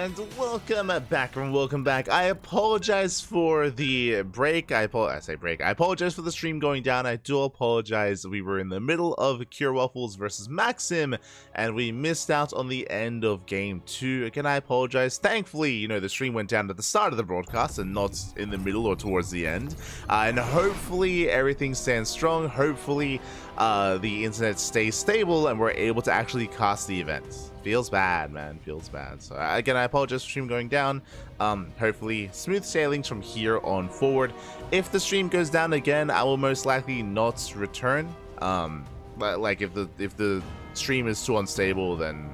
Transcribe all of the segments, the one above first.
And welcome back. I apologize for the break. I apologize for the stream going down. I do apologize. We were in the middle of Cure Waffles versus Maxim, and we missed out on the end of game 2. Again, I apologize. Thankfully, the stream went down at the start of the broadcast and not in the middle or towards the end. And hopefully everything stands strong. Hopefully the internet stays stable and we're able to actually cast the event. Feels bad, man. Feels bad. So again, I apologize for stream going down. Hopefully smooth sailings from here on forward. If the stream goes down again, I will most likely not return. But like if the stream is too unstable, then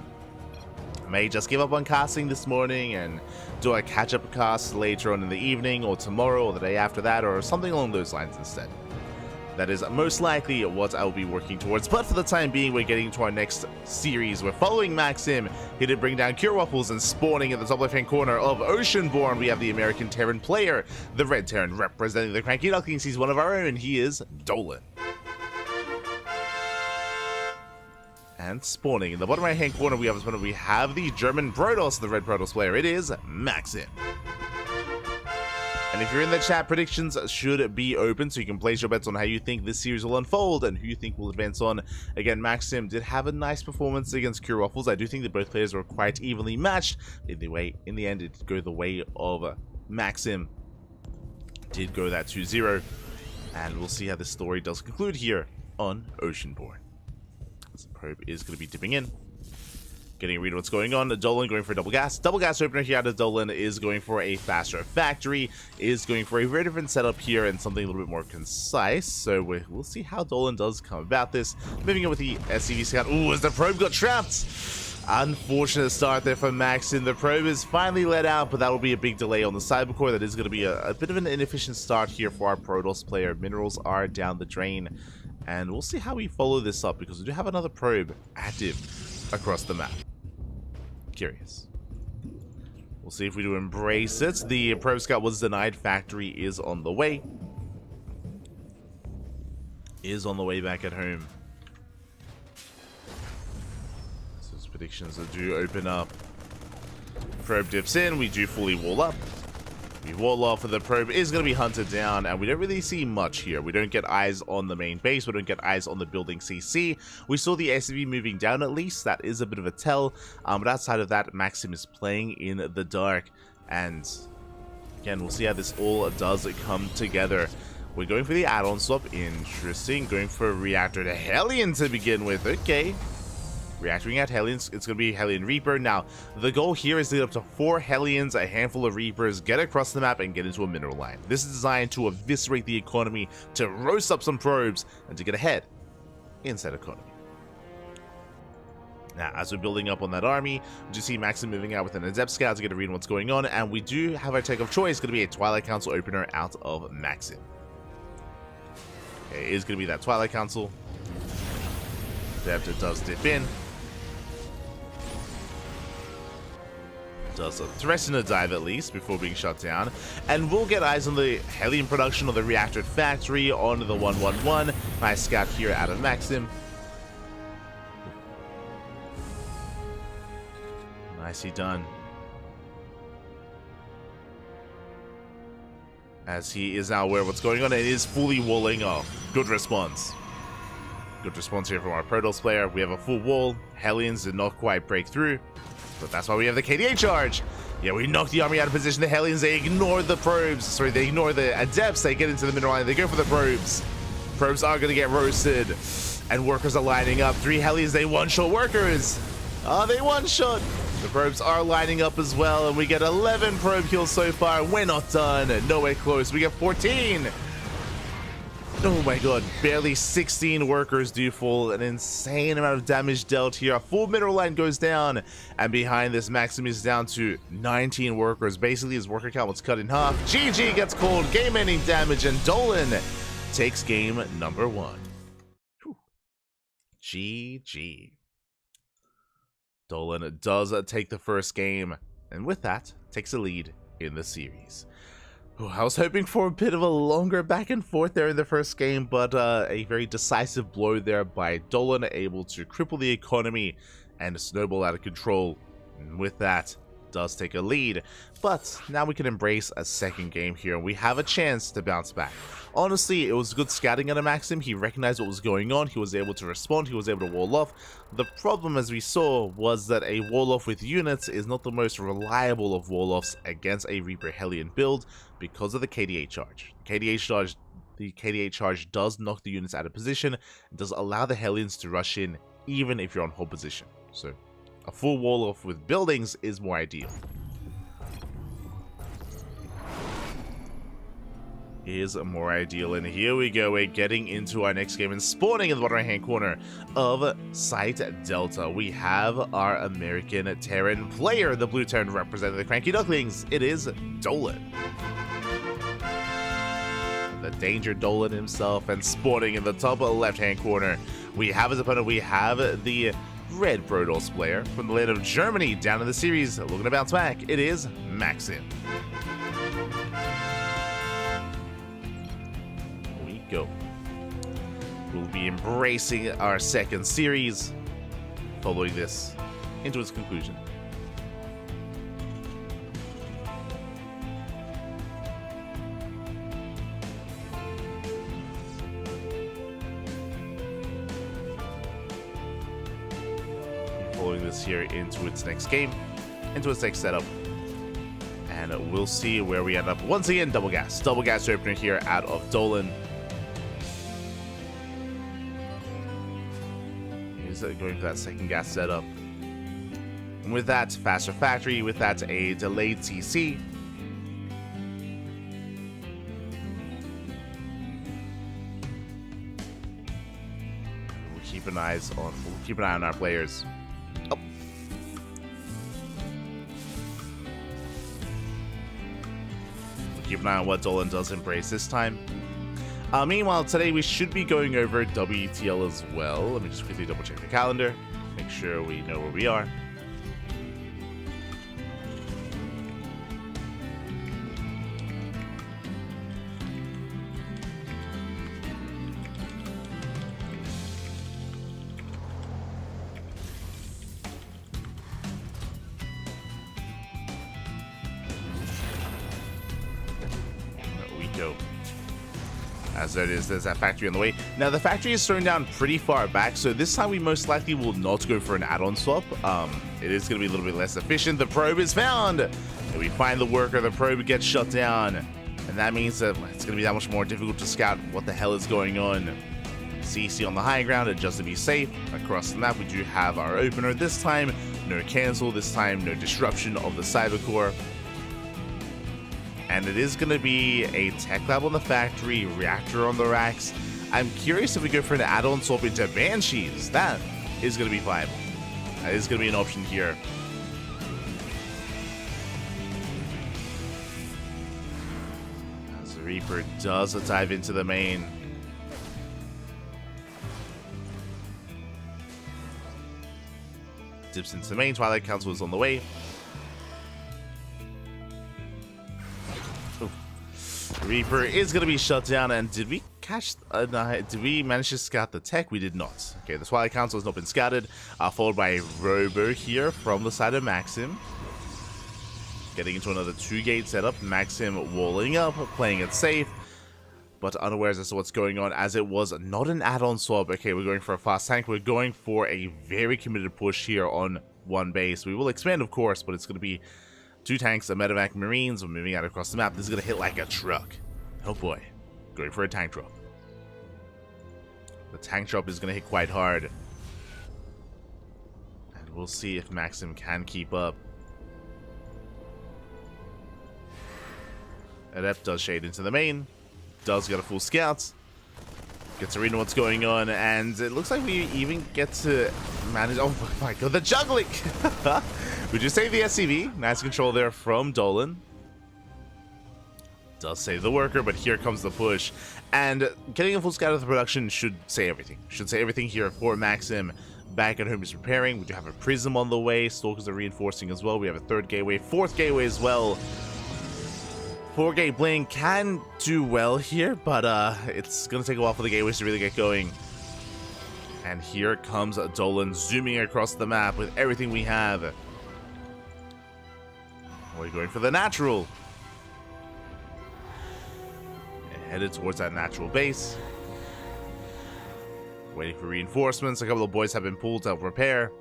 I may just give up on casting this morning and do a catch-up cast later on in the evening or tomorrow or the day after that or something along those lines instead. That is most likely what I will be working towards. But for the time being, we're getting to our next series. We're following Maxim here to bring down Cure Waffles, and spawning in the top left-hand corner of Oceanborn, we have the American Terran player, the Red Terran representing the CranKy Ducklings. He's one of our own. He is Dolan. And spawning in the bottom right-hand corner, we have the German Protoss, the Red Protoss player. It is Maxim. And if you're in the chat, predictions should be open, so you can place your bets on how you think this series will unfold and who you think will advance on. Again, Maxim did have a nice performance against Cure Waffles. I do think that both players were quite evenly matched. In the end, it did go the way of Maxim. Did go that 2-0. And we'll see how this story does conclude here on Oceanborn. This probe is going to be dipping in. Getting a read of what's going on. Dolan going for a double gas. Double gas opener here out of Dolan is going for a faster factory, is going for a very different setup here and something a little bit more concise. So we'll see how Dolan does come about this. Moving in with the SCV scout. Ooh, as the probe got trapped. Unfortunate start there for Maxim. The probe is finally let out, but that will be a big delay on the cybercore. That is going to be a bit of an inefficient start here for our Protoss player. Minerals are down the drain. And we'll see how we follow this up, because we do have another probe active across the map. Curious. We'll see if we do embrace it. The probe scout was denied. Factory is on the way. Back at home. So those predictions do open up. Probe dips in. We do fully wall up. We wall off, and the probe is going to be hunted down, and we don't really see much here. We don't get eyes on the main base. We don't get eyes on the building CC. We saw the SCV moving down at least. That is a bit of a tell. But outside of that, Maxim is playing in the dark. And again, we'll see how this all does come together. We're going for the add-on swap. Interesting. Going for a reactor to Hellion to begin with. Okay. Reactoring at Hellions, it's going to be Hellion Reaper. Now, the goal here is to get up to 4 Hellions, a handful of Reapers, get across the map, and get into a mineral line. This is designed to eviscerate the economy, to roast up some probes, and to get ahead in said economy. Now, as we're building up on that army, we just see Maxim moving out with an Adept Scout to get a read on what's going on, and we do have our tech of choice. It's going to be a Twilight Council opener out of Maxim. Okay, it is going to be that Twilight Council. Adept does dip in. Does threaten a dive at least before being shut down, and we'll get eyes on the Hellion production of the reactor factory on the 111. Nice scout here out of Maxim. Nicely done. As he is now aware of what's going on, and is fully walling off. Good response. Good response here from our Protoss player. We have a full wall. Hellions did not quite break through, but that's why we have the KDA charge. Yeah, we knocked the army out of position. The Hellions, they ignore the probes. Sorry, they ignore the Adepts. They get into the middle line. They go for the probes. Probes are going to get roasted. And workers are lining up. 3 Hellions, they one-shot workers. Oh, they one-shot. The probes are lining up as well. And we get 11 probe kills so far. We're not done. Nowhere close. We get 14. Oh my god, barely 16 workers do fall. An insane amount of damage dealt here. A full mineral line goes down, and behind this, Maxim is down to 19 workers. Basically, his worker count was cut in half. GG gets called, game-ending damage, and Dolan takes game number 1. Whew. GG. Dolan does take the first game, and with that, takes a lead in the series. I was hoping for a bit of a longer back and forth there in the first game, but a very decisive blow there by Dolan, able to cripple the economy and snowball out of control. And with that, does take a lead. But now we can embrace a second game here, and we have a chance to bounce back. Honestly, it was good scouting out of Maxim. He recognized what was going on. He was able to respond. He was able to wall off. The problem, as we saw, was that a wall off with units is not the most reliable of wall offs against a Reaper Hellion build because of the KDA charge. The KDA charge does knock the units out of position and does allow the Hellions to rush in even if you're on hold position. So a full wall off with buildings is more ideal. Is more ideal, and here we go. We're getting into our next game and spawning in the bottom right hand corner of Site Delta. We have our American Terran player, the blue Terran representing the CranKy Ducklings. It is Dolan. the Danger Dolan himself, and sporting in the top left-hand corner, we have his opponent. We have the Red Protoss player from the land of Germany down in the series, looking to bounce back. It is Maxim. Here we go. We'll be embracing our second series, following this into its conclusion. Following this here into its next game, into its next setup, and we'll see where we end up. Once again, double gas opener here out of Dolan. He's going for that second gas setup. And with that, faster factory. With that, a delayed TC. We'll keep an eye on our players. Oh. We'll keep an eye on what Dolan does embrace this time. Meanwhile, today we should be going over WTL as well. Let me just quickly double check the calendar, make sure we know where we are. There we go. As there's that factory on the way. Now, the factory is thrown down pretty far back, so this time we most likely will not go for an add-on swap. It is going to be a little bit less efficient. The probe is found! And we find the worker, the probe gets shut down. And that means that it's going to be that much more difficult to scout what the hell is going on. CC on the high ground, and just to be safe, across the map we do have our opener. This time, no cancel. This time, no disruption of the cyber core. And it is going to be a tech lab on the factory, reactor on the racks. I'm curious if we go for an add-on swap into Banshees. That is going to be viable. That is going to be an option here. As the Reaper does a dive into the main. Dips into the main. Twilight Council is on the way. Reaper is going to be shut down, and did we catch? Did we manage to scout the tech? We did not. Okay, the Twilight Council has not been scouted. Followed by a Robo here from the side of Maxim. Getting into another 2-gate setup. Maxim walling up, playing it safe, but unaware as to what's going on, as it was not an add-on swap. Okay, we're going for a fast tank. We're going for a very committed push here on one base. We will expand, of course, but it's going to be 2 tanks, a medevac, Marines. We're moving out across the map. This is going to hit like a truck. Oh boy. Going for a tank drop. The tank drop is going to hit quite hard. And we'll see if Maxim can keep up. Adept does shade into the main. Does get a full scout. Gets to read what's going on. And it looks like we even get to manage... Oh my god, the juggling! Would you save the SCV? Nice control there from Dolan. Does save the worker, but here comes the push. And getting a full scout of the production should say everything. Should say everything here for Maxim. Back at home is preparing. We do have a Prism on the way. Stalkers are reinforcing as well. We have a 3rd gateway, 4th gateway as well. 4-gate Bling can do well here, but it's going to take a while for the gateways to really get going. And here comes Dolan zooming across the map with everything we have. We're going for the natural. And headed towards that natural base. Waiting for reinforcements. A couple of boys have been pulled to help repair.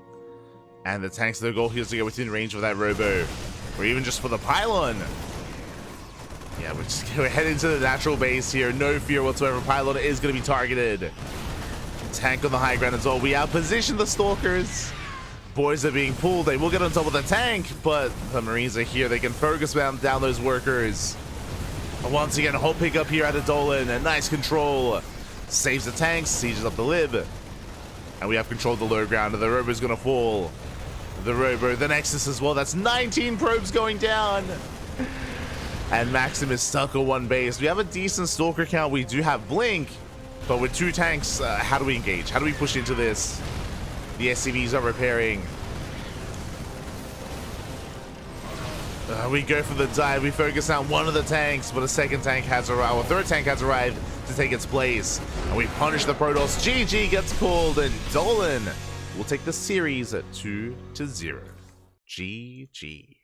And the tanks, their goal here is to get within range of that Robo. Or even just for the pylon. Yeah, we're heading to the natural base here. No fear whatsoever. Pylon is going to be targeted. Tank on the high ground as well. We outposition the Stalkers. Boys are being pulled. They will get on top of the tank, but the Marines are here. They can focus down those workers. Once again, a whole pickup here out of Dolan. A nice control. Saves the tanks, sieges up the lib. And we have controlled the low ground, and the Robo is going to fall. The Robo, the Nexus as well. That's 19 probes going down. And Maxim is stuck on one base. We have a decent Stalker count. We do have Blink, but with 2 tanks, how do we engage? How do we push into this? The SCVs are repairing. We go for the dive. We focus on one of the tanks, but a second tank has arrived, or third tank has arrived to take its place. And we punish the Protoss. GG gets called, and Dolan will take the series at 2-0. GG.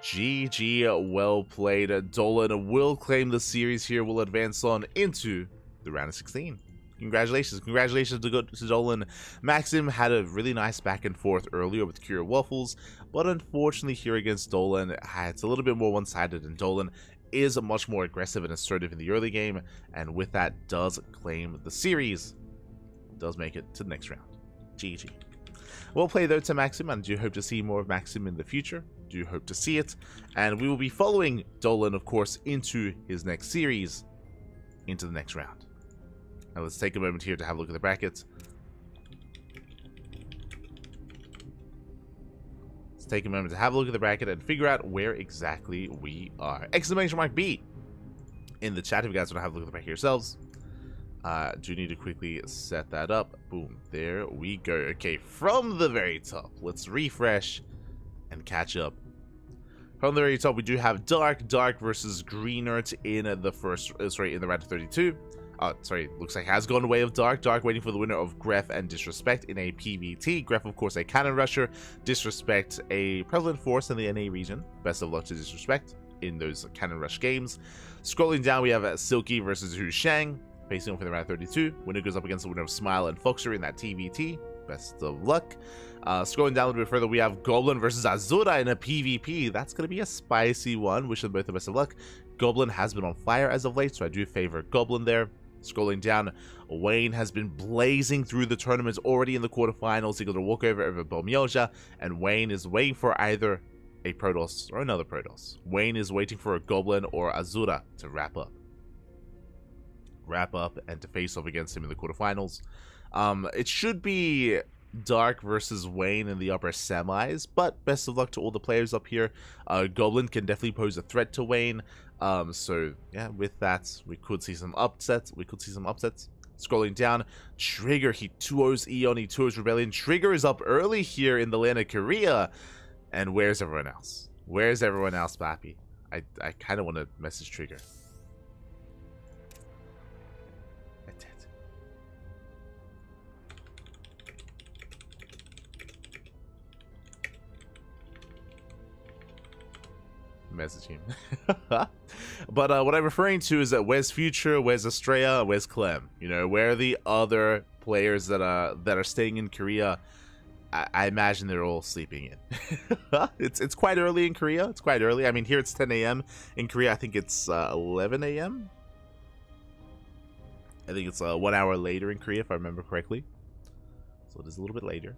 GG, well played. Dolan will claim the series here, will advance on into the round of 16. Congratulations to Dolan. Maxim had a really nice back and forth earlier with Kira Waffles, but unfortunately here against Dolan, it's a little bit more one-sided, and Dolan is much more aggressive and assertive in the early game, and with that does claim the series. Does make it to the next round. GG. Well played though to Maxim, and do hope to see more of Maxim in the future. Do hope to see it, and we will be following Dolan, of course, into his next series, into the next round. Now let's take a moment here to have a look at the brackets. Let's take a moment to have a look at the bracket and figure out where exactly we are. Exclamation mark B in the chat if you guys want to have a look at the bracket yourselves. Do need to quickly set that up. Boom, there we go. Okay, from the very top, let's refresh and catch up. From the very top, we do have Dark versus Greenert in the first, in the round of 32. Looks like has gone the way of Dark. Dark waiting for the winner of Gref and Disrespect in a PvT. Gref, of course, a Cannon Rusher. Disrespect, a prevalent force in the NA region. Best of luck to Disrespect in those Cannon Rush games. Scrolling down, we have Silky versus Hu Shang, facing off in the round 32. Winner goes up against the winner of Smile and Foxer in that TVT. Best of luck. Scrolling down a little bit further, we have Goblin versus Azura in a PvP. That's going to be a spicy one. Wish them both the best of luck. Goblin has been on fire as of late, so I do favor Goblin there. Scrolling down, Wayne has been blazing through the tournaments already in the quarterfinals. He got a walkover over Bomyoja, and Wayne is waiting for either a Protoss or another Protoss. Wayne is waiting for a Goblin or Azura to wrap up and to face off against him in the quarterfinals. It should be Dark versus Wayne in the upper semis, but best of luck to all the players up here. Goblin can definitely pose a threat to Wayne. So yeah, with that, we could see some upsets. Scrolling down, Trigger, he 2-0s Eon, he 2-0s Rebellion. Trigger is up early here in the land of Korea. And where's everyone else? Where's everyone else, Pappy? I kind of want to message Trigger. I did. Message him. But what I'm referring to is that where's Future, where's Estrella, where's Clem? You know, where are the other players that are staying in Korea? I imagine they're all sleeping in. It's quite early in Korea. It's quite early. I mean, here it's 10 a.m. In Korea, I think it's 11 a.m. I think it's 1 hour later in Korea, if I remember correctly. So it is a little bit later.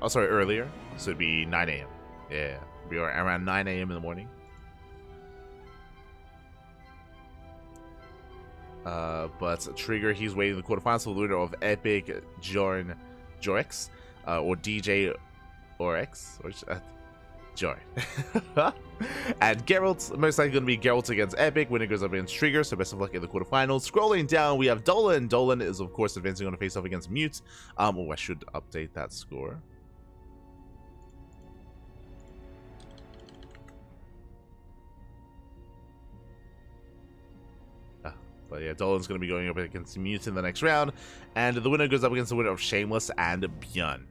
Oh, sorry, earlier. So it'd be 9 a.m. Yeah, it'd be around 9 a.m. in the morning. But Trigger, he's waiting the quarterfinals for the winner of Epic, Jorn, Jorex, or DJ Orex, or Jorn. And Geralt, most likely going to be Geralt against Epic. Winner goes up against Trigger, so best of luck in the quarterfinals. Scrolling down, we have Dolan. Dolan is, of course, advancing on a face-off against Mute. Oh, I should update that score. But yeah, Dolan's going to be going up against Mute in the next round. And the winner goes up against the winner of Shameless and Björn.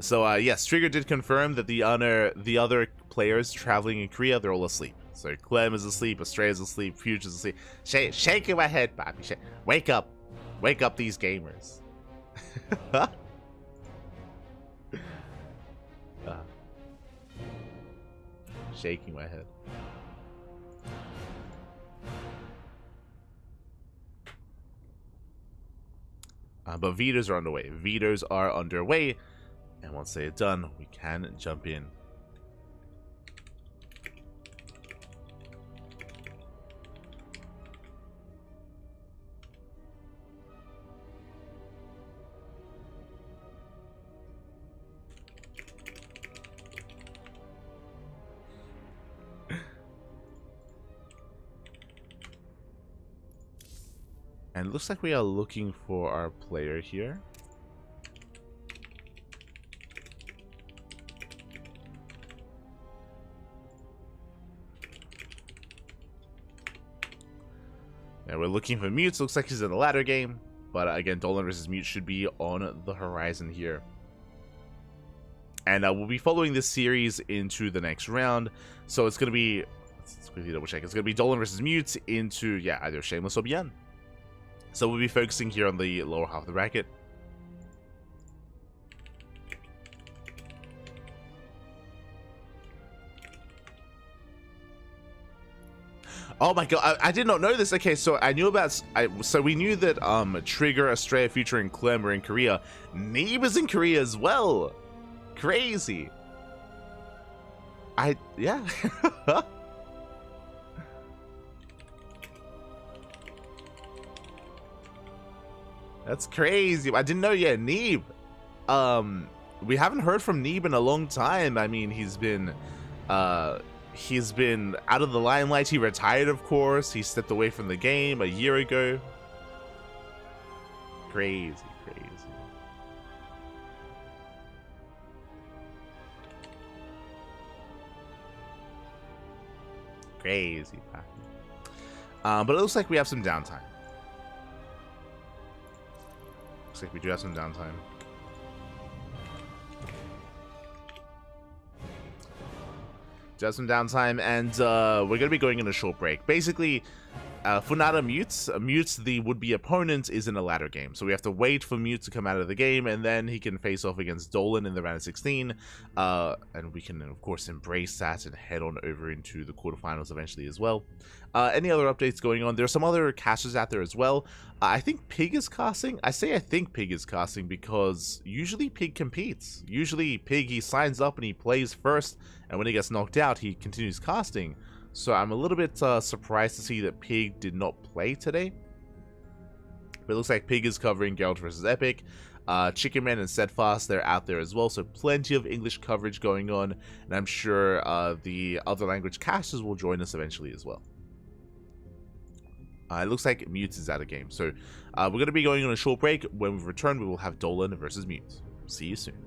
So, yes, Trigger did confirm that the other players traveling in Korea, they're all asleep. So, Clem is asleep, Estrella's asleep, Future's asleep. Shaking my head, Bobby. Wake up. Wake up these gamers. Shaking my head. But Vetoes are underway. Vetoes are underway. And once they are done, we can jump in. And it looks like we are looking for our player here. And we're looking for Mutes. Looks like he's in the ladder game. But again, Dolan versus Mute should be on the horizon here. And we'll be following this series into the next round. So it's going to be... Let's quickly double check. It's going to be Dolan versus Mute into, yeah, either Shameless or Bien. So we'll be focusing here on the lower half of the bracket. Oh my god, I did not know this. Okay, so I knew about... So we knew that Trigger, Australia, Future, and Clem were in Korea. Neeb is in Korea as well. Crazy. Yeah. That's crazy. I didn't know. Yeah, Neeb. We haven't heard from Neeb in a long time. I mean, he's been out of the limelight. He retired, of course. He stepped away from the game a year ago. Crazy, crazy. Crazy. But it looks like we have some downtime. Looks like we do have some downtime. Just some downtime, and we're going to be going in a short break. Basically, Funada Mutes the would-be opponent, is in a ladder game. So we have to wait for Mute to come out of the game, and then he can face off against Dolan in the round of 16. And we can, of course, embrace that and head on over into the quarterfinals eventually as well. Any other updates going on? There are some other casters out there as well. I think Pig is casting. I say I think Pig is casting because usually Pig competes. Usually Pig, he signs up and he plays first, and when he gets knocked out, he continues casting. So I'm a little bit surprised to see that Pig did not play today. But it looks like Pig is covering Geralt versus Epic. Chicken Man and Steadfast, they're out there as well. So plenty of English coverage going on. And I'm sure the other language casters will join us eventually as well. It looks like Mute is out of game. So we're going to be going on a short break. When we return, we will have Dolan versus Mute. See you soon.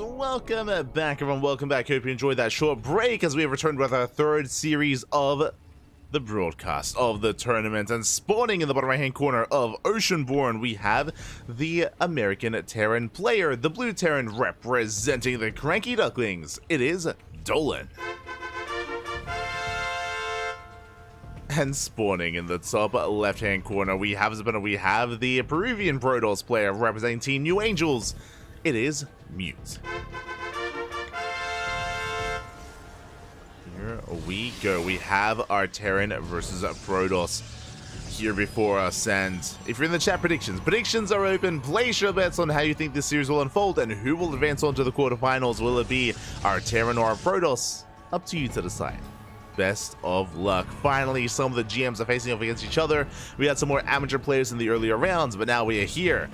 welcome back everyone, welcome back. Hope you enjoyed that short break as we have returned with our third series of the broadcast of the tournament. And spawning in the bottom right hand corner of Oceanborn, we have the American Terran player, the blue Terran representing the CranKy Ducklings. It is Dolan. And spawning in the top left hand corner, we have the Peruvian Protoss player representing Team New Angels. It is Mute. Here we go. We have our Terran versus Protoss here before us. And if you're in the chat, predictions are open. Place your bets on how you think this series will unfold and who will advance on to the quarterfinals. Will it be our Terran or our Protoss? Up to you to decide. Best of luck. Finally, some of the GMs are facing off against each other. We had some more amateur players in the earlier rounds, but now we are here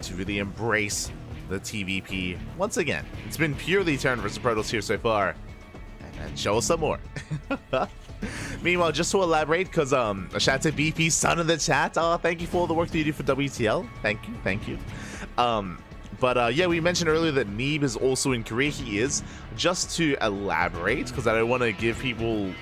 to really embrace the TVP once again. It's been purely Terran versus Protoss here so far, and show us some more. Meanwhile, just to elaborate, because a shout out to BP Sun in the chat. Thank you for all the work that you do for WTL. Thank you. Yeah, we mentioned earlier that Neeb is also in Korea. He is. Just to elaborate, because I don't want to give people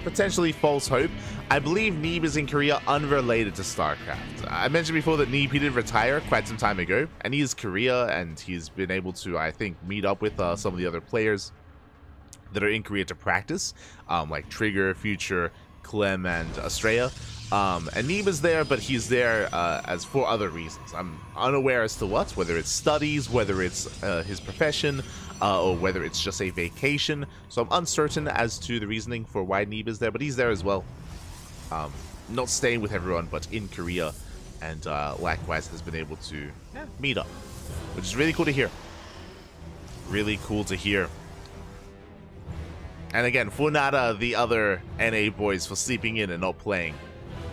potentially false hope, I believe Neeb is in Korea unrelated to StarCraft. I mentioned before that Neeb, he did retire quite some time ago, and he is Korea, and he's been able to, I think, meet up with some of the other players that are in Korea to practice, like Trigger, Future, Clem, and Estrella. And Neeb is there, but he's there as for other reasons. I'm unaware as to what, whether it's studies, whether it's his profession, or whether it's just a vacation. So I'm uncertain as to the reasoning for why Neeb is there, but he's there as well. Not staying with everyone, but in Korea, and likewise has been able to meet up, which is really cool to hear. Really cool to hear. And again, for Nada, the other NA boys for sleeping in and not playing.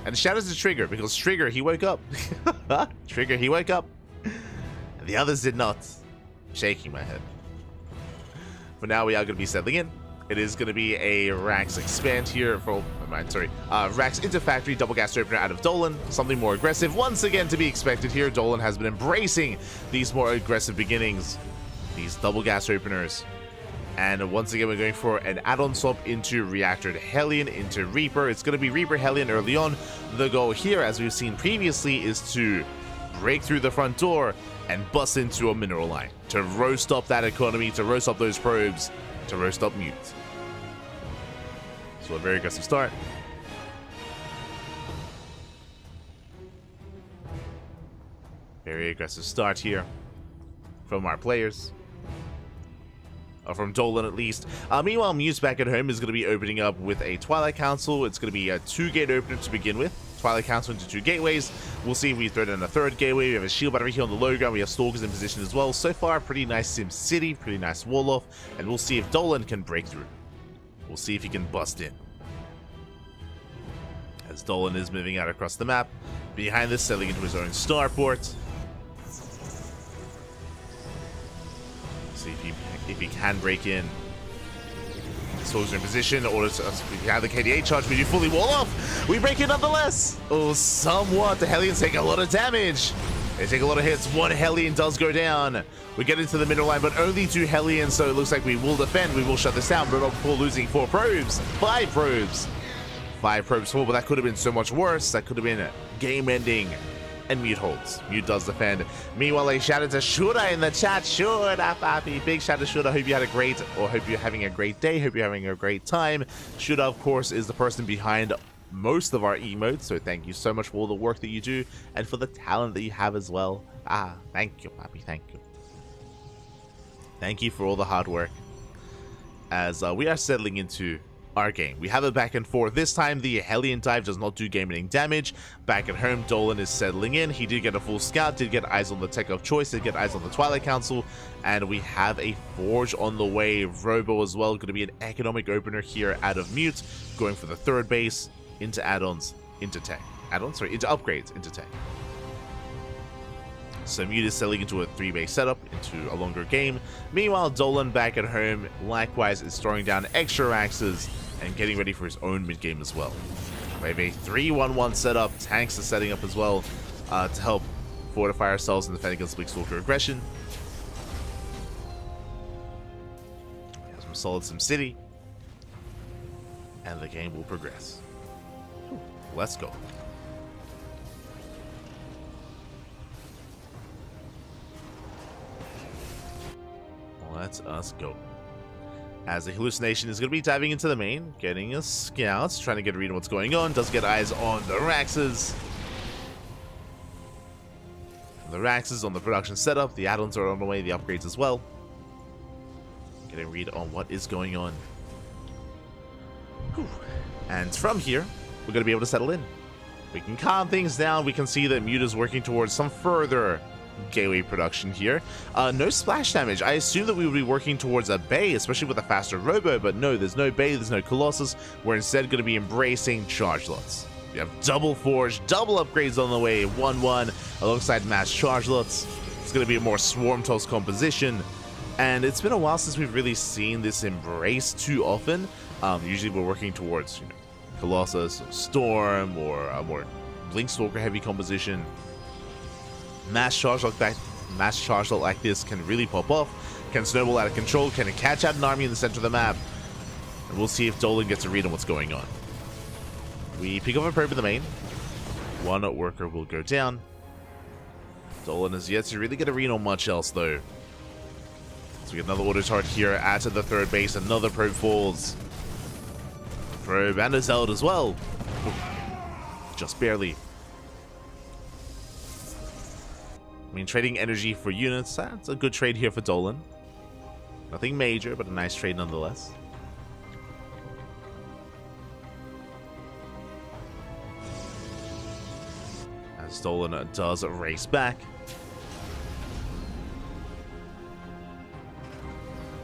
And shout out to Trigger, because Trigger, he woke up. Trigger, he woke up. And the others did not. Shaking my head. For now, we are going to be settling in. It is going to be a Rax expand here for, Rax into factory double gas opener out of Dolan. Something more aggressive. Once again, to be expected here. Dolan has been embracing these more aggressive beginnings. These double gas openers. And once again, we're going for an add-on swap into Reactor to Hellion, into Reaper. It's going to be Reaper Hellion early on. The goal here, as we've seen previously, is to break through the front door and bust into a mineral line. To roast up that economy, to roast up those probes, to roast up Mute. So a very aggressive start. Very aggressive start here from our players. From Dolan at least. Meanwhile, Muse back at home is going to be opening up with a Twilight Council. It's going to be a 2-gate opener to begin with. Twilight Council into 2 gateways. We'll see if we throw in a 3rd gateway. We have a shield battery here on the low ground. We have Stalkers in position as well. So far, pretty nice Sim City, pretty nice wall off. And we'll see if Dolan can break through. We'll see if he can bust in. As Dolan is moving out across the map. Behind this, settling into his own starport. See if he can break in. Soldiers in position. Or we have the KDA charge. We do fully wall off. We break in nonetheless. Oh, somewhat. The Hellions take a lot of damage. They take a lot of hits. 1 Hellion does go down. We get into the middle line, but only 2 Hellions. So it looks like we will defend. We will shut this down. But not before losing 4 probes. 5 probes. 5 probes full. But that could have been so much worse. That could have been game ending. And Mute holds. Mute does defend. Meanwhile, a shout out to Shura in the chat. Shura, papi. Big shout out to Shura. Hope you had a great, or hope you're having a great day. Hope you're having a great time. Shura, of course, is the person behind most of our emotes. So thank you so much for all the work that you do and for the talent that you have as well. Thank you, papi. Thank you. Thank you for all the hard work. As we are settling into our game. We have it back and forth. This time, the Hellion dive does not do game-ending damage. Back at home, Dolan is settling in. He did get a full scout, did get eyes on the tech of choice, did get eyes on the Twilight Council, and we have a Forge on the way. Robo as well, going to be an economic opener here out of Mute, going for the 3rd base, into add-ons, into tech. Into upgrades, into tech. So Mute is selling into a 3-base setup, into a longer game. Meanwhile, Dolan back at home, likewise, is throwing down extra axes and getting ready for his own mid-game as well. We have a 3-1-1 setup. Tanks are setting up as well to help fortify ourselves and defend against Big Stalker aggression. some solid SimCity, and the game will progress. Let's go. Let us go. As the hallucination is going to be diving into the main, getting a scout, trying to get a read on what's going on. Does get eyes on the Raxes. The Raxes on the production setup. The add-ons are on the way, the upgrades as well. Getting a read on what is going on. Whew. And from here, we're going to be able to settle in. We can calm things down. We can see that Mute is working towards some further gateway production here. No splash damage. I assume that we would be working towards a Bay, especially with a faster Robo, but no, there's no Bay, there's no Colossus. We're instead going to be embracing charge lots. We have double Forge, double upgrades on the way, 1-1, alongside mass charge lots. It's going to be a more Swarm Toss composition, and it's been a while since we've really seen this embrace too often. Usually we're working towards, you know, Colossus, Storm, or a more Blink Stalker heavy composition. Mass charge lock like this can really pop off, can snowball out of control, can catch out an army in the center of the map, and we'll see if Dolan gets a read on what's going on. We pick up a probe in the main. One worker will go down. Dolan is yet to really get a read on much else though. So we get another auto turret here at the third base. Another probe falls. Probe and a Zeld as well. Just barely. I mean, trading energy for units, that's a good trade here for Dolan. Nothing major, but a nice trade nonetheless. As Dolan does race back.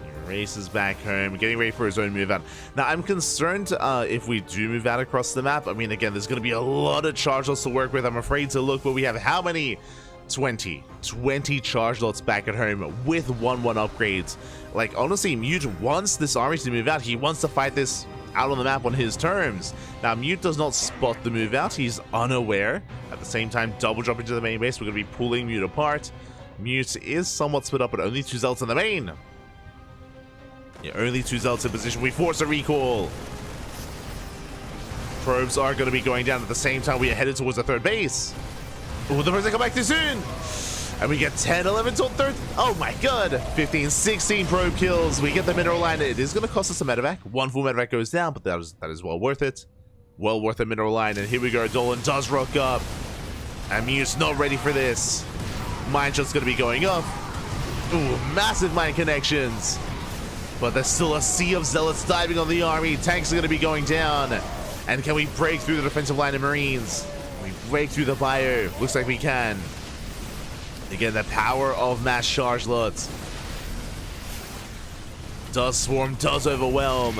He races back home, getting ready for his own move out. Now, I'm concerned if we do move out across the map. I mean, again, there's going to be a lot of charge lots to work with. I'm afraid to look, but we have how many? 20 charge lots back at home with 1-1 upgrades. Like, honestly, Mute wants this army to move out. He wants to fight this out on the map on his terms. Now, Mute does not spot the move out. He's unaware. At the same time, double drop into the main base. We're going to be pulling Mute apart. Mute is somewhat split up, but only 2 Zelts in the main. Yeah, only 2 Zelts in position. We force a recall. Probes are going to be going down at the same time. We are headed towards the third base. Oh, the person come back too soon. And we get 10, 11, 12, 13. Oh my god. 15, 16 probe kills. We get the mineral line. It is going to cost us a medevac. 1 full medevac goes down, but that is well worth it. Well worth a mineral line. And here we go. Dolan does rock up. And Mute's not ready for this. Mine shot's going to be going off. Ooh, massive mine connections. But there's still a sea of zealots diving on the army. Tanks are going to be going down. And can we break through the defensive line of Marines? We break through the bio. Looks like we can. Again, the power of mass charge lots. Does swarm, does overwhelm.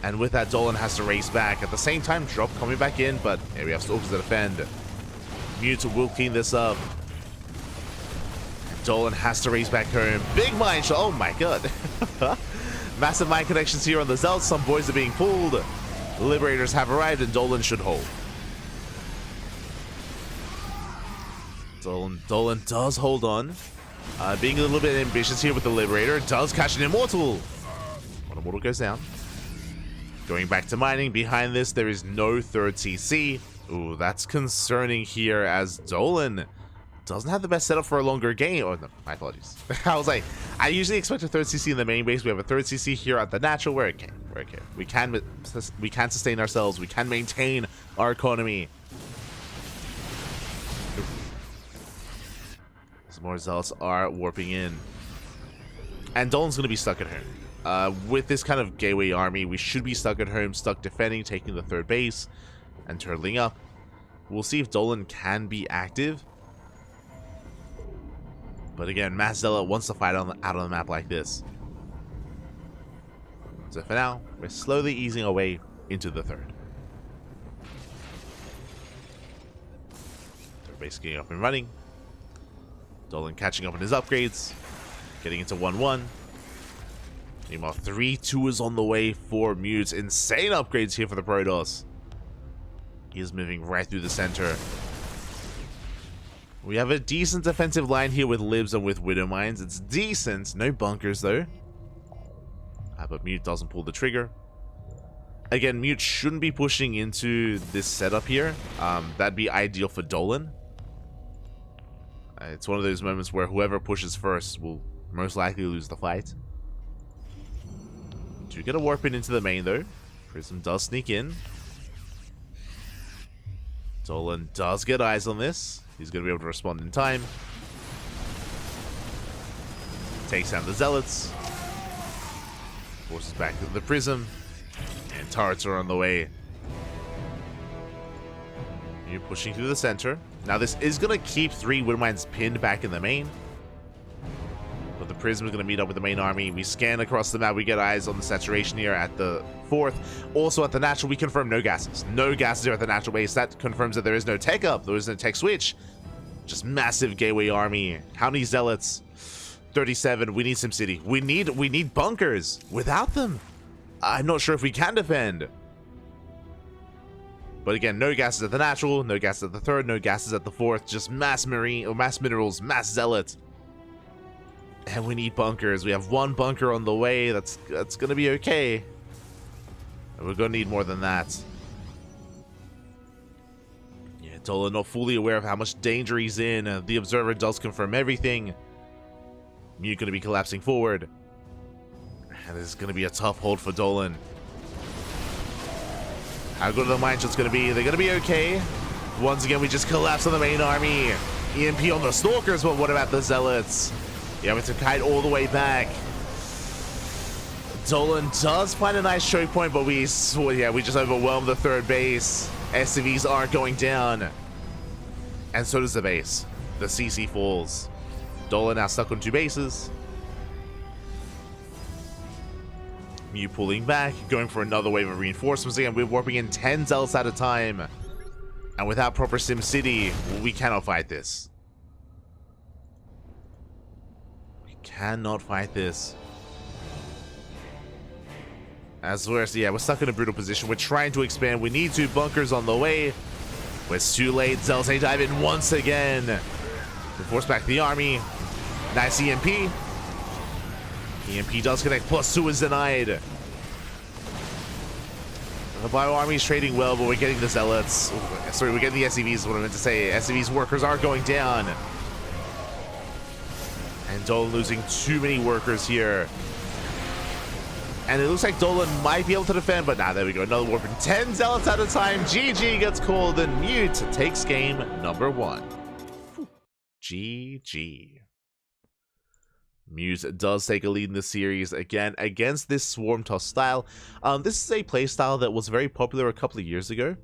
And with that, Dolan has to race back. At the same time, drop coming back in, but here we have Stalkers to defend. Mute will clean this up. Dolan has to race back home. Big mine shot. Oh my god. Massive mine connections here on the Zelt. Some boys are being pulled. The Liberators have arrived and Dolan should hold. Dolan does hold on. Being a little bit ambitious here with the Liberator. Does catch an Immortal. One Immortal goes down. Going back to mining. Behind this, there is no third CC. Ooh, that's concerning here as Dolan doesn't have the best setup for a longer game. Oh, no, my apologies. I was like, I usually expect a third CC in the main base. We have a third CC here at the natural. We're okay. We're okay. We can sustain ourselves. We can maintain our economy. Some more Zealots are warping in. And Dolan's going to be stuck at home. With this kind of gateway army, we should be stuck at home, stuck defending, taking the third base, and turtling up. We'll see if Dolan can be active. But again, Mass Zealot wants to fight out on the map like this. So for now, we're slowly easing our way into the third. Third base getting up and running. Dolan catching up on his upgrades. Getting into 1-1. Meanwhile, 3-2 is on the way for Mute. Insane upgrades here for the Protoss. He is moving right through the center. We have a decent defensive line here with Libs and with Widow Mines. It's decent. No bunkers, though. But Mute doesn't pull the trigger. Again, Mute shouldn't be pushing into this setup here. That'd be ideal for Dolan. It's one of those moments where whoever pushes first will most likely lose the fight. Do get a warp in into the main though. Prism does sneak in. Dolan does get eyes on this. He's going to be able to respond in time. Takes down the Zealots. Forces back into the Prism. And turrets are on the way. You're pushing through the center. Now this is going to keep 3 Widowmines pinned back in the main. But the Prism is going to meet up with the main army. We scan across the map. We get eyes on the saturation here at the 4th. Also at the natural, we confirm no gases. No gases here at the natural base. That confirms that there is no tech up. There is no tech switch. Just massive gateway army. How many Zealots? 37. We need SimCity. We need bunkers. Without them, I'm not sure if we can defend. But again, no gases at the natural, no gases at the 3rd, no gases at the 4th, just mass marine or mass minerals, mass zealot. And we need bunkers. We have 1 bunker on the way. That's gonna be okay. And we're gonna need more than that. Yeah, Dolan not fully aware of how much danger he's in. The observer does confirm everything. Mute gonna be collapsing forward. And this is gonna be a tough hold for Dolan. How good are the mine shots going to be? They're going to be okay. Once again, we just collapse on the main army. EMP on the Stalkers, but what about the Zealots? Yeah, we have to kite all the way back. Dolan does find a nice choke point, but we just overwhelmed the 3rd base. SCVs aren't going down. And so does the base. The CC falls. Dolan now stuck on 2 bases. Mew pulling back, going for another wave of reinforcements. Again, we're warping in 10 Zealots at a time. And without proper SimCity, we cannot fight this. We cannot fight this. As we're stuck in a brutal position. We're trying to expand. We need 2 bunkers on the way. But it's too late. Zealots they dive in once again. We force back the army. Nice EMP. EMP does connect, plus 2 is denied. The Bio Army is trading well, but we're getting the Zealots. Sorry, we're getting the SCVs is what I meant to say. SCV's workers are going down. And Dolan losing too many workers here. And it looks like Dolan might be able to defend, but nah, there we go. Another warp in 10 Zealots at a time. GG gets called, and Mute takes game number 1. GG. Muse does take a lead in the series again against this Swarm Toss style. This is a playstyle that was very popular a couple of years ago.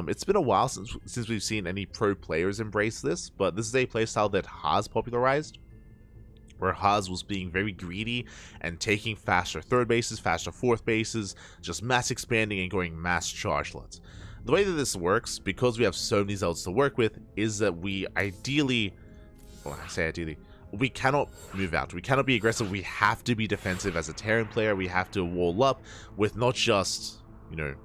It's been a while since we've seen any pro players embrace this, but this is a playstyle that Haas popularized, where Haas was being very greedy and taking faster 3rd bases, faster 4th bases, just mass expanding and going mass chargelets. The way that this works, because we have so many Zealots to work with, is that we ideally, well, I say ideally, we cannot move out. We cannot be aggressive. We have to be defensive as a Terran player. We have to wall up with not just,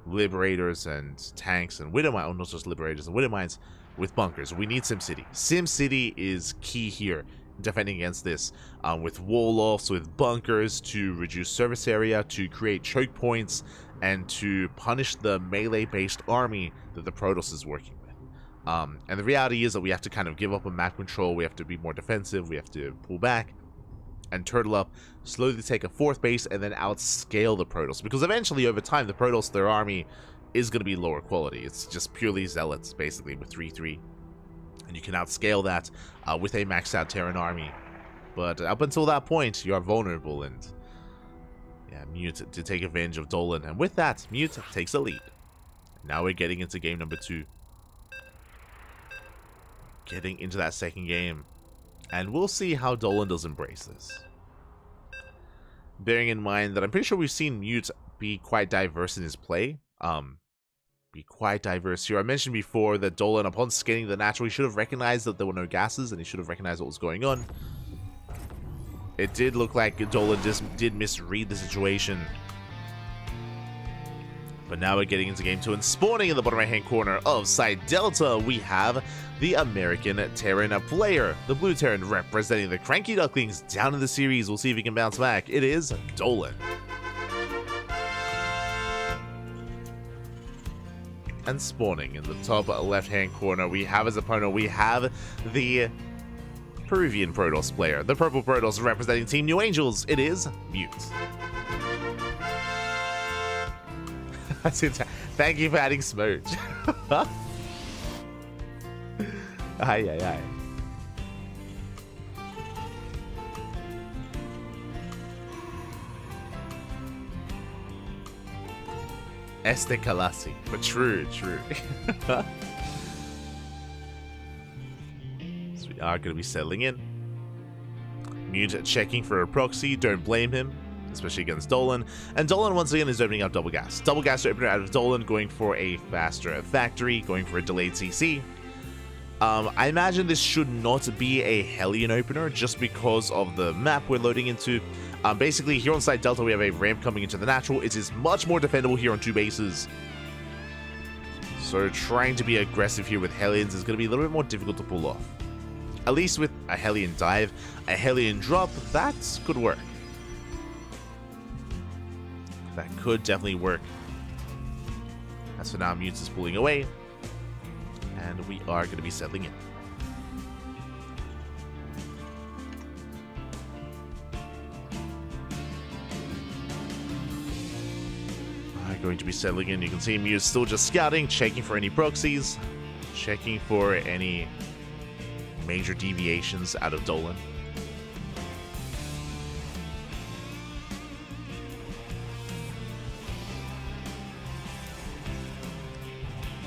Liberators and tanks and Widowmines, or not just Liberators and Widowmines, with bunkers. We need SimCity. SimCity is key here, defending against this, with wall-offs, with bunkers to reduce service area, to create choke points, and to punish the melee-based army that the Protoss is working with. And the reality is that we have to kind of give up on map control. We have to be more defensive. We have to pull back and turtle up, slowly take a 4th base, and then outscale the Protoss. Because eventually, over time, the Protoss, their army, is going to be lower quality. It's just purely Zealots, basically, with 3-3. And you can outscale that with a maxed out Terran army. But up until that point, you are vulnerable, and yeah, Mute to take advantage of Dolan. And with that, Mute takes a lead. Now we're getting into game number 2. Getting into that second game. And we'll see how Dolan does embrace this. Bearing in mind that I'm pretty sure we've seen Mute be quite diverse in his play. Be quite diverse here. I mentioned before that Dolan, upon scanning the natural, he should have recognized that there were no gases, and he should have recognized what was going on. It did look like Dolan just did misread the situation. But now we're getting into game 2, and spawning in the bottom right-hand corner of Side Delta, we have the American Terran player. The blue Terran representing the CranKy Ducklings down in the series. We'll see if he can bounce back. It is Dolan. and spawning in the top left-hand corner, we have as opponent, we have the Peruvian Protoss player. The purple Protoss representing Team New Angels. It is Mute. Thank you for adding Smurge. Aye, aye, aye. Este Kalasi. But true, true. So we are going to be settling in. Mute checking for a proxy. Don't blame him, especially against Dolan. And Dolan once again is opening up double gas. Double gas opener out of Dolan, going for a faster factory, going for a delayed CC. I imagine this should not be a Hellion opener just because of the map we're loading into. Basically, here on side Delta, we have a ramp coming into the natural. It is much more defendable here on 2 bases. So trying to be aggressive here with Hellions is going to be a little bit more difficult to pull off. At least with a Hellion dive, a Hellion drop, that could work. That could definitely work. As for now, Mute is pulling away. And we are going to be settling in. Going to be settling in. You can see Mute still just scouting, checking for any proxies, checking for any major deviations out of Dolan.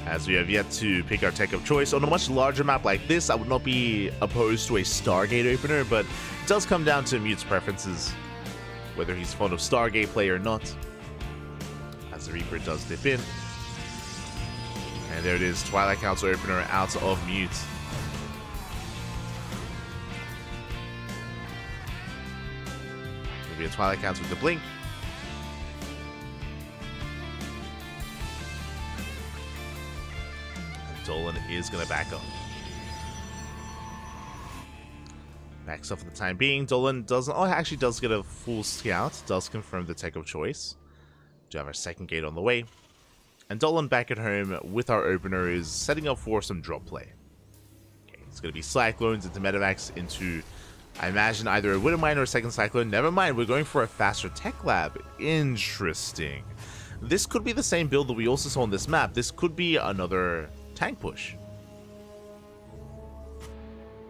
As we have yet to pick our tech of choice. On a much larger map like this, I would not be opposed to a Stargate opener, but it does come down to Mute's preferences, whether he's fond of Stargate play or not. The Reaper does dip in. And there it is, Twilight Council opener out of Mute. Maybe a Twilight Council with the blink. And Dolan is going to back up. Backs up for the time being. Dolan doesn't... Oh, actually does get a full scout. Does confirm the tech of choice. Do have our second gate on the way. And Dolan back at home with our opener is setting up for some drop play. Okay, it's going to be Cyclones into Medivacs into, I imagine, either a Widowmine or a second Cyclone. Never mind, we're going for a faster tech lab. Interesting. This could be the same build that we also saw on this map. This could be another tank push.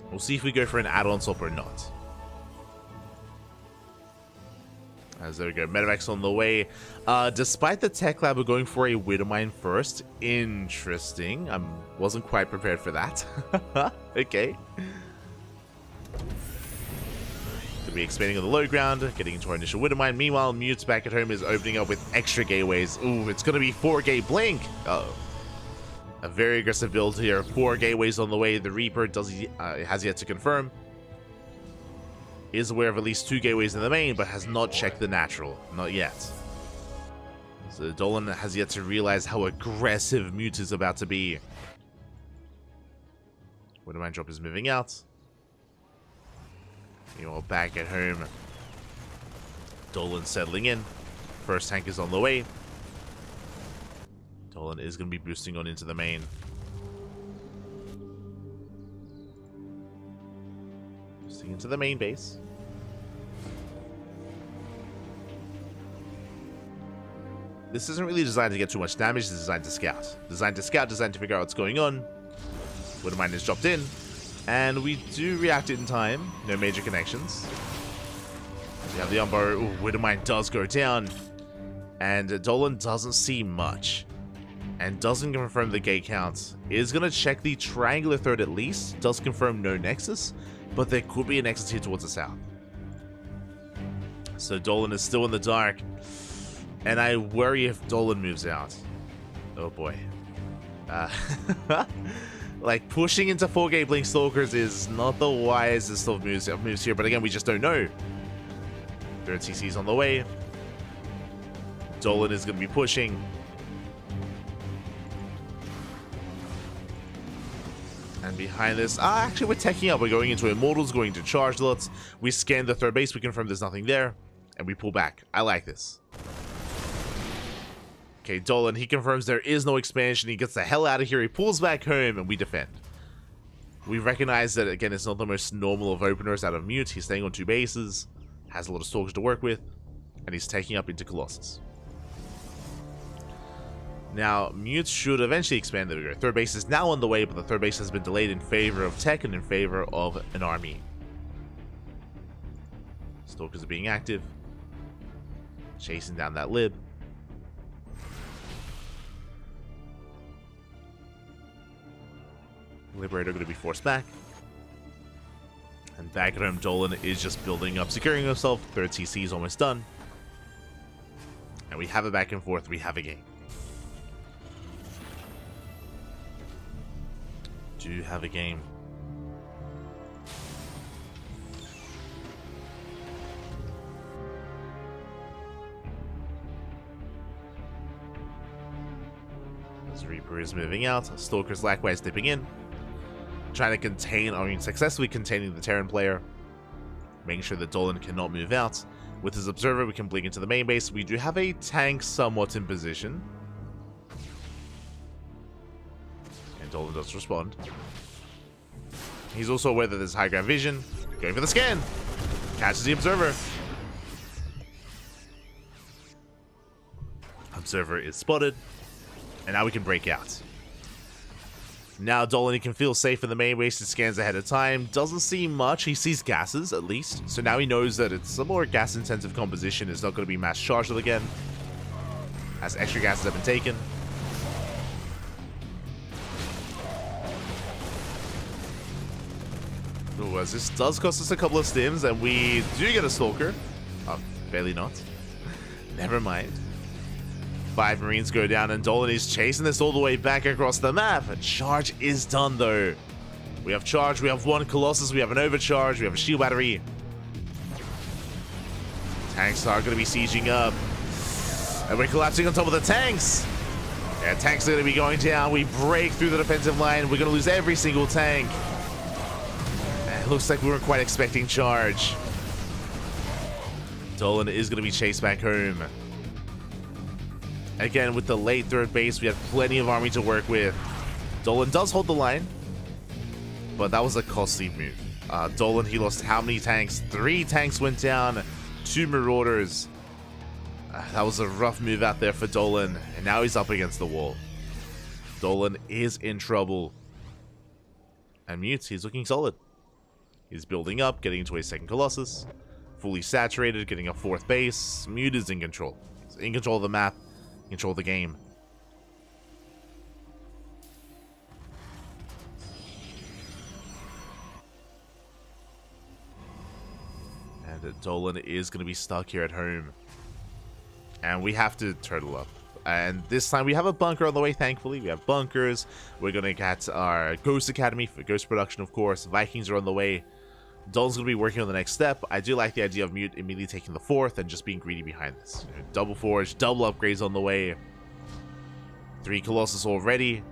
We'll see if we go for an add-on swap or not. As there we go, Medivacs on the way. Despite the tech lab, we're going for a Widowmine first. Interesting. I wasn't quite prepared for that. Okay. Gonna be expanding on the low ground, getting into our initial Widowmine. Meanwhile, Mute's back at home is opening up with extra gateways. Ooh, it's gonna be 4 gate blink. Uh-oh. A very aggressive build here. 4 gateways on the way. The Reaper has yet to confirm. Is aware of at least 2 gateways in the main, but has not checked the natural. Not yet. So Dolan has yet to realize how aggressive Mute is about to be. Widowmine drop is moving out. Meanwhile, back at home, Dolan settling in. First tank is on the way. Dolan is going to be boosting on into the main. Boosting into the main base. This isn't really designed to get too much damage, it's designed to scout. Designed to scout, designed to figure out what's going on. Widowmine is dropped in. And we do react in time. No major connections. We have the Umbar. Ooh, Widowmine does go down. And Dolan doesn't see much. And doesn't confirm the gate count. Is going to check the triangular third at least. Does confirm no nexus. But there could be a nexus here towards the south. So Dolan is still in the dark. And I worry if Dolan moves out. Oh boy. Like, pushing into 4-gate Blink Stalkers is not the wisest of moves here. But again, we just don't know. Third CC's on the way. Dolan is going to be pushing. And behind this... actually, we're teching up. We're going into Immortals, going to charge lots. We scan the third base. We confirm there's nothing there. And we pull back. I like this. Okay, Dolan, he confirms there is no expansion. He gets the hell out of here. He pulls back home, and we defend. We recognize that, again, it's not the most normal of openers out of Mute. He's staying on 2 bases, has a lot of stalkers to work with, and he's taking up into Colossus. Now, Mute should eventually expand. There we go. 3rd base is now on the way, but the 3rd base has been delayed in favor of Tech and in favor of an army. Stalkers are being active. Chasing down that lib. Liberator going to be forced back. And back at home, Dolan is just building up, securing himself. 3rd CC is almost done. And we have a back and forth. We have a game. Do have a game. As Reaper is moving out, Stalker's likewise dipping in. Trying to contain, successfully containing the Terran player. Making sure that Dolan cannot move out. With his Observer, we can blink into the main base. We do have a tank somewhat in position. And Dolan does respond. He's also aware that there's high ground vision. Going for the scan. Catches the Observer. Observer is spotted. And now we can break out. Now Dolan, he can feel safe in the main base. He scans ahead of time. Doesn't see much. He sees gases, at least. So now he knows that it's a more gas-intensive composition. It's not going to be mass charged again, as extra gases have been taken. Ooh, as this does cost us a couple of stims, and we do get a Stalker. Oh, barely not. Never mind. 5 Marines go down, and Dolan is chasing this all the way back across the map. A charge is done, though. We have charge, we have 1 Colossus, we have an overcharge, we have a shield battery. Tanks are going to be sieging up. And we're collapsing on top of the tanks. Yeah, tanks are going to be going down. We break through the defensive line. We're going to lose every single tank. And it looks like we weren't quite expecting charge. Dolan is going to be chased back home. Again, with the late 3rd base, we have plenty of army to work with. Dolan does hold the line, but that was a costly move. Dolan, he lost how many tanks? 3 tanks went down, 2 Marauders. That was a rough move out there for Dolan, and now he's up against the wall. Dolan is in trouble. And Mute, he's looking solid. He's building up, getting into a 2nd Colossus. Fully saturated, getting a 4th base. Mute is in control. He's in control of the map. Control the game. And Dolan is going to be stuck here at home. And we have to turtle up. And this time we have a bunker on the way, thankfully. We have bunkers. We're going to get our Ghost Academy for Ghost Production, of course. Vikings are on the way. Dolan's going to be working on the next step. I do like the idea of Mute immediately taking the 4th and just being greedy behind this. Double Forge, double upgrades on the way. 3 Colossus already.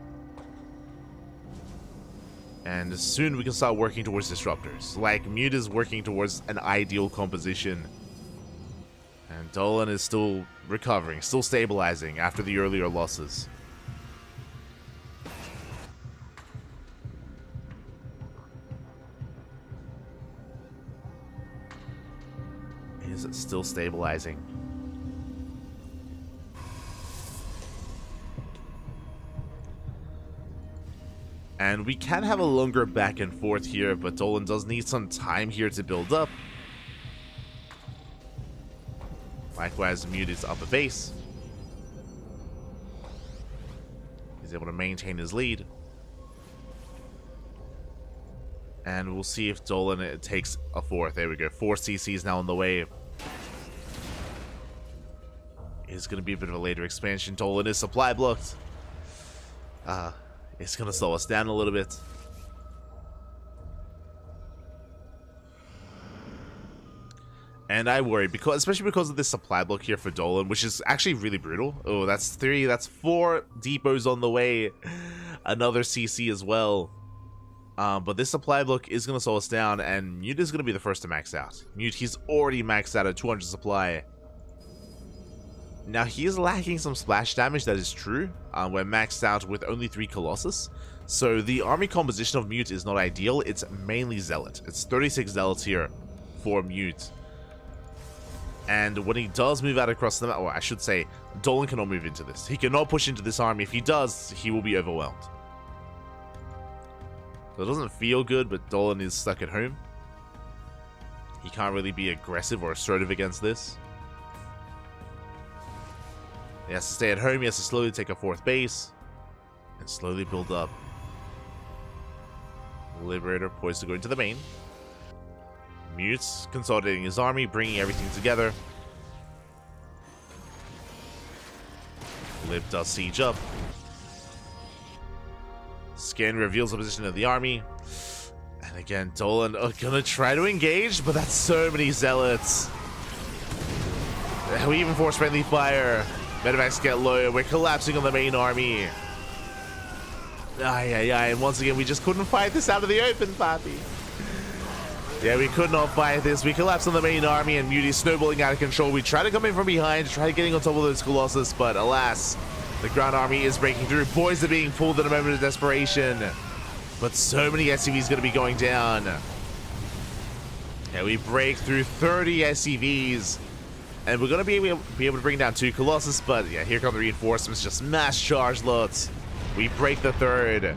And soon we can start working towards Disruptors. Like, Mute is working towards an ideal composition. And Dolan is still recovering, still stabilizing after the earlier losses. Is it still stabilizing? And we can have a longer back and forth here, but Dolan does need some time here to build up. Likewise, Mute is up a base. He's able to maintain his lead. And we'll see if Dolan takes a 4th. There we go. 4 CCs now on the way. It's going to be a bit of a later expansion. Dolan is supply blocked. It's going to slow us down a little bit. And I worry, especially because of this supply block here for Dolan, which is actually really brutal. Oh, that's 3, that's 4 depots on the way. Another CC as well. But this supply block is going to slow us down, and Mute is going to be the first to max out. Mute, he's already maxed out at 200 supply. Now, he is lacking some splash damage, that is true. We're maxed out with only 3 Colossus. So the army composition of Mute is not ideal. It's mainly Zealot. It's 36 Zealots here for Mute. And when he does move out across the map, or I should say, Dolan cannot move into this. He cannot push into this army. If he does, he will be overwhelmed. So it doesn't feel good, but Dolan is stuck at home. He can't really be aggressive or assertive against this. He has to stay at home. He has to slowly take a 4th base and slowly build up. Liberator poised to go into the main. Mute's consolidating his army, bringing everything together. Lib does siege up. Scan reveals the position of the army. And again, Dolan are gonna try to engage, but that's so many Zealots. We even force friendly fire. Medivacs get low. We're collapsing on the main army. And once again, we just couldn't fight this out of the open, Papi. Yeah, we could not fight this. We collapsed on the main army, and Mute's snowballing out of control. We try to come in from behind, try getting on top of those Colossus, but alas, the ground army is breaking through. Boys are being pulled in a moment of desperation. But so many SCVs going to be going down. Yeah, we break through 30 SCVs. And we're going to be able to bring down 2 Colossus, but yeah, here come the reinforcements. Just mass charge lots. We break the 3rd.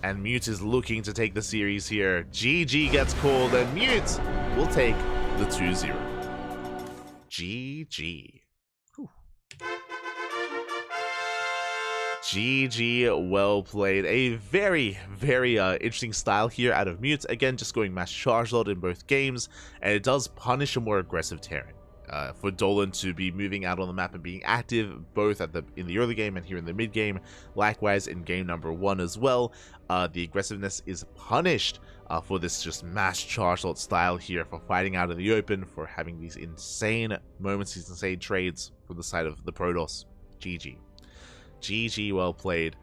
And Mute is looking to take the series here. GG gets called, and Mute will take the 2-0. GG. Whew. GG, well played. A very, very interesting style here out of Mute. Again, just going mass charge load in both games, and it does punish a more aggressive Terran. For Dolan to be moving out on the map and being active both in the early game and here in the mid game. Likewise in game number 1 as well. The aggressiveness is punished for this just mass charge load style here, for fighting out in the open, for having these insane moments, these insane trades from the side of the Protoss. GG. GG, well played.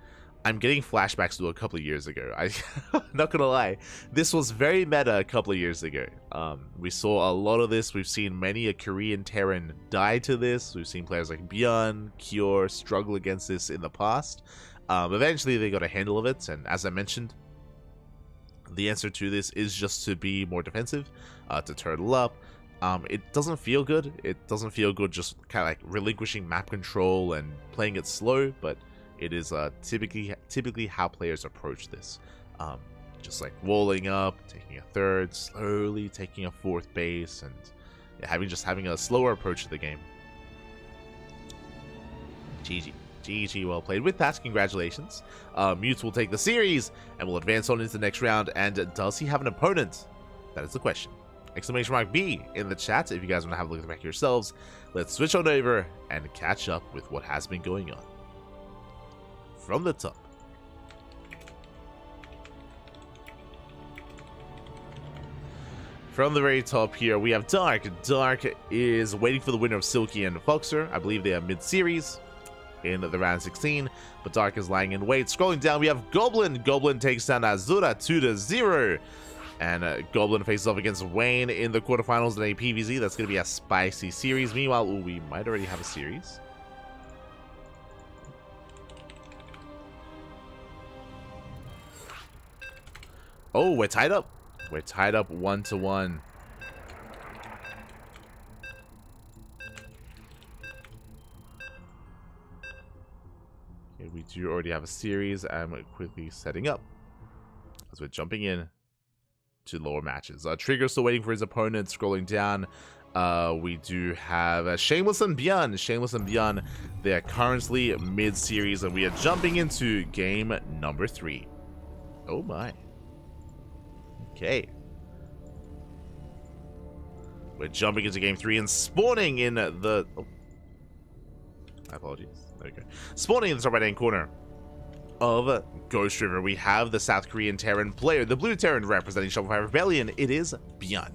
I'm getting flashbacks to a couple of years ago. I'm not gonna lie, this was very meta a couple of years ago. We saw a lot of this. We've seen many a Korean Terran die to this. We've seen players like Bjorn, Kjor struggle against this in the past. Eventually they got a handle of it, and as I mentioned, the answer to this is just to be more defensive, to turtle up. It doesn't feel good. It doesn't feel good just kind of like relinquishing map control and playing it slow, but it is typically how players approach this. Just like walling up, taking a 3rd, slowly taking a 4th base, and having a slower approach to the game. GG. GG, well played. With that, congratulations. Mute will take the series and will advance on into the next round. And does he have an opponent? That is the question. Exclamation mark B in the chat if you guys want to have a look at the back yourselves. Let's switch on over and catch up with what has been going on. From the top. From the very top here, we have Dark. Dark is waiting for the winner of Silky and Foxer. I believe they are mid-series in the round 16, but Dark is lying in wait. Scrolling down, we have Goblin. Goblin takes down Azura 2-0. And Goblin faces off against Wayne in the quarterfinals in a PvZ. That's going to be a spicy series. Meanwhile, we might already have a series. Oh, we're tied up. We're tied up 1-1. Okay, we do already have a series. I'm quickly setting up as we're jumping in to lower matches. Trigger still waiting for his opponent. Scrolling down, we do have Shameless and Bjorn. Shameless and Bjorn, they are currently mid-series, and we are jumping into game number 3. Oh my. Okay. We're jumping into game 3 and spawning in the... Oh. My apologies. There we go. Spawning in the top right-hand corner of Ghost River, we have the South Korean Terran player, the blue Terran representing Shopify Rebellion. It is Bjorn.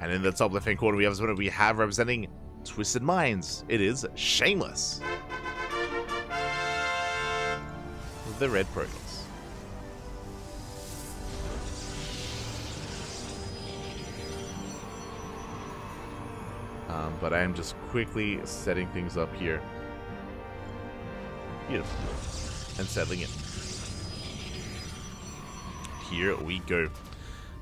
And in the top left-hand corner, we have representing Twisted Minds. It is Shameless, the red Protoss. But I am just quickly setting things up here. Beautiful. And settling in. Here we go.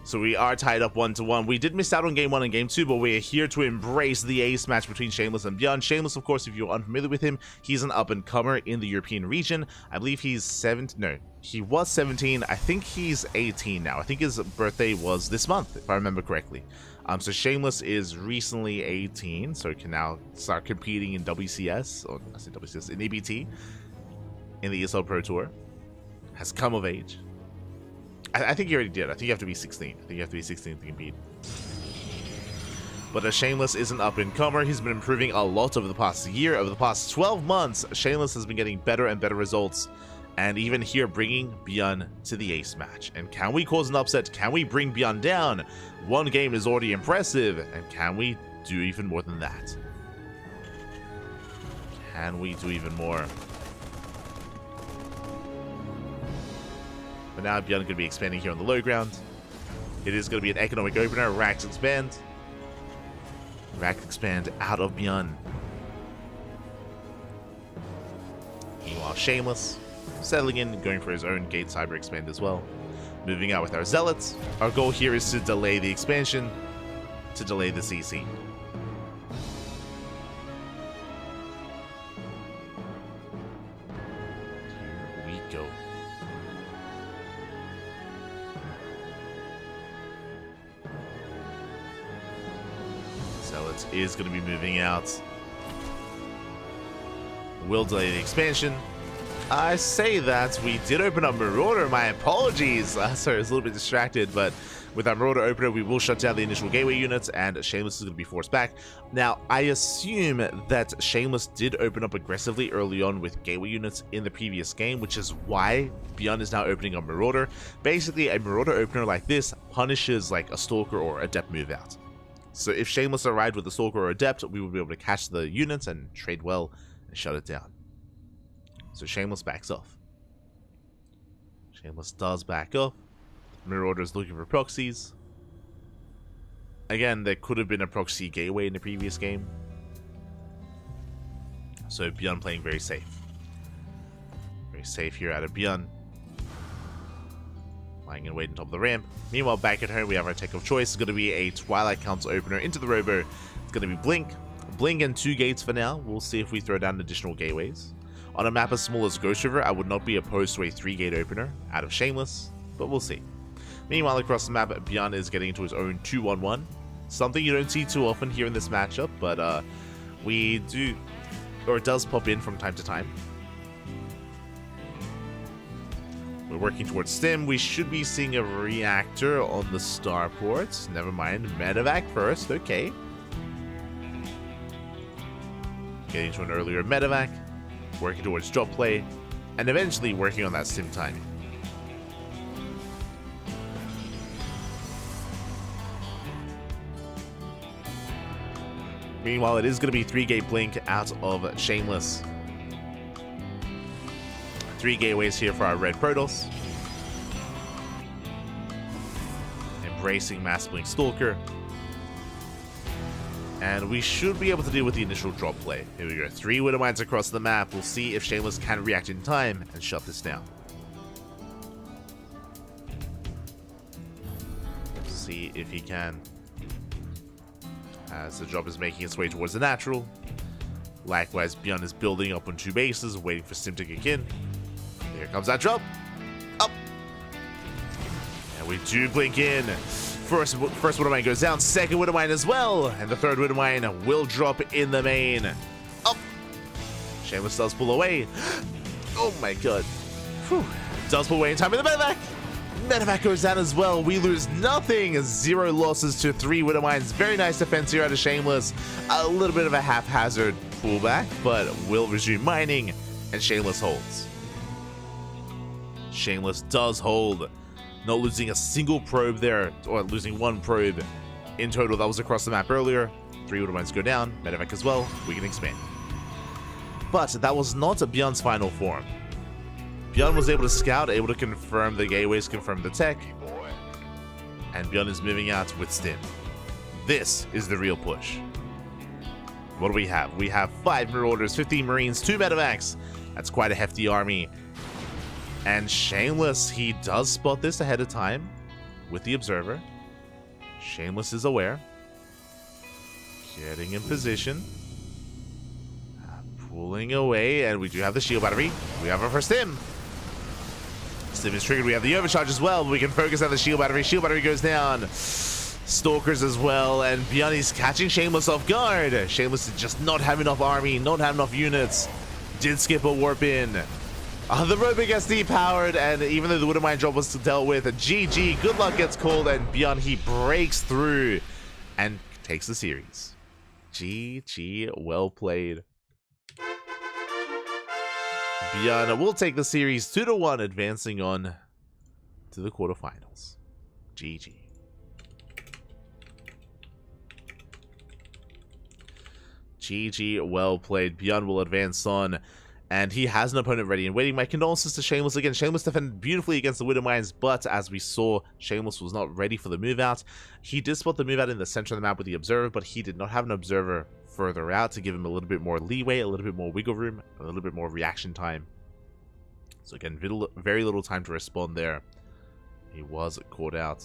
So we are tied up 1-1. We did miss out on game 1 and game 2, but we're here to embrace the ace match between Shameless and Bjorn. Shameless, of course, if you're unfamiliar with him, he's an up-and-comer in the European region. I believe he's 17. No, he was 17. I think he's 18 now. I think his birthday was this month, if I remember correctly. So Shameless is recently 18, so can now start competing in WCS, or I say WCS, in EBT, in the ESL Pro Tour. Has come of age. I think he already did. I think you have to be 16. I think you have to be 16 to compete. But Shameless is an up-and-comer. He's been improving a lot over the past year. Over the past 12 months, Shameless has been getting better and better results. And even here, bringing Bjorn to the ace match. And can we cause an upset? Can we bring Bjorn down? One game is already impressive. And can we do even more than that? Can we do even more? But now Bjorn is going to be expanding here on the low ground. It is going to be an economic opener. Racks expand. Racks expand out of Bjorn. Meanwhile, Shameless settling in, going for his own gate cyber expand as well. Moving out with our Zealots. Our goal here is to delay the expansion, to delay the CC. Here we go. Zealots is going to be moving out. Will delay the expansion. I say that we did open up Marauder. My apologies. Sorry, I was a little bit distracted, but with our Marauder opener, we will shut down the initial gateway units, and Shameless is going to be forced back. Now, I assume that Shameless did open up aggressively early on with gateway units in the previous game, which is why Bjorn is now opening up Marauder. Basically, a Marauder opener like this punishes like a Stalker or Adept move out. So if Shameless arrived with a Stalker or Adept, we would be able to catch the units and trade well and shut it down. So Shameless backs off. Shameless does back off. Marauder is looking for proxies. Again, there could have been a proxy gateway in the previous game. So Bjorn playing very safe. Very safe here out of Bjorn. Lying in wait on top of the ramp. Meanwhile, back at home, we have our tech of choice. It's going to be a Twilight Council opener into the Robo. It's going to be Blink. Blink and 2 gates for now. We'll see if we throw down additional gateways. On a map as small as Ghost River, I would not be opposed to a 3-gate opener out of Shameless, but we'll see. Meanwhile, across the map, Bjorn is getting into his own 2-1-1. Something you don't see too often here in this matchup, but we do, or it does pop in from time to time. We're working towards Stim. We should be seeing a reactor on the starport. Never mind, medevac first, okay. Getting to an earlier medevac. Working towards drop play, and eventually working on that Stim timing. Meanwhile, it is going to be 3-gate Blink out of Shameless. 3 gateways here for our red Protoss. Embracing Mass Blink Stalker. And we should be able to deal with the initial drop play. Here we go. 3 Widowmines across the map. We'll see if Shameless can react in time and shut this down. Let's see if he can. As the drop is making its way towards the natural. Likewise, Bjorn is building up on 2 bases, waiting for Stim to kick in. Here comes that drop. Up. And we do blink in. First Widowmine goes down, second Widowmine as well, and the third Widowmine will drop in the main. Up! Shameless does pull away. Oh my god. Whew. Does pull away in time with the medevac. Medevac goes down as well. We lose nothing. 0 losses to 3 Widowmines. Very nice defense here out of Shameless. A little bit of a haphazard pullback, but will resume mining, and Shameless holds. Shameless does hold. Not losing a single probe there, or losing 1 probe in total. That was across the map earlier. 3 Widowmines go down, medevac as well. We can expand. But that was not Bjorn's final form. Bjorn was able to scout, able to confirm the gateways, confirm the tech. And Bjorn is moving out with Stim. This is the real push. What do we have? We have 5 Marauders, 15 Marines, 2 Medevacs. That's quite a hefty army. And Shameless, he does spot this ahead of time with the Observer. Shameless is aware. Getting in position. Pulling away, and we do have the shield battery. We have our first stim. Stim is triggered. We have the overcharge as well. We can focus on the shield battery. Shield battery goes down. Stalkers as well, and Beyondy's catching Shameless off guard. Shameless did just not have enough army, not have enough units. Did skip a warp in. The robot gets depowered, and even though the Widow Mine drop was dealt with, GG, good luck gets called, and Beyond, he breaks through and takes the series. GG, well played. Beyond will take the series 2-1, advancing on to the quarterfinals. GG. GG, well played. Beyond will advance on, and he has an opponent ready and waiting. My condolences to Shameless again. Shameless defended beautifully against the Widow Mines, but as we saw, Shameless was not ready for the move out. He did spot the move out in the center of the map with the Observer, but he did not have an Observer further out to give him a little bit more leeway, a little bit more wiggle room, a little bit more reaction time. So again, very little time to respond there. He was caught out.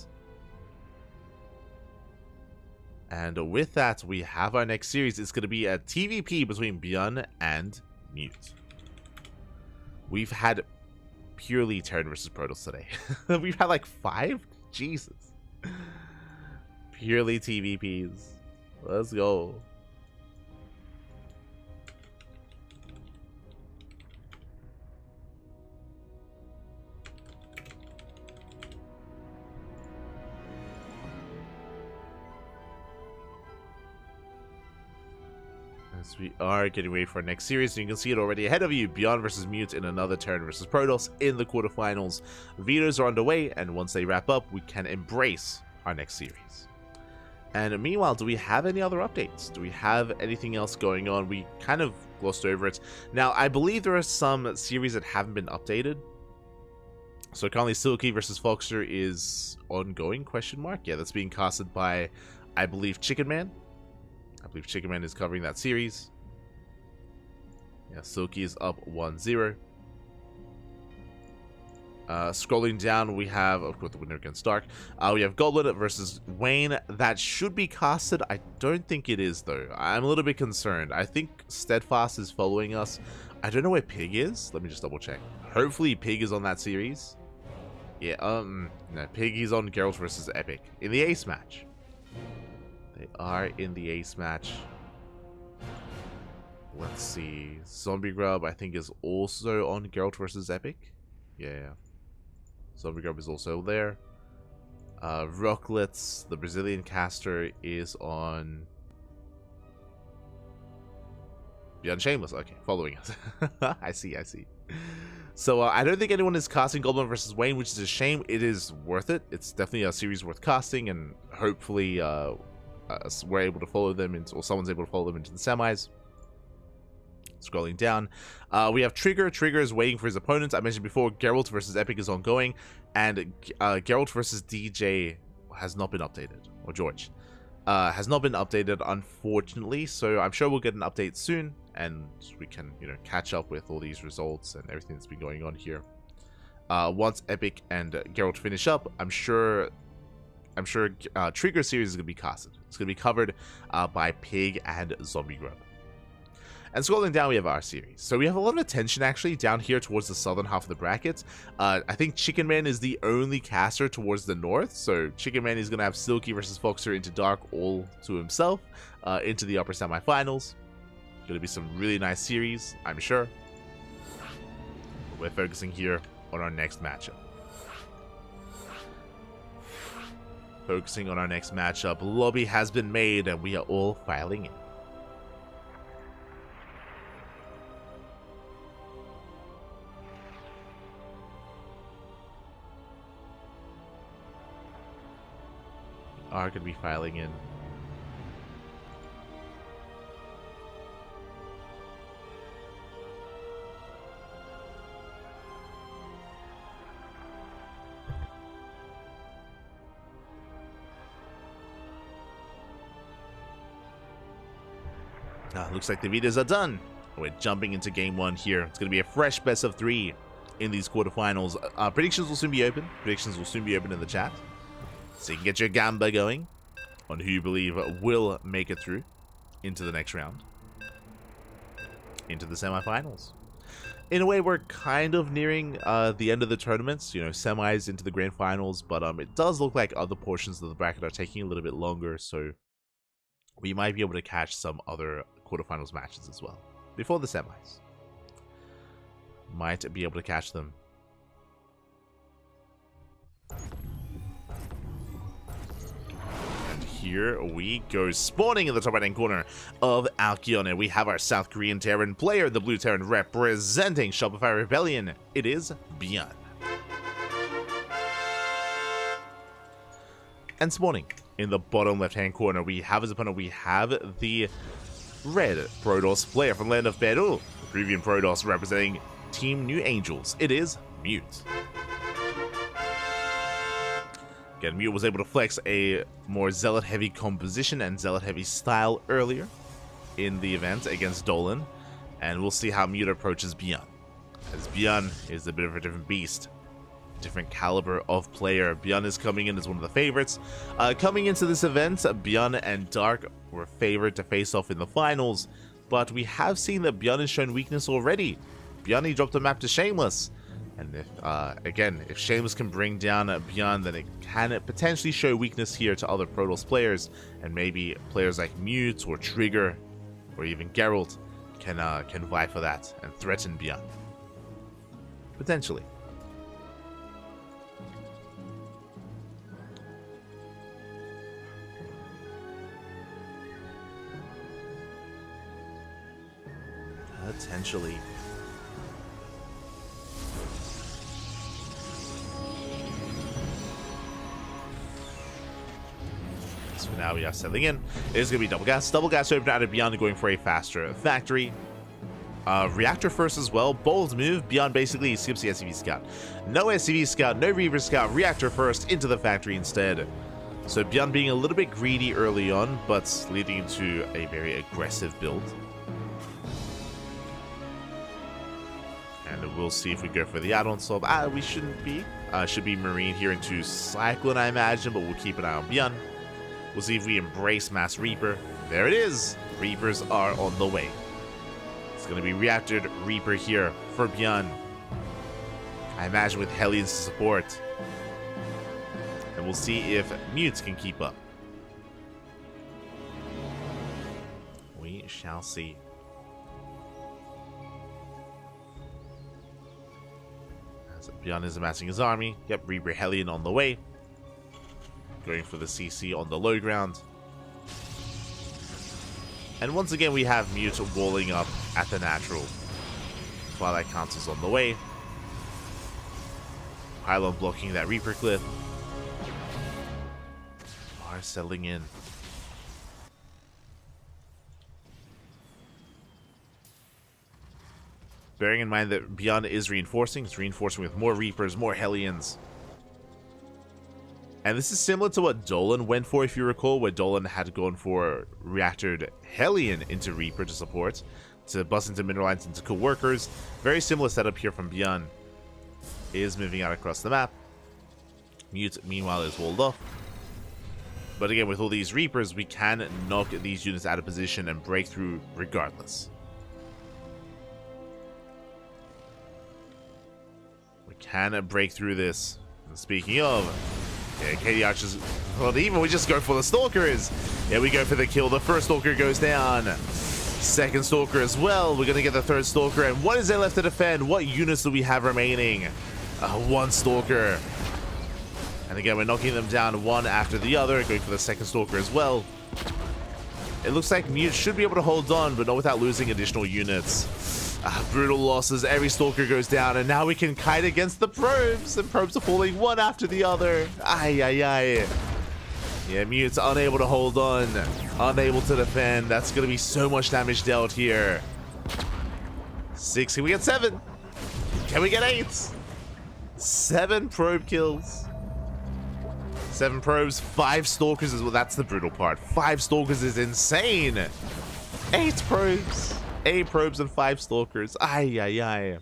And with that, we have our next series. It's going to be a TVP between Beyond and Mute. We've had purely Terran versus Protoss today. We've had like 5? Jesus. Purely TVPs. Let's go. As we are getting ready for our next series, and you can see it already ahead of you. Beyond versus Mute in another Terran versus Protoss in the quarterfinals. Vetoes are underway, and once they wrap up, we can embrace our next series. And meanwhile, do we have any other updates? Do we have anything else going on? We kind of glossed over it. Now, I believe there are some series that haven't been updated. So currently, Silky versus Foxer is ongoing, question mark? Yeah, that's being casted by, I believe, Chicken Man. I believe Chicken Man is covering that series. Yeah, Silky is up 1-0. Scrolling down, we have, of course, the winner against Dark. We have Goblin versus Wayne. That should be casted. I don't think it is, though. I'm a little bit concerned. I think Steadfast is following us. I don't know where Pig is. Let me just double check. Hopefully Pig is on that series. Yeah, no, Pig is on Geralt versus Epic in the Ace match. They are in the Ace match. Let's see. Zombie Grub, I think, is also on Geralt versus Epic. Yeah. Zombie Grub is also there. Rocklets, the Brazilian caster, is on Beyond Shameless. Okay, following us. I see. So I don't think anyone is casting Goblin versus Wayne, which is a shame. It is worth it. It's definitely a series worth casting, and hopefully we're able to follow them into, or someone's able to follow them into the semis. Scrolling down, we have Trigger. Trigger is waiting for his opponents. I mentioned before, Geralt versus Epic is ongoing, and Geralt versus DJ has not been updated, or George has not been updated, unfortunately. So I'm sure we'll get an update soon, and we can, catch up with all these results and everything that's been going on here. Once Epic and Geralt finish up, I'm sure Trigger series is going to be casted. It's going to be covered by Pig and Zombie Grub. And scrolling down, we have our series. So we have a lot of attention actually down here towards the southern half of the bracket. I think Chicken Man is the only caster towards the north. So Chicken Man is going to have Silky versus Foxer into Dark all to himself into the upper semifinals. Going to be some really nice series, I'm sure. We're focusing here on our next matchup. Focusing on our next matchup. Lobby has been made and we are all filing in. Are going to be filing in. Looks like the videos are done. We're jumping into game 1 here. It's going to be a fresh best of 3 in these quarterfinals. Predictions will soon be open. Predictions will soon be open in the chat. So you can get your gamba going on who you believe will make it through into the next round. Into the semifinals. In a way, we're kind of nearing the end of the tournaments, you know, semis into the grand finals, but it does look like other portions of the bracket are taking a little bit longer, so we might be able to catch some other quarterfinals matches as well before the semis. Might be able to catch them. Here we go, spawning in the top right-hand corner of Alkion, and we have our South Korean Terran player, the Blue Terran representing Shopify Rebellion. It is Byeon. And spawning in the bottom left-hand corner, we have his opponent, we have the red Protoss player from Land of Peru, the Peruvian Protoss representing Team New Angels. It is Mute. Again, Mute was able to flex a more Zealot-heavy composition and Zealot-heavy style earlier in the event against Dolan, and we'll see how Mute approaches Byeon, as Byeon is a bit of a different beast, different caliber of player. Byeon is coming in as one of the favorites. Coming into this event, Byeon and Dark were favored to face off in the finals, but we have seen that Byeon has shown weakness already. Byeon, he dropped a map to Shameless. And if, again, if Shameless can bring down Byeon, then it can potentially show weakness here to other Protoss players, and maybe players like Mute or Trigger or even Geralt can vie for that and threaten Byeon. Potentially. Potentially. For now, we are settling in. It is going to be double gas. Double gas open out of Byeon, going for a faster factory. Reactor first as well. Bold move. Byeon basically skips the SCV scout. No SCV scout, no Reaver scout. Reactor first into the factory instead. So Byeon being a little bit greedy early on, but leading into a very aggressive build. And we'll see if we go for the add-on swap. We shouldn't be. Should be Marine here into Cyclone, I imagine, but we'll keep an eye on Byeon. We'll see if we embrace Mass Reaper. There it is. Reapers are on the way. It's going to be Reactored Reaper here for Byeon. I imagine with Hellions to support. And we'll see if Mutes can keep up. We shall see. As Byeon is amassing his army. Yep, Reaper Hellion on the way. Going for the CC on the low ground. And once again, we have Mute walling up at the natural. Twilight Council's on the way. Pylon blocking that Reaper cliff. Are settling in. Bearing in mind that Byeon is reinforcing. It's reinforcing with more Reapers, more Hellions. And this is similar to what Dolan went for, if you recall, where Dolan had gone for Reactored Hellion into Reaper to support, to bust into Mineralites, into Co-workers. Very similar setup here from Byeon. Is moving out across the map. Mute, meanwhile, is walled off. But again, with all these Reapers, we can knock these units out of position and break through regardless. We can break through this. And speaking of... yeah, KD Archers, well, even we just go for the Stalkers. Yeah, we go for the kill. The first Stalker goes down. Second Stalker as well. We're going to get the third Stalker. And what is there left to defend? What units do we have remaining? One Stalker. And again, we're knocking them down one after the other. Going for the second Stalker as well. It looks like Mute should be able to hold on, but not without losing additional units. Brutal losses. Every Stalker goes down, and now we can kite against the probes, and probes are falling one after the other. Ay, ay, ay. Yeah, Mute's unable to hold on, unable to defend. That's going to be so much damage dealt here. 6. Can we get 7? Can we get 8? 7 probe kills. 7 probes, 5 Stalkers as well. That's the brutal part. 5 Stalkers is insane. 8 probes. 8 probes and 5 stalkers. Ay, ay, ay.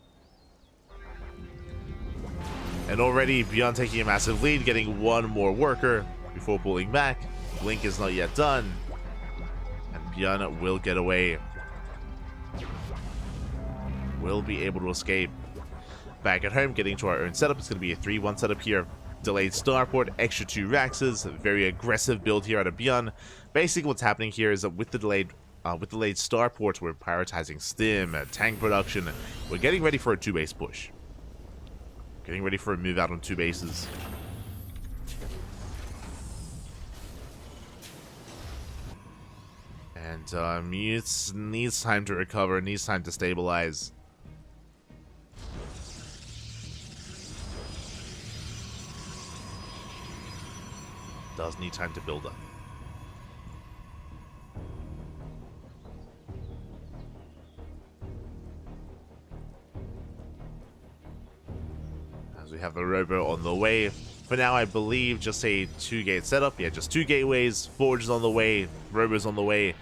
And already Beyond taking a massive lead, getting one more worker before pulling back. Blink is not yet done. And Beyond will get away. Will be able to escape. Back at home, getting to our own setup. It's going to be a 3-1 setup here. Delayed starport, extra 2 Raxes. Very aggressive build here out of Beyond. Basically what's happening here is that with the delayed starport, we're prioritizing stim, tank production. We're getting ready for a 2-base push. Getting ready for a move out on 2 bases. And Mute needs time to recover, needs time to stabilize. Does need time to build up. We have the robo on the way. For now, I believe just a 2-gate setup. Yeah, just 2 gateways. Forge is on the way. Robo's on the way.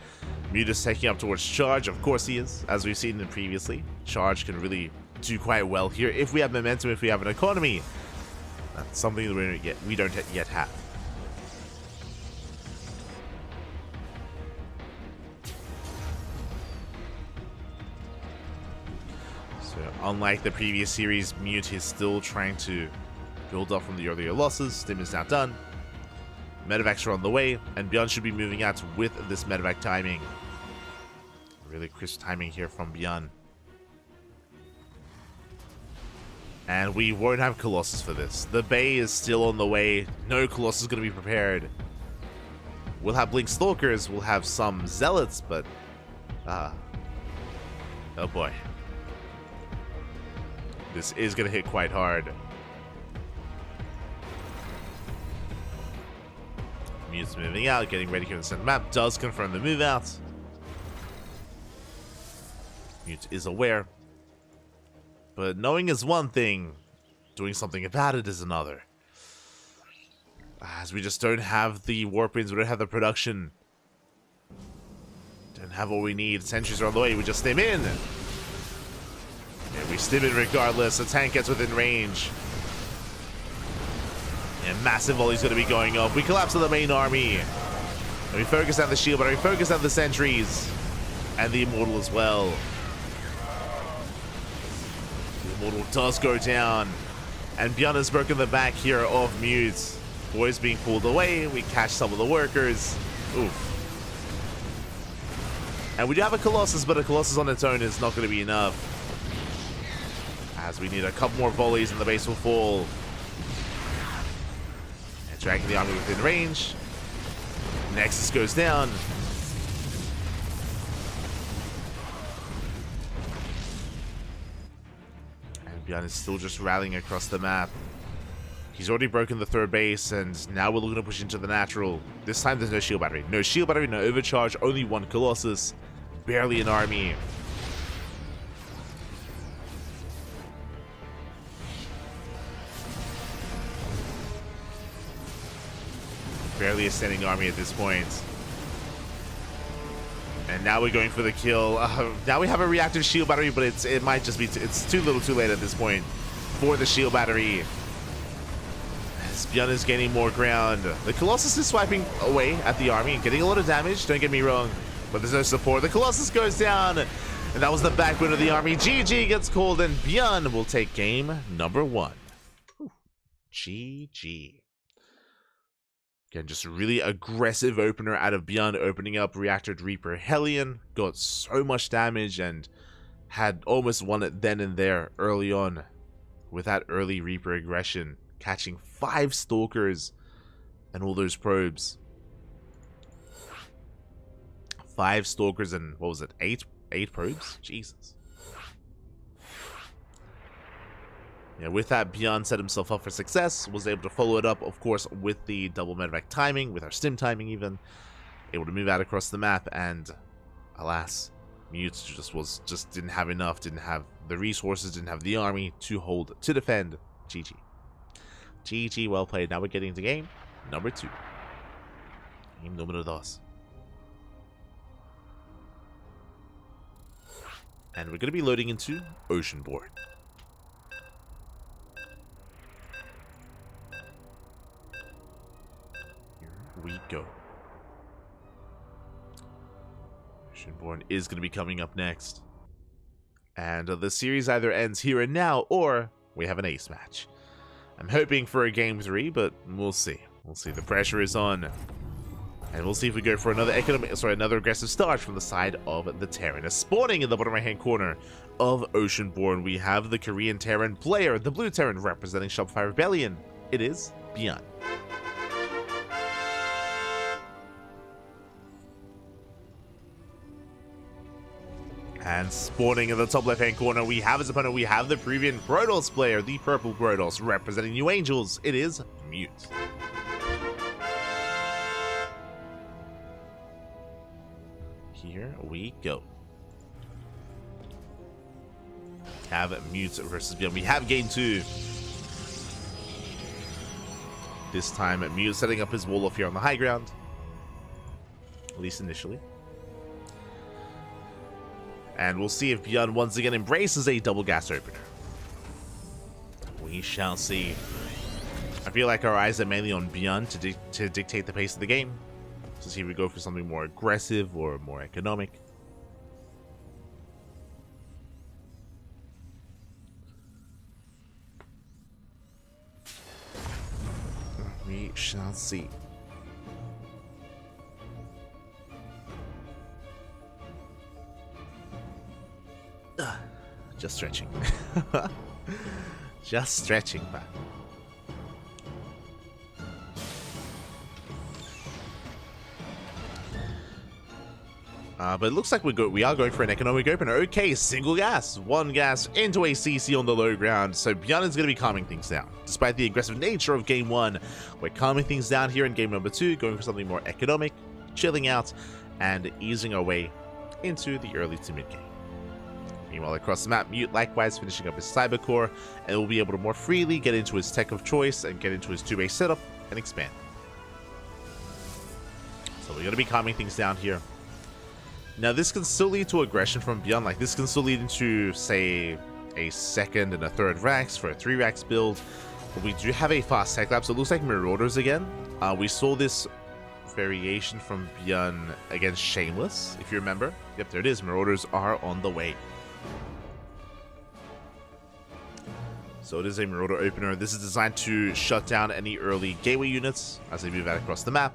Mute is taking up towards charge. Of course he is, as we've seen previously. Charge can really do quite well here if we have momentum, if we have an economy. That's something that we don't yet have. So, unlike the previous series, Mute is still trying to build up from the earlier losses. Stim is now done. Medevacs are on the way, and Beyond should be moving out with this medevac timing. Really crisp timing here from Beyond. And we won't have Colossus for this. The Bay is still on the way. No Colossus is going to be prepared. We'll have Blink Stalkers, we'll have some Zealots, but... oh boy. This is going to hit quite hard. Mute's moving out, getting ready here to send map. Does confirm the move out. Mute is aware. But knowing is one thing, doing something about it is another. As we just don't have the warpings, we don't have the production. Don't have what we need. Sentries are on the way, we just stim in. And we stim in regardless. The tank gets within range. And massive volley's going to be going up. We collapse on the main army. And we focus on the shield, but we focus on the sentries. And the Immortal as well. The Immortal does go down. And Beyond has broken the back here of Mute. Boys being pulled away. We catch some of the workers. Oof. And we do have a Colossus, but a Colossus on its own is not going to be enough. As we need a couple more volleys and the base will fall. And dragging the army within range. Nexus goes down. And Beyond is still just rallying across the map. He's already broken the 3rd base, and now we're looking to push into the natural. This time there's no shield battery. No shield battery, no overcharge, only 1 Colossus. Barely an army. Barely a standing army at this point. And now we're going for the kill. Now we have a reactive shield battery, but it might just be it's too little too late at this point for the shield battery. As Beyond is gaining more ground. The Colossus is swiping away at the army and getting a lot of damage, don't get me wrong. But there's no support. The Colossus goes down. And that was the backbone of the army. GG gets called, and Beyond will take game number 1. Whew. GG. Again, just a really aggressive opener out of Beyond, opening up Reactor Reaper Hellion. Got so much damage and had almost won it then and there early on with that early Reaper aggression. Catching 5 Stalkers and all those probes. 5 Stalkers and, what was it, 8 probes? Jesus. Yeah, with that, Beyond set himself up for success, was able to follow it up, of course, with the double medevac timing, with our stim timing even, able to move out across the map, and alas, Mute just didn't have enough, didn't have the resources, didn't have the army to hold, to defend. GG. GG, well played. Now we're getting into game number 2. Game número 2. And we're going to be loading into Oceanborn. Here we go. Oceanborn is going to be coming up next. And the series either ends here and now, or we have an ace match. I'm hoping for a game 3, but we'll see. We'll see. The pressure is on. And we'll see if we go for another another aggressive start from the side of the Terran. As spawning in the bottom right-hand corner of Oceanborn, we have the Korean Terran player, the blue Terran representing Shopify Rebellion. It is Byun. And spawning in the top left-hand corner, we have his opponent. We have the Peruvian Protoss player, the purple Protoss, representing New Angels. It is Mute. Here we go. Have Mute versus Byun. We have game 2. This time, Mute setting up his wall off here on the high ground. At least initially. And we'll see if Byun once again embraces a double gas opener. We shall see. I feel like our eyes are mainly on Byun to dictate the pace of the game. To see if we go for something more aggressive or more economic. We shall see. Just stretching. Just stretching, man. But it looks like we are going for an economic opener. Okay, single gas. One gas into a CC on the low ground. So Byun is going to be calming things down. Despite the aggressive nature of game 1, we're calming things down here in game number 2, going for something more economic, chilling out, and easing our way into the early to mid game. Meanwhile, across the map, Mute likewise finishing up his cyber core, and will be able to more freely get into his tech of choice and get into his 2-base setup and expand. So we're going to be calming things down here. Now, this can still lead to aggression from Byun. Like, this can still lead into, say, a second and a third Rax for a 3 Rax build. But we do have a fast tech lab, so it looks like Marauders again. We saw this variation from Byun against Shameless, if you remember. Yep, there it is. Marauders are on the way. So it is a Marauder opener. This is designed to shut down any early gateway units as they move out across the map.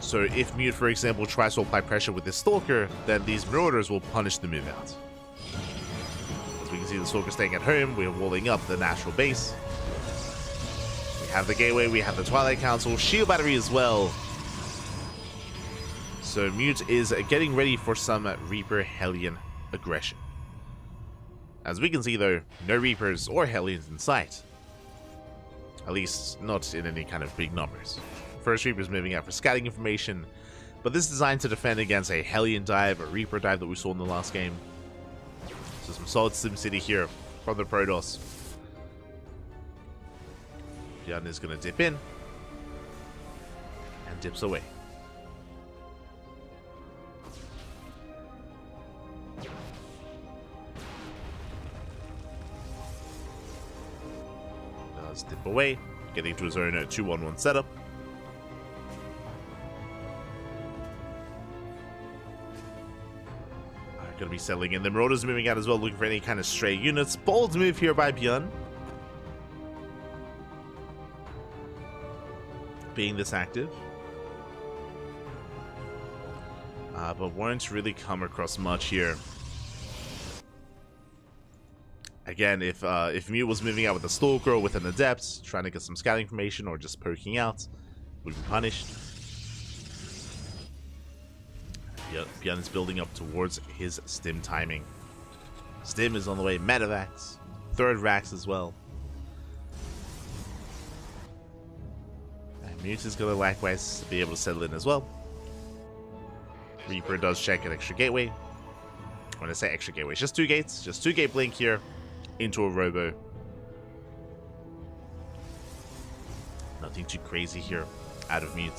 So if Mute, for example, tries to apply pressure with his Stalker, then these Marauders will punish the move out. As we can see, the Stalker staying at home, we're walling up the natural base. We have the gateway, we have the Twilight Council, shield battery as well. So Mute is getting ready for some Reaper Hellion aggression. As we can see though, no Reapers or Hellions in sight. At least not in any kind of big numbers. First Reaper's moving out for scouting information, but this is designed to defend against a Hellion dive or Reaper dive that we saw in the last game. So some solid SimCity here from the Protoss. Byun is going to dip in and dips away. Does dip away, getting to his own 2-1-1 setup. Going to be settling in. The Marauders moving out as well, looking for any kind of stray units. Bold move here by Byun. Being this active. But won't really come across much here. Again, if Mute was moving out with a Stalker or with an Adept, trying to get some scouting information or just poking out, would be punished. Byun is building up towards his Stim timing. Stim is on the way, Metavax, third Rax as well. And Mute is going to likewise be able to settle in as well. Reaper does check an extra gateway. When I say extra gateway, it's just 2 gates, just 2 gate blink here into a Robo. Nothing too crazy here out of Mute.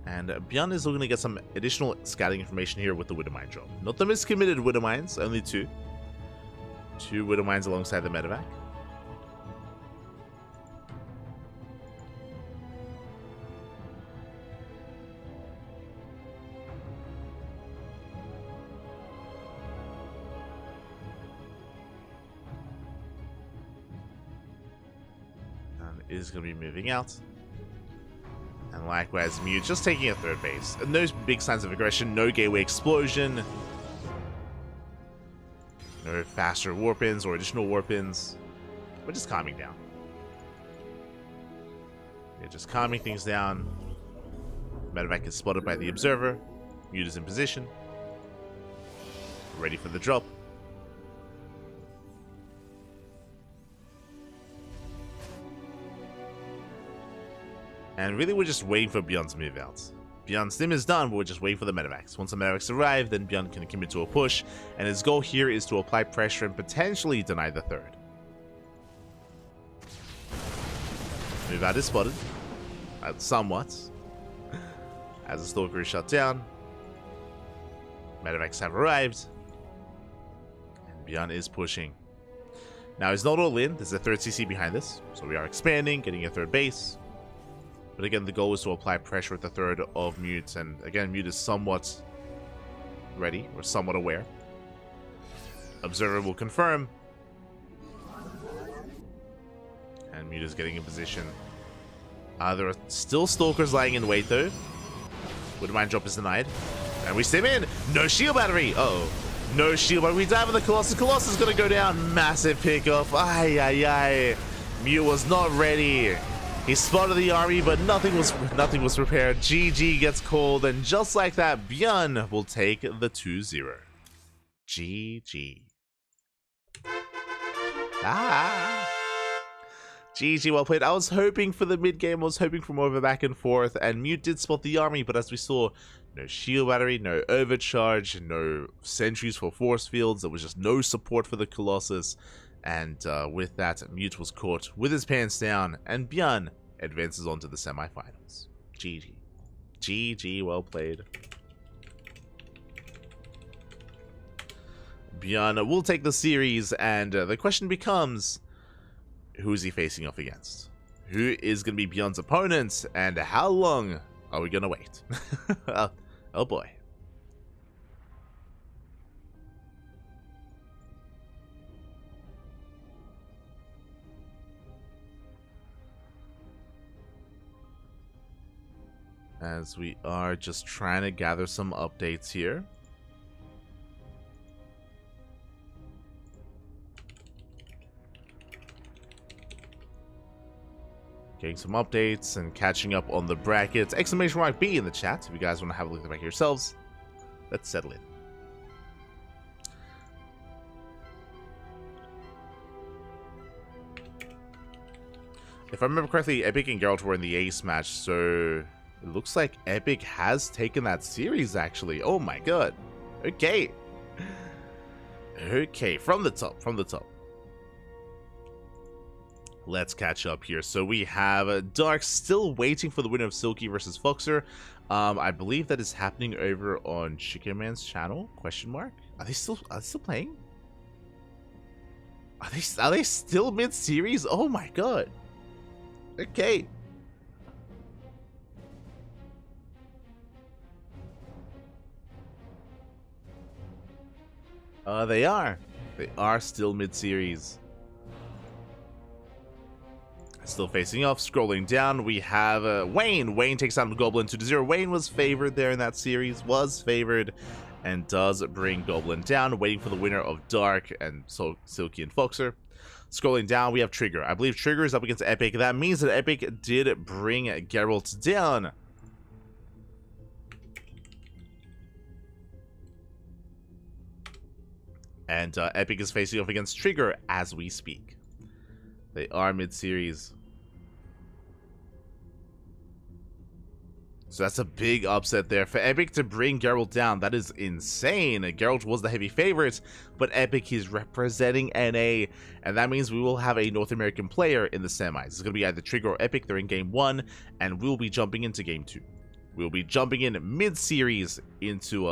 And Bjorn is going to get some additional scouting information here with the Widowmine drop. Not the miscommitted Widowmines, only two. Two Widowmines alongside the medevac. And is going to be moving out. And likewise, Mew just taking a third base. No big signs of aggression, no gateway explosion. No faster warp-ins or additional warp-ins. We're just calming down. We're just calming things down. Medevac is spotted by the observer. Mew is in position. Ready for the drop. And really, we're just waiting for Bjorn's move out. Bjorn's stim is done, but we're just waiting for the medevacs. Once the medevacs arrive, then Bjorn can commit to a push, and his goal here is to apply pressure and potentially deny the third. Move out is spotted. Somewhat. As the Stalker is shut down. Medevacs have arrived. And Bjorn is pushing. Now, he's not all in. There's a third CC behind this, so we are expanding, getting a third base. But again, the goal is to apply pressure at the third of Mute, and again, Mute is somewhat ready, or somewhat aware. Observer will confirm. And Mute is getting in position. There are still Stalkers lying in wait, though. Widowmine drop is denied. And we stim in! No shield battery! Uh-oh. No shield battery. We dive on the Colossus. Colossus is going to go down. Massive pickoff. Ay, ay, ay. Mute was not ready. He spotted the army, but nothing was prepared. GG gets called, and just like that, Bjorn will take the 2-0. GG. GG, well played. I was hoping for the mid game. I was hoping for more of a back and forth, and Mute did spot the army, but as we saw, no shield battery, no overcharge, no sentries for force fields. There was just no support for the Colossus. And with that, Mute was caught with his pants down, and Bjorn advances on to the semifinals. GG. GG, well played. Bjorn will take the series, and the question becomes, who is he facing off against? Who is going to be Bjorn's opponent, and how long are we going to wait? Oh boy. As we are just trying to gather some updates here. Getting some updates and catching up on the brackets. Exclamation mark B in the chat if you guys want to have a look at the bracket yourselves. Let's settle in. If I remember correctly, Epic and Geralt were in the ace match, so it looks like Epic has taken that series, actually. Oh my god. Okay. Okay, from the top, Let's catch up here. So we have Dark still waiting for the winner of Silky versus Foxer. I believe that is happening over on Chicken Man's channel? Question mark? Are they still playing? Are they still mid-series? Oh my god. Okay. They are. They are still mid-series. Still facing off, scrolling down, we have Wayne. Wayne takes out Goblin 2-0. Wayne was favored there in that series, and does bring Goblin down, waiting for the winner of Dark and Silky and Foxer. Scrolling down, we have Trigger. I believe Trigger is up against Epic. That means that Epic did bring Geralt down. And Epic is facing off against Trigger as we speak. They are mid-series. So that's a big upset there. For Epic to bring Geralt down, that is insane. Geralt was the heavy favorite, but Epic is representing NA, and that means we will have a North American player in the semis. It's going to be either Trigger or Epic. They're in Game 1, and we'll be jumping into Game 2. we'll be jumping in mid-series into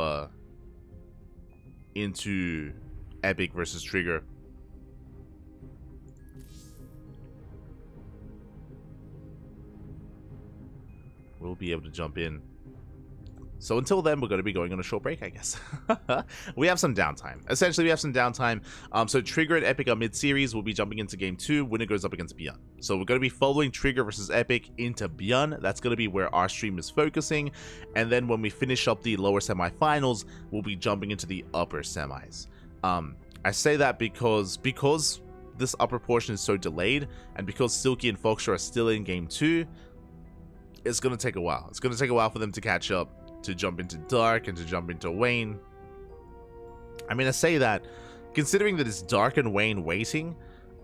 Epic versus Trigger. We'll be able to jump in. So until then, we're going to be going on a short break, I guess. We have some downtime. Essentially, we have some downtime. So Trigger and Epic are mid-series. We'll be jumping into Game 2. Winner goes up against Beyond. So we're going to be following Trigger versus Epic into Beyond. That's going to be where our stream is focusing. And then when we finish up the lower semifinals, we'll be jumping into the upper semis. I say that because this upper portion is so delayed, and because Silky and Foxer are still in Game 2, it's going to take a while. It's going to take a while for them to catch up, to jump into Dark and to jump into Wayne. I mean, I say that, considering that it's Dark and Wayne waiting,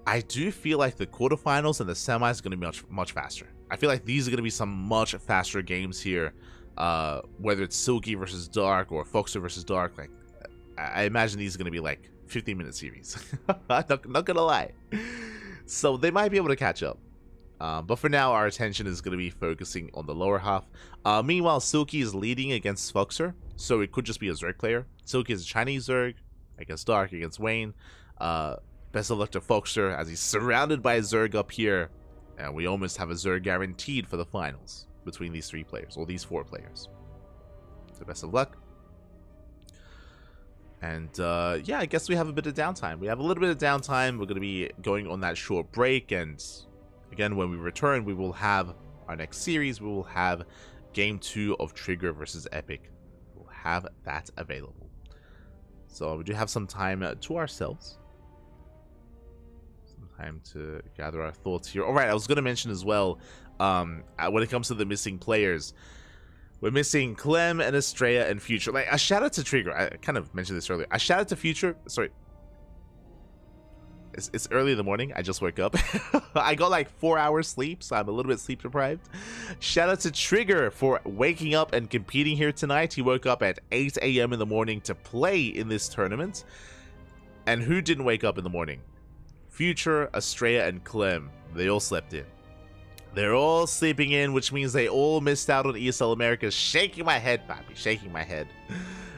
I do feel like the quarterfinals and the semis are going to be much faster. I feel like these are going to be some much faster games here, whether it's Silky versus Dark or Foxer versus Dark. Like, I imagine these are going to be like 15-minute series. not gonna lie. So they might be able to catch up. But for now, our attention is going to be focusing on the lower half. Meanwhile, Silky is leading against Foxer, so it could just be a Zerg player. Silky is a Chinese Zerg against Dark, against Wayne. Best of luck to Foxer as he's surrounded by a Zerg up here. And we almost have a Zerg guaranteed for the finals between these 3 players, or these 4 players. So best of luck. And yeah, I guess we have a bit of downtime. We have a little bit of downtime. We're going to be going on that short break, and again, when we return, we will have our next series. We will have Game 2 of Trigger versus Epic. We'll have that available. So we do have some time to ourselves. Some time to gather our thoughts here. Alright, I was going to mention as well, when it comes to the missing players, we're missing Clem and Estrella and Future. Like, a shout out to Trigger. I kind of mentioned this earlier. A shout out to Future. Sorry. It's early in the morning. I just woke up. I got like 4 hours sleep, so I'm a little bit sleep deprived. Shout out to Trigger for waking up and competing here tonight. He woke up at 8 a.m. in the morning to play in this tournament. And who didn't wake up in the morning? Future, Estrella, and Clem. They all slept in. They're all sleeping in, which means they all missed out on ESL Americas. Shaking my head, papi. Shaking my head.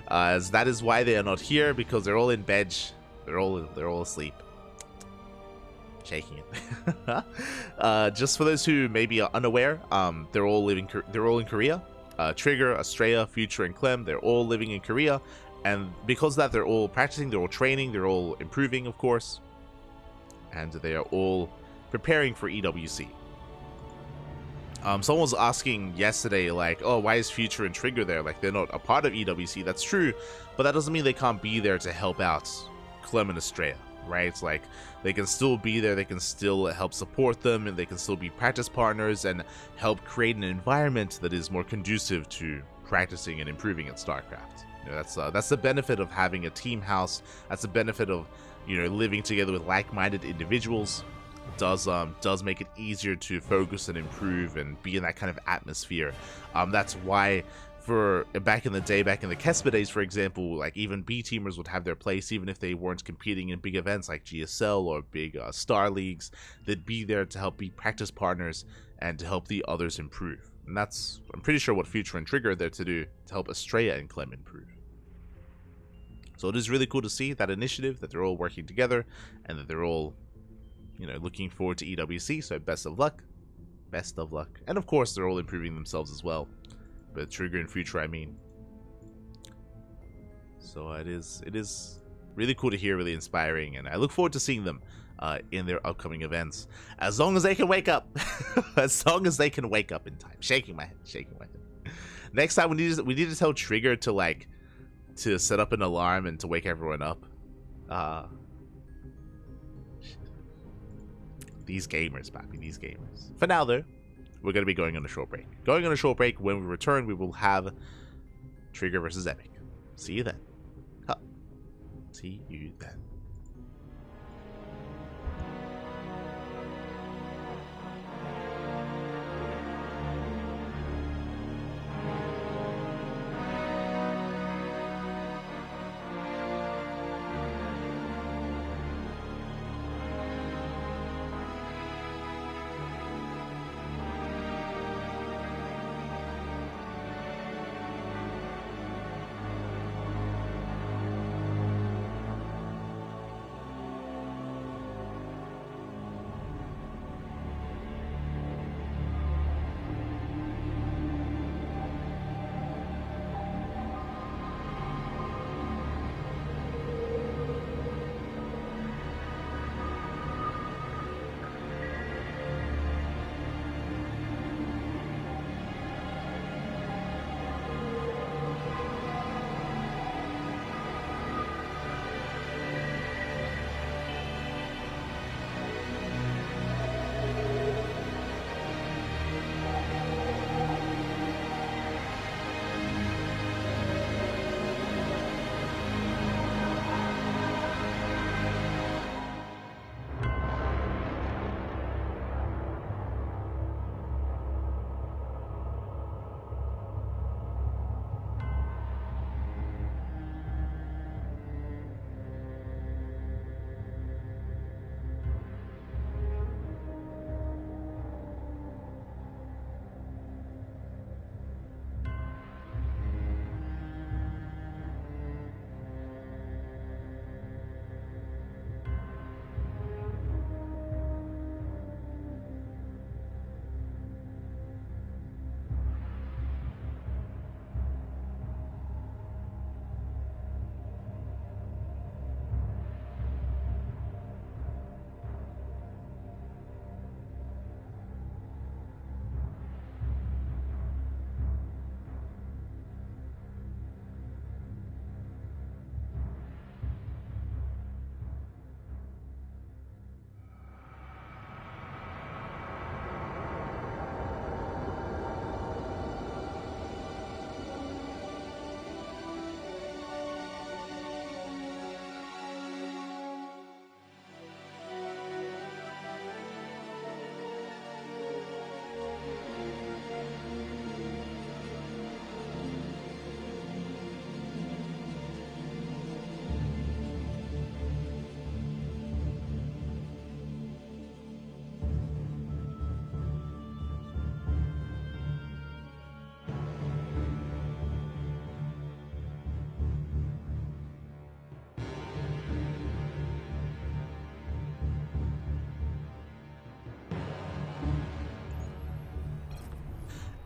As that is why they are not here, because they're all in bed. They're all asleep. Shaking it. Just for those who maybe are unaware, they're all in Korea. Trigger, Estrella, Future, and Clem, they're all living in Korea, and because of that, they're all practicing, they're all training, they're all improving, of course, and they are all preparing for EWC. Someone was asking yesterday, like, oh, why is Future and Trigger there? Like, they're not a part of EWC. That's true, but that doesn't mean they can't be there to help out Clem and Estrella. Right? It's like they can still be there, they can still help support them, and they can still be practice partners and help create an environment that is more conducive to practicing and improving in StarCraft. You know, that's the benefit of having a team house. That's the benefit of, you know, living together with like-minded individuals. It does make it easier to focus and improve and be in that kind of atmosphere. That's why, for back in the day, back in the Kesper days, for example, like even B-teamers would have their place even if they weren't competing in big events like GSL or big star leagues. They'd be there to help be practice partners and to help the others improve. And that's, I'm pretty sure, what Future and Trigger are there to do, to help Estrella and Clem improve. So it is really cool to see that initiative, that they're all working together, and that they're all, you know, looking forward to EWC. So best of luck. Best of luck. And of course, they're all improving themselves as well. But Trigger and Future, I mean. So it is really cool to hear, really inspiring, and I look forward to seeing them in their upcoming events. As long as they can wake up. As long as they can wake up in time. Shaking my head, shaking my head. Next time we need to tell Trigger to set up an alarm and to wake everyone up. These gamers, papi, these gamers. For now, though, we're going to be going on a short break. Going on a short break. When we return, we will have Trigger versus Epic. See you then. Huh. See you then.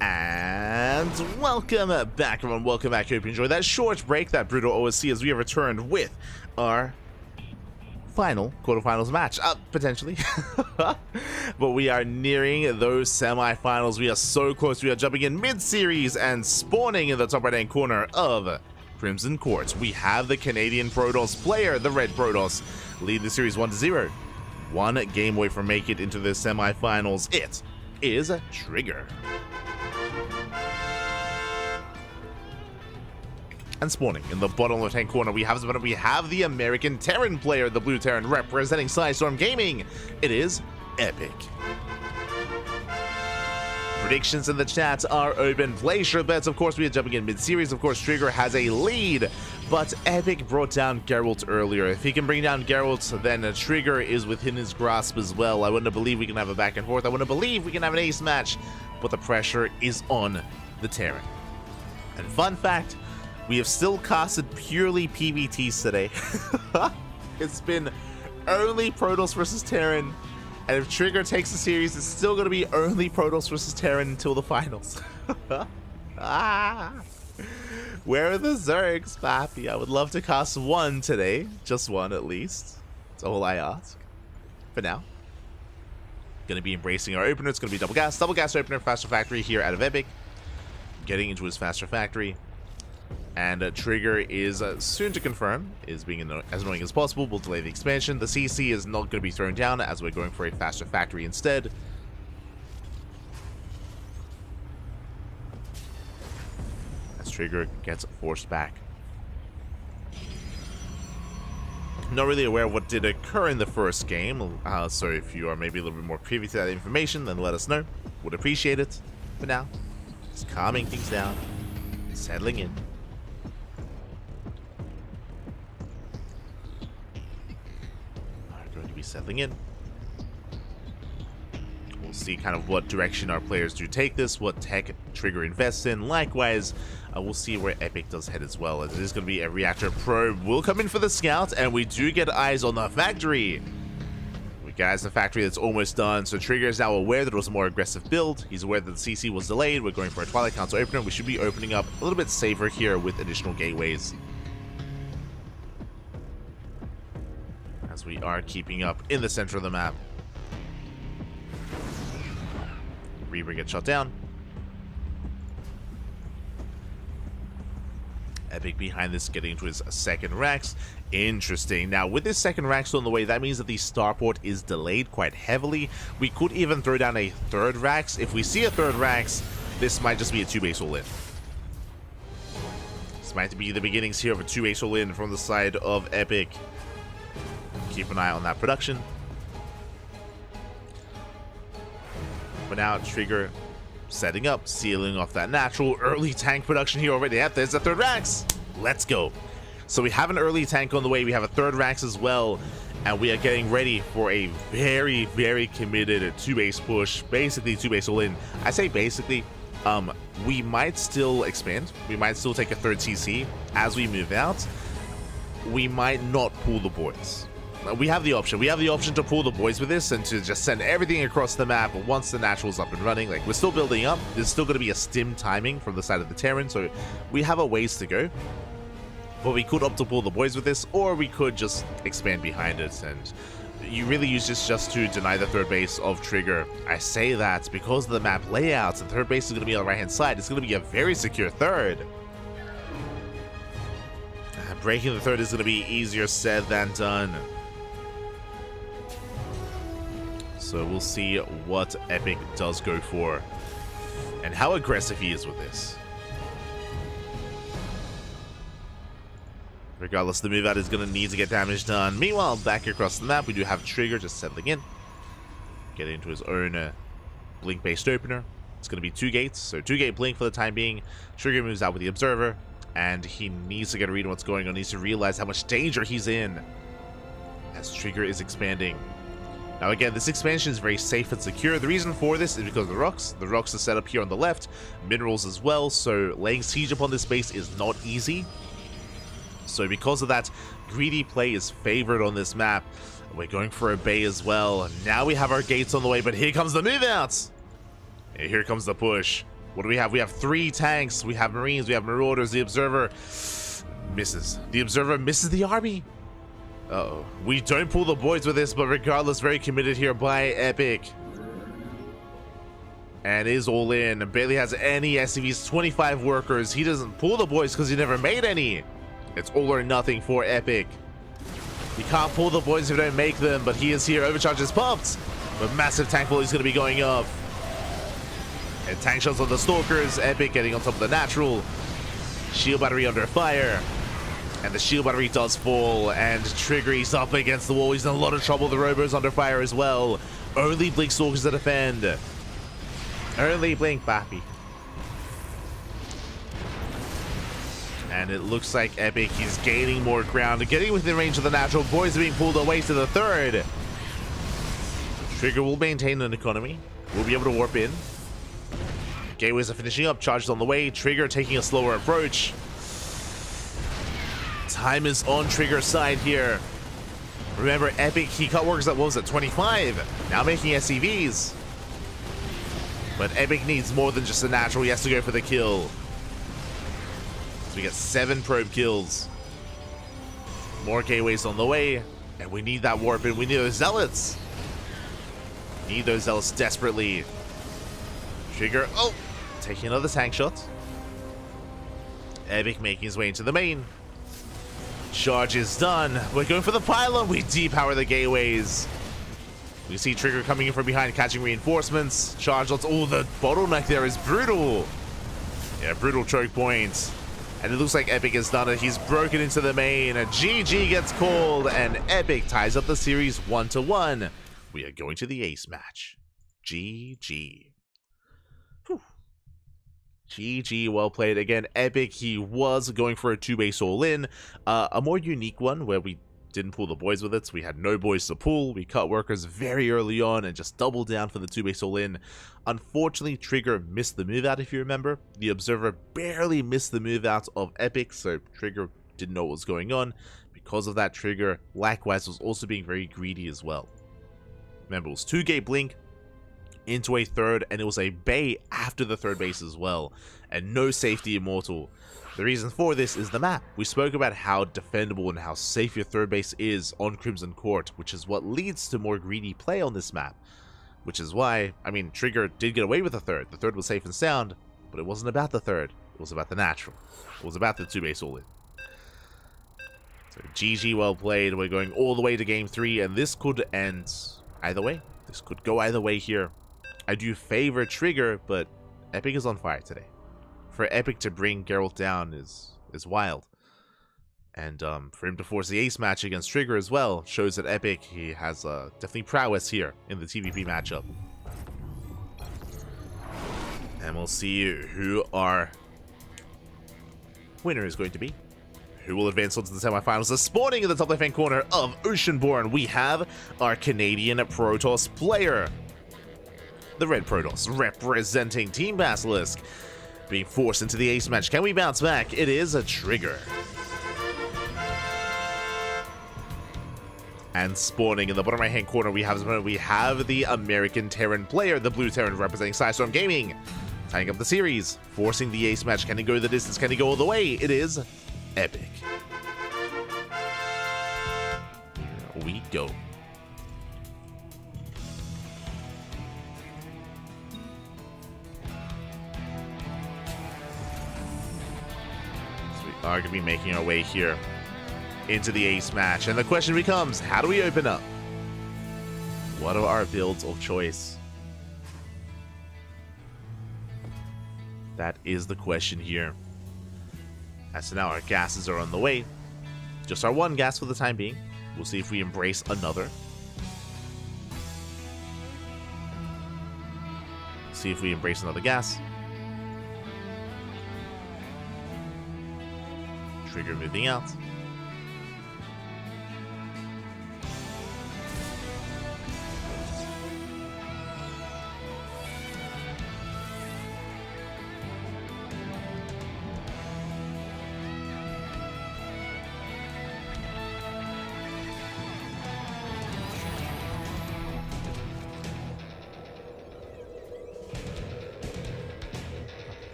And welcome back, everyone. Welcome back. Hope you enjoyed that short break, that brutal OSC, as we have returned with our final quarterfinals match, potentially. But we are nearing those semifinals. We are so close. We are jumping in mid-series and spawning in the top right-hand corner of Crimson Court. We have the Canadian Protoss player, the Red Protoss, lead the series 1-0. One game away from make it into the semifinals. It is Trigger. And spawning in the bottom left-hand corner, we have the American Terran player, the Blue Terran, representing Sidestorm Gaming. It is Epic. Predictions in the chat are open. Place your bets. Of course, we are jumping in mid-series. Of course, Trigger has a lead, but Epic brought down Geralt earlier. If he can bring down Geralt, then Trigger is within his grasp as well. I wouldn't believe we can have a back and forth. I wouldn't believe we can have an ace match, but the pressure is on the Terran. And fun fact, we have still casted purely PvTs today. It's been only Protoss versus Terran, and if Trigger takes the series, it's still going to be only Protoss versus Terran until the finals. Where are the Zergs, Pappy? I would love to cast one today. Just one, at least. That's all I ask. For now. Going to be embracing our opener. It's going to be double gas opener, Faster Factory here out of Epic. Getting into his Faster Factory. And Trigger is soon to confirm, is being as annoying as possible. We'll delay the expansion. The CC is not going to be thrown down, as we're going for a Faster Factory instead. As Trigger gets forced back. Not really aware of what did occur in the first game, so if you are maybe a little bit more privy to that information, then let us know. Would appreciate it. For now, just calming things down, settling in. Going to be settling in. We'll see kind of what direction our players do take this, what tech Trigger invests in. Likewise, we'll see where Epic does head as well. It is going to be a reactor probe. We'll come in for the scout, and we do get eyes on the factory. We got the factory that's almost done, so Trigger is now aware that it was a more aggressive build. He's aware that the CC was delayed. We're going for a Twilight Council opener. We should be opening up a little bit safer here with additional gateways, as we are keeping up in the center of the map. Reaver gets shot down. Epic behind this, getting into his second Rax. Interesting. Now, with this second Rax on the way, that means that the starport is delayed quite heavily. We could even throw down a third Rax. If we see a third Rax, this might just be a 2-base all-in. This might be the beginnings here of a 2-base all-in from the side of Epic. Keep an eye on that production. But now, Trigger setting up, sealing off that natural early tank production here already. Yep, there's the third Rax. Let's go. So we have an early tank on the way. We have a third Rax as well. And we are getting ready for a very, very committed 2-base push. Basically, 2-base all-in. I say basically, we might still expand. We might still take a third TC as we move out. We might not pull the boys. We have the option. We have the option to pull the boys with this and to just send everything across the map once the natural's up and running. Like, we're still building up. There's still going to be a stim timing from the side of the Terran, so we have a ways to go. But we could opt to pull the boys with this, or we could just expand behind it. And you really use this just to deny the third base of Trigger. I say that because of the map layouts. The third base is going to be on the right-hand side. It's going to be a very secure third. Breaking the third is going to be easier said than done. So we'll see what Epic does go for and how aggressive he is with this. Regardless, the move out is going to need to get damage done. Meanwhile, back across the map, we do have Trigger just settling in. Getting into his own blink-based opener. It's going to be 2 gates, so 2-gate blink for the time being. Trigger moves out with the Observer, and he needs to get a read on what's going on. He needs to realize how much danger he's in as Trigger is expanding. Now again, this expansion is very safe and secure. The reason for this is because of the rocks. The rocks are set up here on the left, minerals as well, so laying siege upon this base is not easy. So because of that, greedy play is favored on this map. We're going for a bay as well. Now we have our gates on the way, but here comes the move out. And here comes the push. What do we have? We have 3 tanks. We have Marines. We have Marauders. The Observer misses. The Observer misses the army. Uh-oh. We don't pull the boys with this, but regardless, very committed here by Epic. And is all in. Barely has any SCVs, 25 workers. He doesn't pull the boys because he never made any. It's all or nothing for Epic. You can't pull the boys if you don't make them, but he is here. Overcharge is pumped. But massive tank volley is going to be going up. And tank shots on the Stalkers. Epic getting on top of the natural. Shield battery under fire. And the shield battery does fall. And Trigger is up against the wall. He's in a lot of trouble. The Robo's under fire as well. Only Blink Stalkers to defend. Only Blink Bappy. And it looks like Epic, he's gaining more ground. Getting within range of the natural. Boys are being pulled away to the third. Trigger will maintain an economy. We'll be able to warp in. Gateways are finishing up. Charges on the way. Trigger taking a slower approach. Time is on Trigger's side here. Remember, Epic, he cut workers at, what was it, 25? Now making SCVs. But Epic needs more than just a natural. He has to go for the kill. So we get 7 probe kills. More gateways on the way. And we need that warp in. We need those zealots. Need those zealots desperately. Trigger, oh, taking another tank shot. Epic making his way into the main. Charge is done. We're going for the pylon. We depower the gateways. We see Trigger coming in from behind, catching reinforcements. Charge lots. Oh, the bottleneck there is brutal. Yeah, brutal choke point. And it looks like Epic has done it. He's broken into the main. A GG gets called, and Epic ties up the series 1-1. We are going to the ace match. GG. Whew. GG, well played. Again, Epic, he was going for a 2-base all-in. A more unique one where we didn't pull the boys with it. So we had no boys to pull. We cut workers very early on and just doubled down for the 2-base all-in. Unfortunately, Trigger missed the move out, if you remember. The Observer barely missed the move out of Epic, so Trigger didn't know what was going on. Because of that, Trigger, likewise, was also being very greedy as well. Remember, it was 2-gate blink into a third, and it was a bay after the third base as well, and no safety immortal. The reason for this is the map. We spoke about how defendable and how safe your third base is on Crimson Court, which is what leads to more greedy play on this map. Which is why, I mean, Trigger did get away with the third. The third was safe and sound, but it wasn't about the third. It was about the natural. It was about the 2-base all-in. So GG, well played. We're going all the way to game 3, and this could end either way. This could go either way here. I do favor Trigger, but Epic is on fire today. For Epic to bring Geralt down is wild. And for him to force the ace match against Trigger as well shows that Epic, he has definitely prowess here in the TVP matchup. And we'll see who our winner is going to be. Who will advance on to the semifinals. The spawning in the top left-hand corner of Oceanborn, we have our Canadian Protoss player. The Red Protoss representing Team Basilisk. Being forced into the ace match. Can we bounce back? It is a Trigger. And spawning in the bottom right-hand corner, we have the American Terran player, the Blue Terran representing Sidestorm Gaming. Tying up the series, forcing the ace match. Can he go the distance? Can he go all the way? It is Epic. Here we go. Are going to be making our way here into the ace match, and the question becomes, how do we open up? What are our builds of choice? That is the question here. As to now, our gases are on the way. Just our one gas for the time being. We'll see if we embrace another. See if we embrace another gas. Trigger moving out.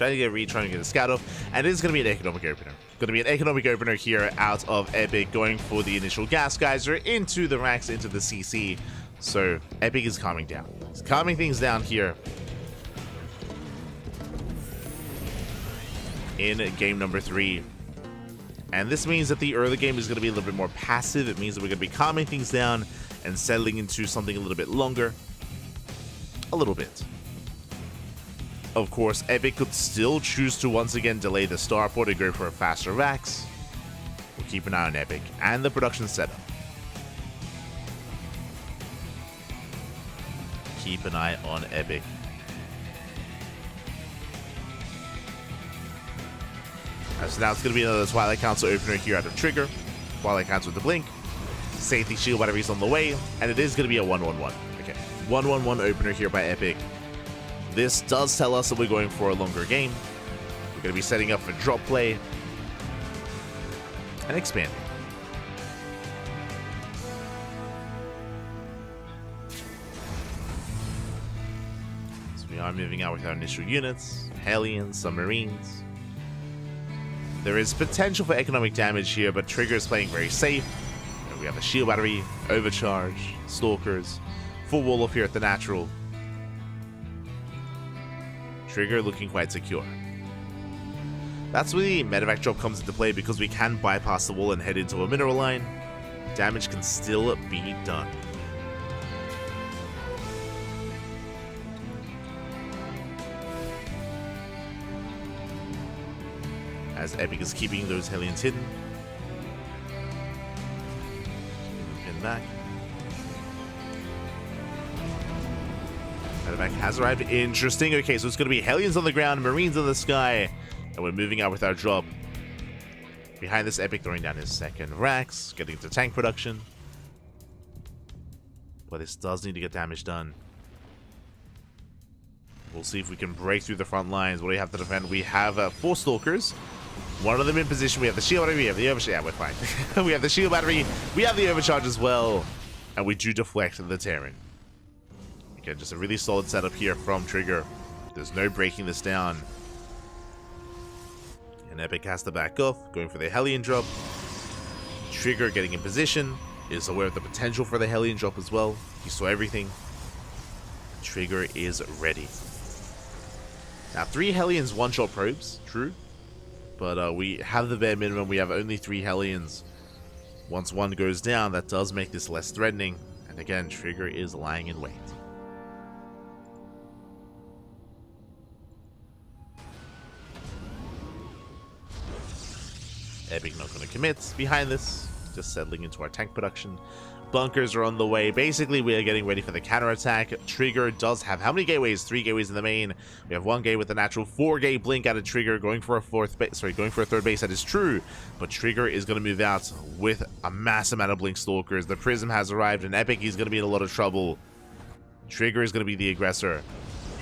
Trying to get a read, trying to get a scout off, and it is going to be an economic opener. Going to be an economic opener here out of Epic, going for the initial gas geyser into the racks, into the CC. So Epic is calming down. He's calming things down here in game number 3. And this means that the early game is going to be a little bit more passive. It means that we're going to be calming things down and settling into something a little bit longer. A little bit. Of course, Epic could still choose to once again delay the starport and go for a faster racks. We'll keep an eye on Epic and the production setup. Keep an eye on Epic. So now it's going to be another Twilight Council opener here out of Trigger. Twilight Council with the blink. Safety shield batteries on the way. And it is going to be a 1-1-1. Okay. 1-1-1 opener here by Epic. This does tell us that we're going for a longer game. We're going to be setting up for drop play and expanding. So we are moving out with our initial units, Hellions, Submarines. There is potential for economic damage here, but Trigger is playing very safe. We have the shield battery, overcharge, stalkers, full wall off here at the natural. Trigger looking quite secure. That's where the medevac drop comes into play, because we can bypass the wall and head into a mineral line. Damage can still be done. As Epic is keeping those Hellions hidden. Pin back. Medevac has arrived. Interesting. Okay, so it's going to be Hellions on the ground, Marines in the sky, and we're moving out with our drop. Behind this, Epic throwing down his second racks, getting to tank production. But this does need to get damage done. We'll see if we can break through the front lines. What do we have to defend? We have 4 stalkers. One of them in position. We have the shield battery. We have the overcharge. Yeah, we're fine. We have the shield battery. We have the overcharge as well. And we do deflect the Terran. Again, just a really solid setup here from Trigger. There's no breaking this down. And Epic has to back off, going for the Hellion drop. Trigger getting in position. Is aware of the potential for the Hellion drop as well. He saw everything. Trigger is ready. Now, 3 Hellions one-shot probes. True. But we have the bare minimum. We have only 3 Hellions. Once one goes down, that does make this less threatening. And again, Trigger is lying in wait. Epic not going to commit behind this. Just settling into our tank production. Bunkers are on the way. Basically, we are getting ready for the counterattack. Trigger does have how many gateways? 3 gateways in the main. We have 1 gate with the natural 4-gate blink out of Trigger, going for a going for a third base. That is true, but Trigger is going to move out with a mass amount of blink stalkers. The prism has arrived, and Epic is going to be in a lot of trouble. Trigger is going to be the aggressor.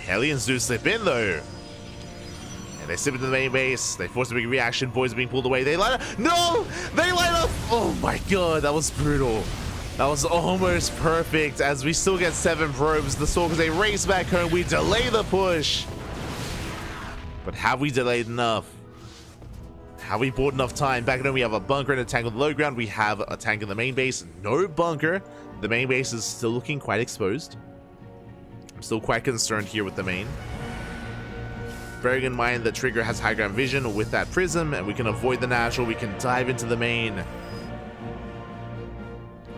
Hellions do slip in though. They slip into the main base. They force a big reaction. Boys are being pulled away. They light up. No! They light up! Oh my god, that was brutal. That was almost perfect, as we still get 7 probes. The Stalkers, they race back home. We delay the push. But have we delayed enough? Have we bought enough time? Back then we have a bunker and a tank on the low ground. We have a tank in the main base. No bunker. The main base is still looking quite exposed. I'm still quite concerned here with the main. Bearing in mind that Trigger has high ground vision with that prism, and we can avoid the natural. We can dive into the main.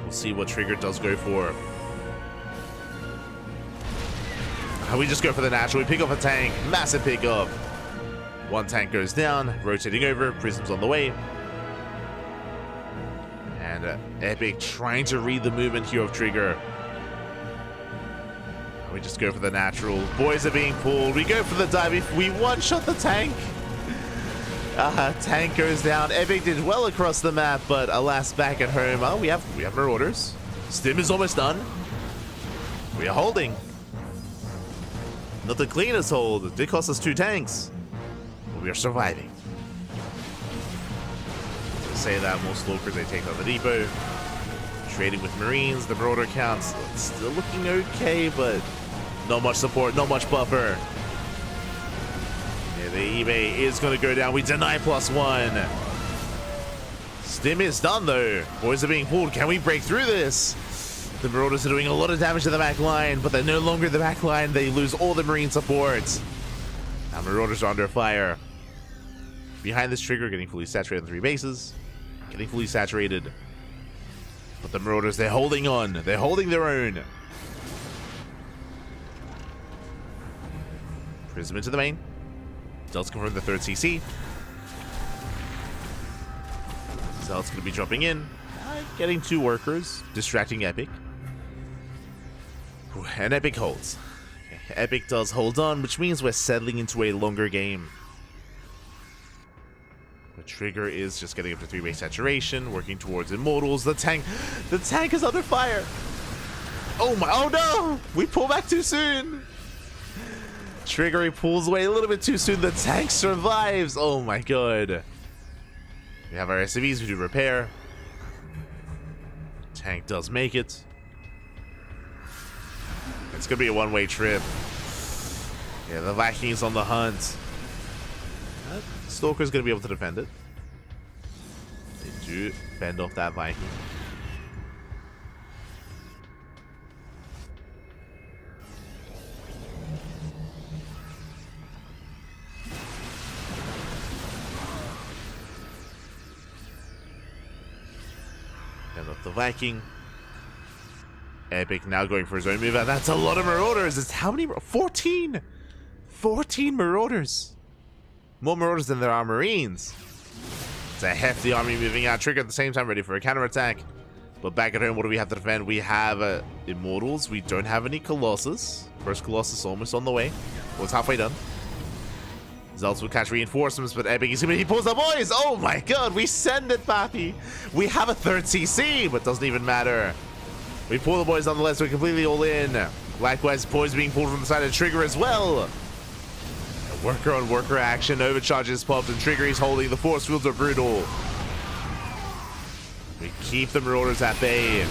We'll see what Trigger does go for. We just go for the natural. We pick up a tank. Massive pickup. 1 tank goes down. Rotating over. Prism's on the way. And Epic trying to read the movement here of Trigger. We just go for the natural. Boys are being pulled. We go for the dive. If we one-shot the tank. Tank goes down. Epic did well across the map, but alas, back at home. Oh, we have marauders. Stim is almost done. We are holding. Not the cleanest hold. It did cost us 2 tanks. But we are surviving. To say that, more Stalkers, they take on the depot. Trading with Marines. The marauder counts still looking okay, but not much support, not much buffer. Yeah, the eBay is going to go down. We deny +1. Stim is done, though. Boys are being pulled. Can we break through this? The Marauders are doing a lot of damage to the back line, but they're no longer the back line. They lose all the Marine support. Now Marauders are under fire. Behind this trigger, getting fully saturated on 3 bases. Getting fully saturated. But the Marauders, they're holding on. They're holding their own. Prism into the main. Zelt's confirmed the 3rd CC. Zelt's going to be dropping in. Getting 2 workers. Distracting Epic. And Epic holds. Epic does hold on, which means we're settling into a longer game. The trigger is just getting up to 3-base saturation, working towards Immortals. The tank is under fire. Oh my, oh no! We pull back too soon. Trigger, he pulls away a little bit too soon. The tank survives. Oh my god. We have our SCVs, we do repair. Tank does make it. It's gonna be a one-way trip. Yeah, the Vikings on the hunt. Stalker's gonna be able to defend it. They do fend off that Viking. Fend off the Viking. Epic now going for his own move, and that's a lot of Marauders. It's how many? 14! 14 Marauders! More Marauders than there are Marines. It's a hefty army moving out. Trigger at the same time, ready for a counterattack. But back at home, what do we have to defend? We have Immortals. We don't have any Colossus. First Colossus almost on the way. Well, it's halfway done. Zelts will catch reinforcements, but Epic is he pulls the boys! Oh my god, we send it, Pappy! We have a 3rd CC, but doesn't even matter. We pull the boys nonetheless, we're completely all in. Likewise, boys being pulled from the side of Trigger as well. Worker on worker action, overcharges popped, and Trigger is holding. The force fields are brutal. We keep the Marauders at bay.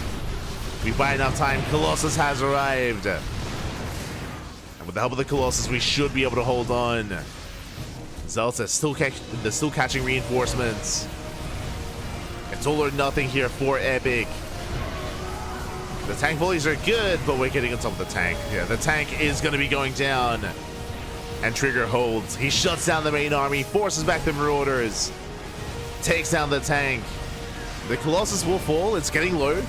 We buy enough time. Colossus has arrived. And with the help of the Colossus, we should be able to hold on. Zelts are still catching reinforcements. It's all or nothing here for Epic. The tank bullies are good, but we're getting on top of the tank. Yeah, the tank is going to be going down. And Trigger holds. He shuts down the main army, forces back the Marauders, takes down the tank. The Colossus will fall. It's getting low.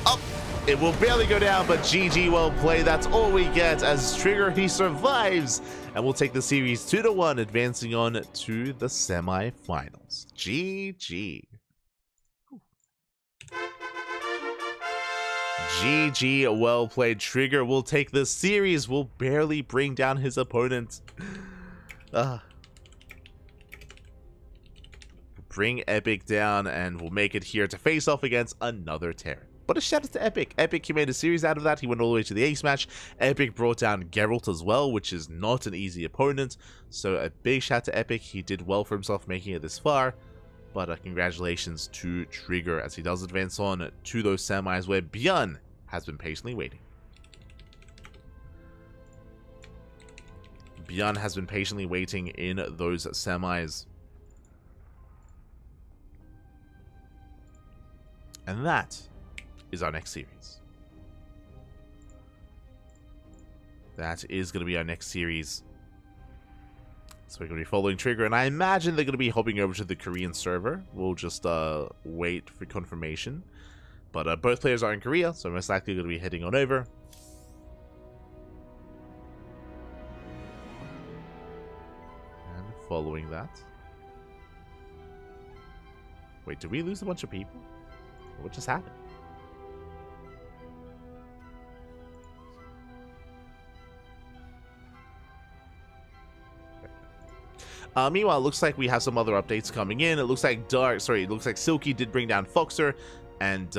Up. It will barely go down, but GG, well played. That's all we get as Trigger, he survives. And we'll take the series 2-1, advancing on to the semifinals. GG. GG, well played. Trigger will take the series, will barely bring down his opponent. Bring Epic down, and we'll make it here to face off against another Terran. But a shout out to Epic. Epic, he made a series out of that. He went all the way to the ace match. Epic brought down Geralt as well, which is not an easy opponent. So a big shout out to Epic. He did well for himself making it this far. But congratulations to Trigger as he does advance on to those semis where Björn has been patiently waiting. Björn has been patiently waiting in those semis. And that is our next series. That is going to be our next series. So we're going to be following Trigger, and I imagine they're going to be hopping over to the Korean server. We'll just wait for confirmation. But both players are in Korea, so most likely going to be heading on over. And following that. Wait, did we lose a bunch of people? What just happened? Meanwhile, it looks like we have some other updates coming in. It looks like it looks like Silky did bring down Foxer, and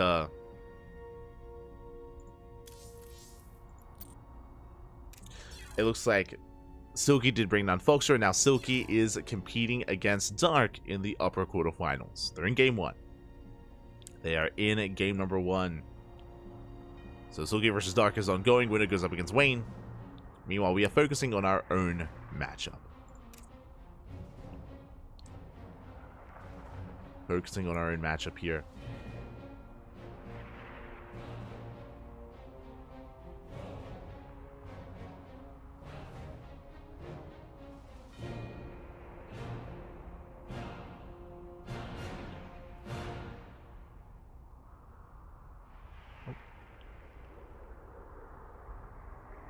it looks like Silky did bring down Foxer. Now Silky is competing against Dark in the upper quarterfinals. They're in game 1. They are in game number 1. So Silky versus Dark is ongoing. Winner goes up against Wayne. Meanwhile, we are focusing on our own matchup. focusing on our own matchup here.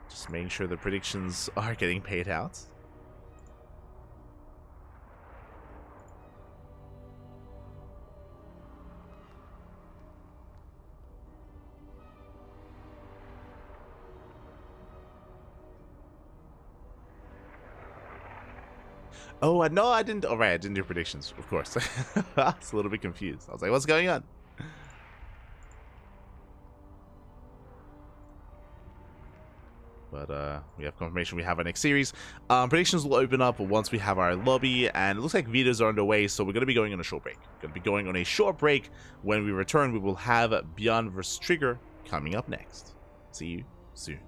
Just making sure the predictions are getting paid out. Oh, no, I didn't. Oh, right, I didn't do predictions, of course. I was a little bit confused. I was like, what's going on? But we have confirmation we have our next series. Predictions will open up once we have our lobby, and it looks like videos are underway, so we're going to be going on a short break. Going to be going on a short break. When we return, we will have Beyond vs. Trigger coming up next. See you soon.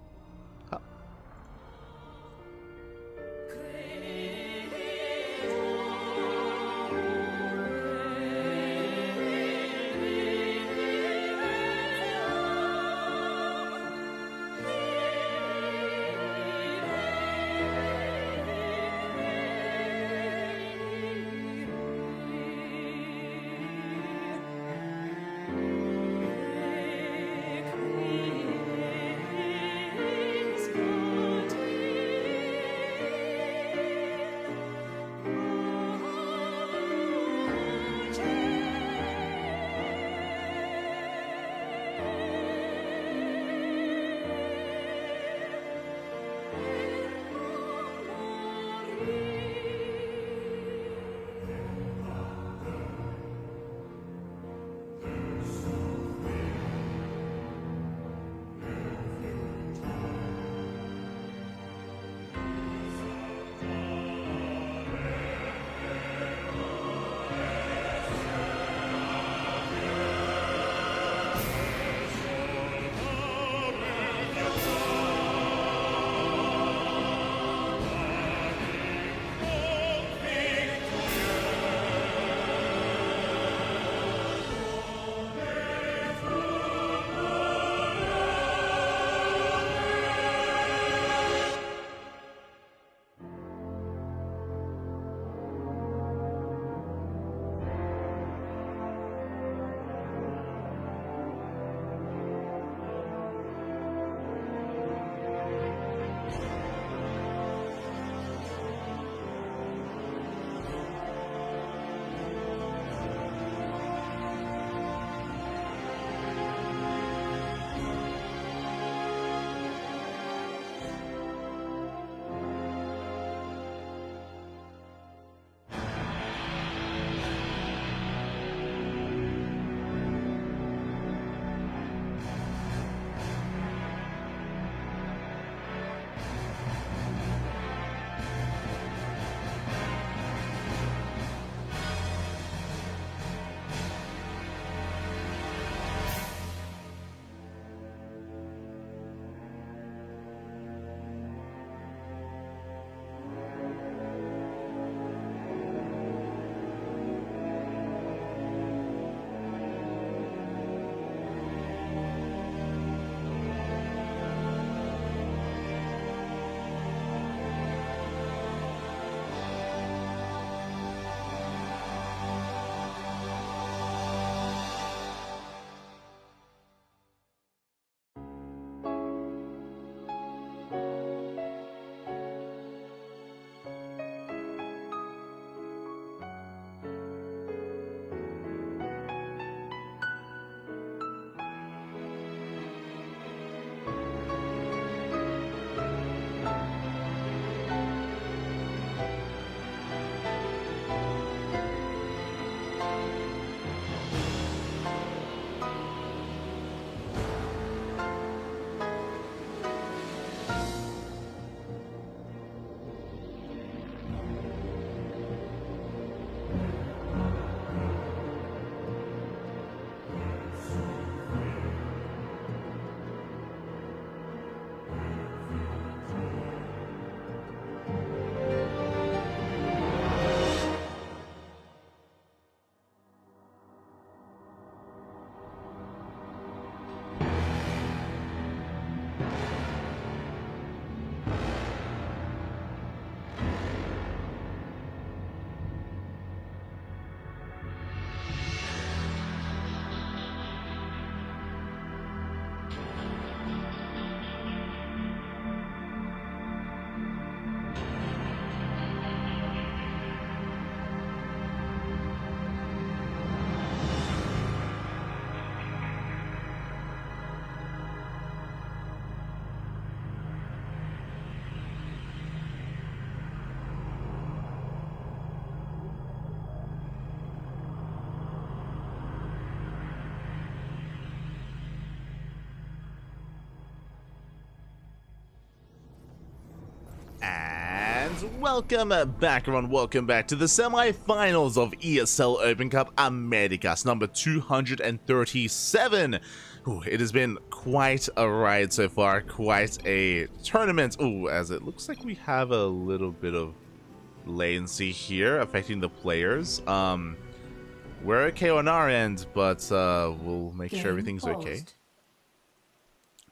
Welcome back, everyone. Welcome back to the semifinals of ESL Open Cup Americas number 237. Ooh, it has been quite a ride so far, quite a tournament. Ooh, as it looks like we have a little bit of latency here affecting the players. We're okay on our end, but we'll make sure everything's okay.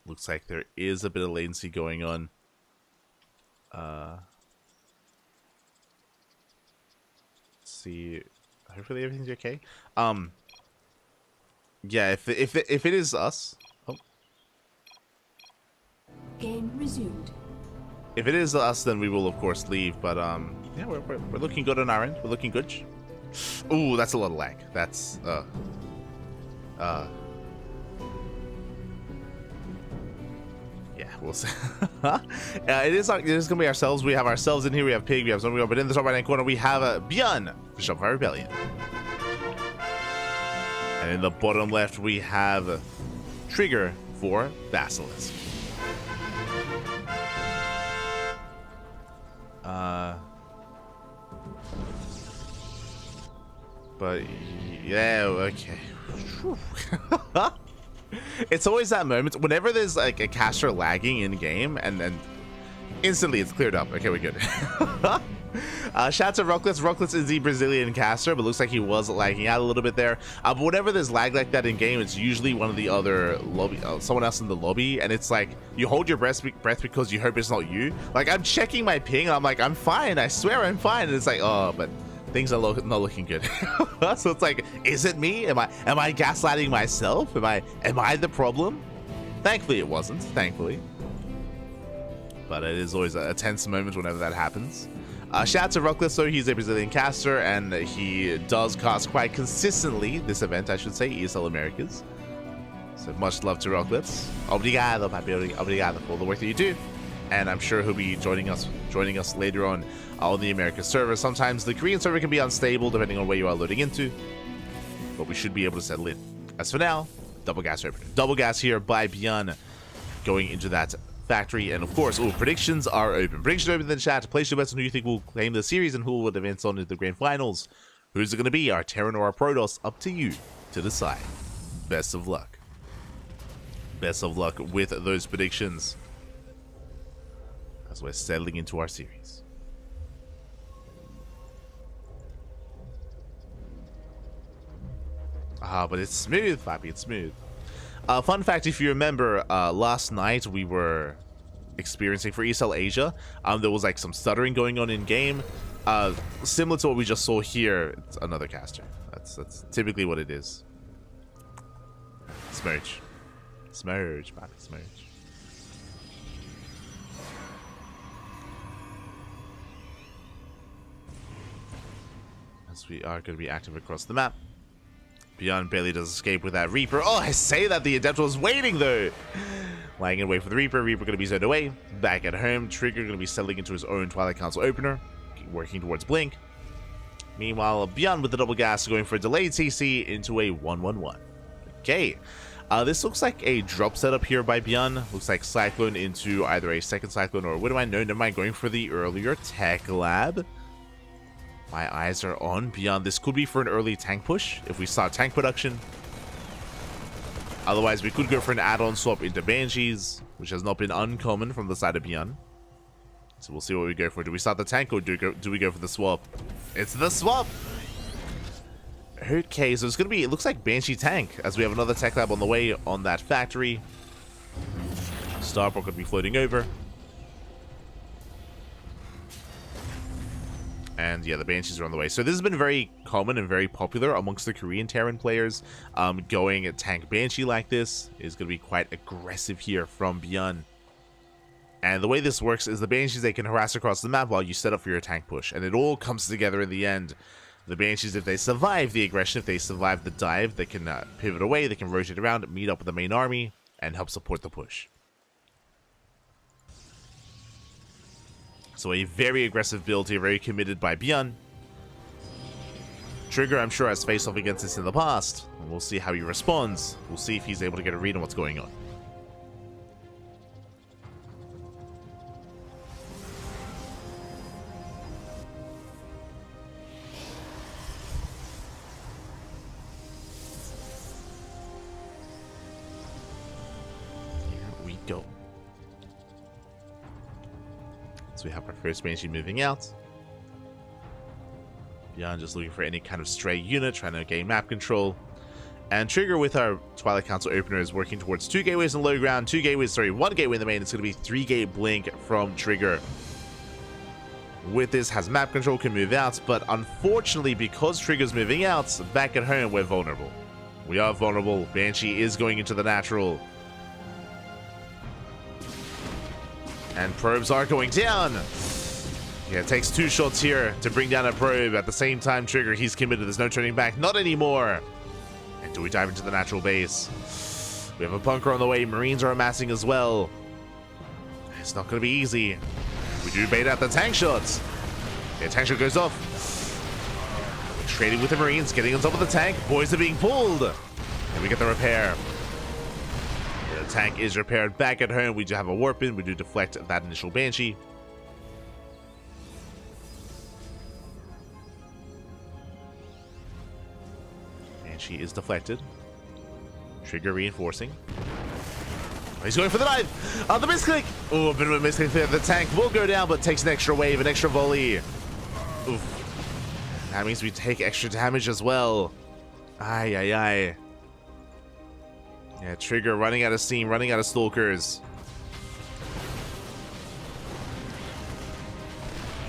Looks like there is a bit of latency going on. See, hopefully everything's okay. Yeah, if it is us, Game resumed. If it is us, then we will of course leave. But yeah, we're looking good on our end. We're looking good. Ooh, that's a lot of lag. That's yeah, we'll see. It is gonna be ourselves. We have ourselves in here. We have Pig. We have somebody. But in the top right hand corner, we have Björn for Shopify Rebellion. And in the bottom left, we have Trigger for Basilisk. But yeah, okay. It's always that moment whenever there's like a caster lagging in game, and then instantly it's cleared up. Okay, we're good. Shout out to Rocklets. Rocklets is the Brazilian caster, but looks like he was lagging out a little bit there. But whenever there's lag like that in game, it's usually one of the other lobby, someone else in the lobby, and it's like you hold your breath because you hope it's not you. Like I'm checking my ping, and I'm like, I'm fine. I swear I'm fine. And it's like, oh, but things are not looking good. So it's like, is it me? Am I gaslighting myself? Am I the problem? Thankfully it wasn't, thankfully. But it is always a tense moment whenever that happens. Shout out to Rockless, so he's a Brazilian caster, and he does cast quite consistently this event, I should say, ESL Americas. So much love to Rockless. Obrigado, papi. Obrigado for all the work that you do. And I'm sure he'll be joining us later on the Americas server. Sometimes the Korean server can be unstable depending on where you are loading into, but we should be able to settle in. As for now, double gas opener. Double gas here by Björn going into that factory. And of course, predictions are open. Predictions open in the chat. Place your bets on who you think will claim the series and who will advance on to the grand finals. Who's it going to be? Our Terran or our Protoss? Up to you to decide. Best of luck. Best of luck with those predictions as we're settling into our series. But it's smooth, Fabi, it's smooth. Fun fact, if you remember, last night we were experiencing for ESL Asia, there was like some stuttering going on in game, similar to what we just saw here. It's another caster. That's typically what it is. Smurge, Fabi, smurge. As we are going to be active across the map. Björn barely does escape with that Reaper. Oh, I say that the Adept was waiting though. Lying in wait for the Reaper. Reaper going to be zoned away. Back at home. Trigger going to be settling into his own Twilight Council opener. Working towards Blink. Meanwhile, Björn with the double gas going for a delayed CC into a 1-1-1. Okay. This looks like a drop setup here by Björn. Looks like Cyclone into either a second Cyclone or what do I know? Never mind, going for the earlier Tech Lab. My eyes are on Björn. This could be for an early tank push if we start tank production. Otherwise, we could go for an add-on swap into Banshees, which has not been uncommon from the side of Björn. So we'll see what we go for. Do we start the tank or do we go for the swap? It's the swap! Okay, so it's going to be, it looks like Banshee tank, as we have another tech lab on the way on that factory. Starport going to be floating over. And yeah, the Banshees are on the way. So this has been very common and very popular amongst the Korean Terran players. Going a tank Banshee like this is going to be quite aggressive here from Björn. And the way this works is the Banshees, they can harass across the map while you set up for your tank push. And it all comes together in the end. The Banshees, if they survive the aggression, if they survive the dive, they can pivot away, they can rotate around, meet up with the main army, and help support the push. So a very aggressive build here, very committed by Björn. Trigger, I'm sure, has faced off against this in the past. And we'll see how he responds. We'll see if he's able to get a read on what's going on. So we have our first Banshee moving out. Beyond just looking for any kind of stray unit, trying to gain map control. And Trigger with our Twilight Council opener is working towards 2 gateways in low ground, 1 gateway in the main. It's going to be 3 gate blink from Trigger. With this, has map control, can move out, but unfortunately, because Trigger's moving out, back at home, we're vulnerable. We are vulnerable. Banshee is going into the natural. And probes are going down. Yeah, it takes 2 shots here to bring down a probe. At the same time, Trigger, he's committed. There's no turning back. Not anymore. And do we dive into the natural base? We have a bunker on the way. Marines are amassing as well. It's not going to be easy. We do bait out the tank shots. Yeah, tank shot goes off. We're trading with the Marines, getting on top of the tank. Boys are being pulled. And we get the repair. Yeah, the tank is repaired back at home. We do have a warp in. We do deflect that initial Banshee. Banshee is deflected. Trigger reinforcing. He's going for the knife! Oh, the misclick! Oh, a bit of a misclick there. The tank will go down, but takes an extra wave, an extra volley. Oof. That means we take extra damage as well. Ay, ay, ay. Yeah, Trigger running out of steam, running out of stalkers.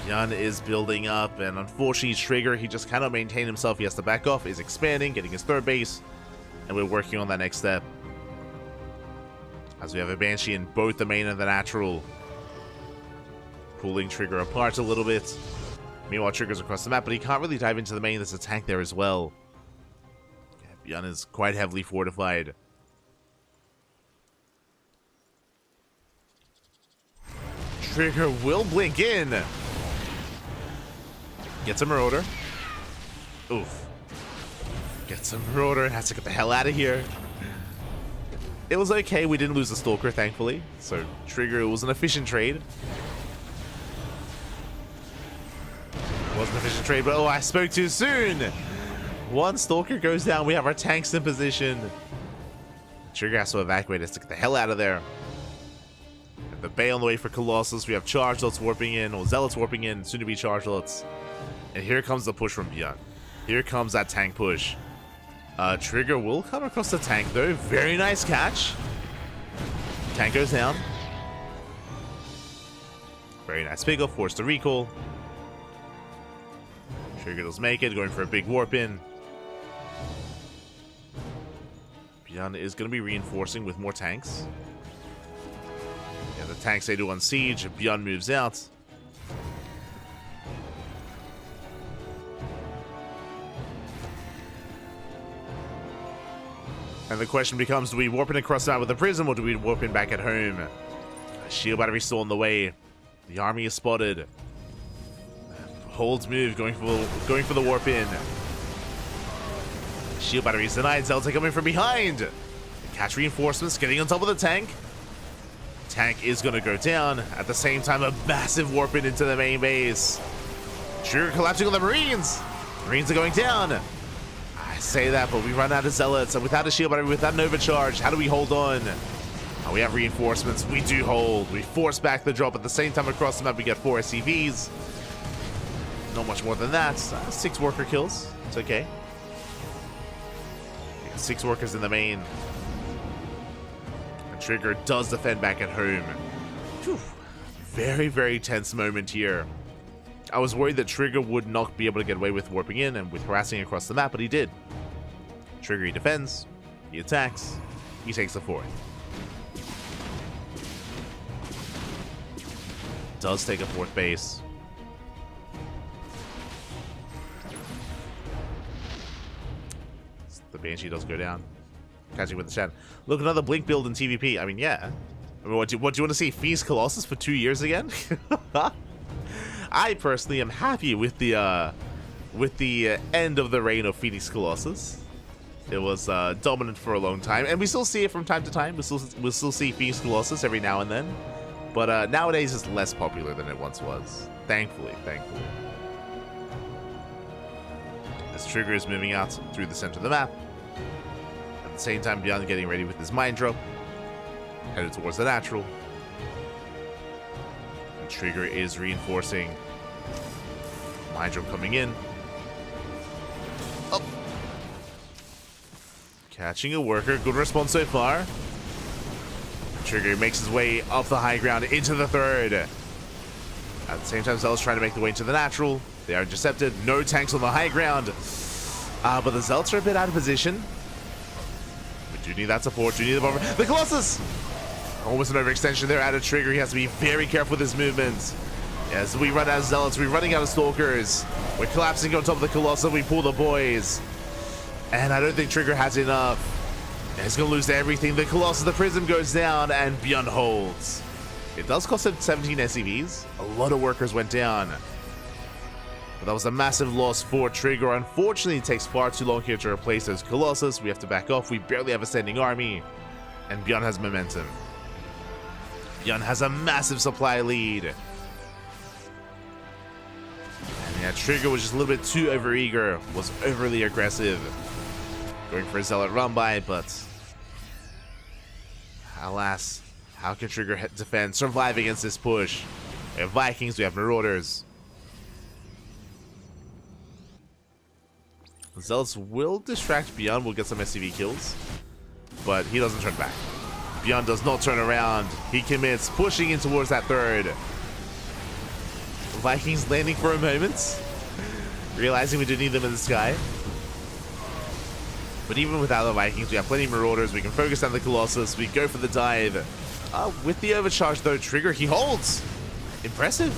Yun is building up, and unfortunately, Trigger, he just cannot maintain himself. He has to back off. He's expanding, getting his third base, and we're working on that next step. As we have a Banshee in both the main and the natural. Pulling Trigger apart a little bit. Meanwhile, Trigger's across the map, but he can't really dive into the main. There's a tank there as well. Yeah, Beyond is quite heavily fortified. Trigger will blink in. Gets a Marauder. Oof. Gets a Marauder. Has to get the hell out of here. It was okay, we didn't lose the Stalker, thankfully. So, Trigger, it was an efficient trade. It was an efficient trade, but oh, I spoke too soon! 1 Stalker goes down, we have our tanks in position. Trigger has to evacuate us to get the hell out of there. We have the Bay on the way for Colossus, we have Charge Lots warping in, or Zealots warping in, soon to be Charge Lots. And here comes the push from Beyond. Here comes that tank push. Trigger will come across the tank though. Very nice catch. Tank goes down. Very nice pick up. Forced to recall. Trigger does make it. Going for a big warp in. Beyond is going to be reinforcing with more tanks. Yeah, the tanks they do on siege. Beyond moves out. And the question becomes, do we warp in across the map with the Prism, or do we warp in back at home? Shield battery still on the way. The army is spotted. Holds move, going for the warp in. Shield battery is denied. Zelda coming from behind. Catch reinforcements, getting on top of the tank. Tank is going to go down. At the same time, a massive warp in into the main base. Trigger collapsing on the Marines. Marines are going down. I say that, but we run out of Zealots, and without a shield battery, without an overcharge, how do we hold on? Oh, we have reinforcements. We do hold. We force back the drop. At the same time, across the map, we get 4 SCVs. Not much more than that. 6 worker kills. It's okay. 6 workers in the main. And Trigger does defend back at home. Whew. Very, very tense moment here. I was worried that Trigger would not be able to get away with warping in and with harassing across the map, but he did. Trigger, he defends, he attacks, he takes the 4th. Does take a 4th base. The Banshee does go down. Catching with the chat. Look, another Blink build in TVP. I mean, yeah. I mean, what do you want to see? Feast Colossus for 2 years again? I personally am happy with the end of the reign of Phoenix Colossus. It was dominant for a long time, and we still see it from time to time. We'll still see Phoenix Colossus every now and then, but nowadays it's less popular than it once was. Thankfully. As Trigger is moving out through the center of the map, at the same time Beyond getting ready with his mind drop, headed towards the natural. Trigger is reinforcing. Hydro coming in. Up. Catching a worker. Good response so far. Trigger makes his way up the high ground into the third. At the same time, Zealot's trying to make the way into the natural. They are intercepted. No tanks on the high ground. But the Zealots are a bit out of position. We do need that support. Do need the bomber. The Colossus! Almost an overextension there out of Trigger. He has to be very careful with his movements. As we run out of Zealots, we're running out of Stalkers. We're collapsing on top of the Colossus. We pull the boys. And I don't think Trigger has enough. He's going to lose everything. The Colossus, the Prism goes down, and Beyond holds. It does cost him 17 SCVs. A lot of workers went down. But that was a massive loss for Trigger. Unfortunately, it takes far too long here to replace those Colossus. We have to back off. We barely have a standing army. And Beyond has momentum. Beyond has a massive supply lead. And yeah, Trigger was just a little bit too overeager. Was overly aggressive. Going for a Zealot run by, but alas, how can Trigger defend, survive against this push? We have Vikings, we have Marauders. Zealots will distract Beyond, will get some SCV kills, but he doesn't turn back. Beyond does not turn around. He commits, pushing in towards that third. Vikings landing for a moment, realizing we do need them in the sky. But even without the Vikings, we have plenty of Marauders. We can focus on the Colossus. We go for the dive. With the overcharge, though, Trigger, he holds. Impressive.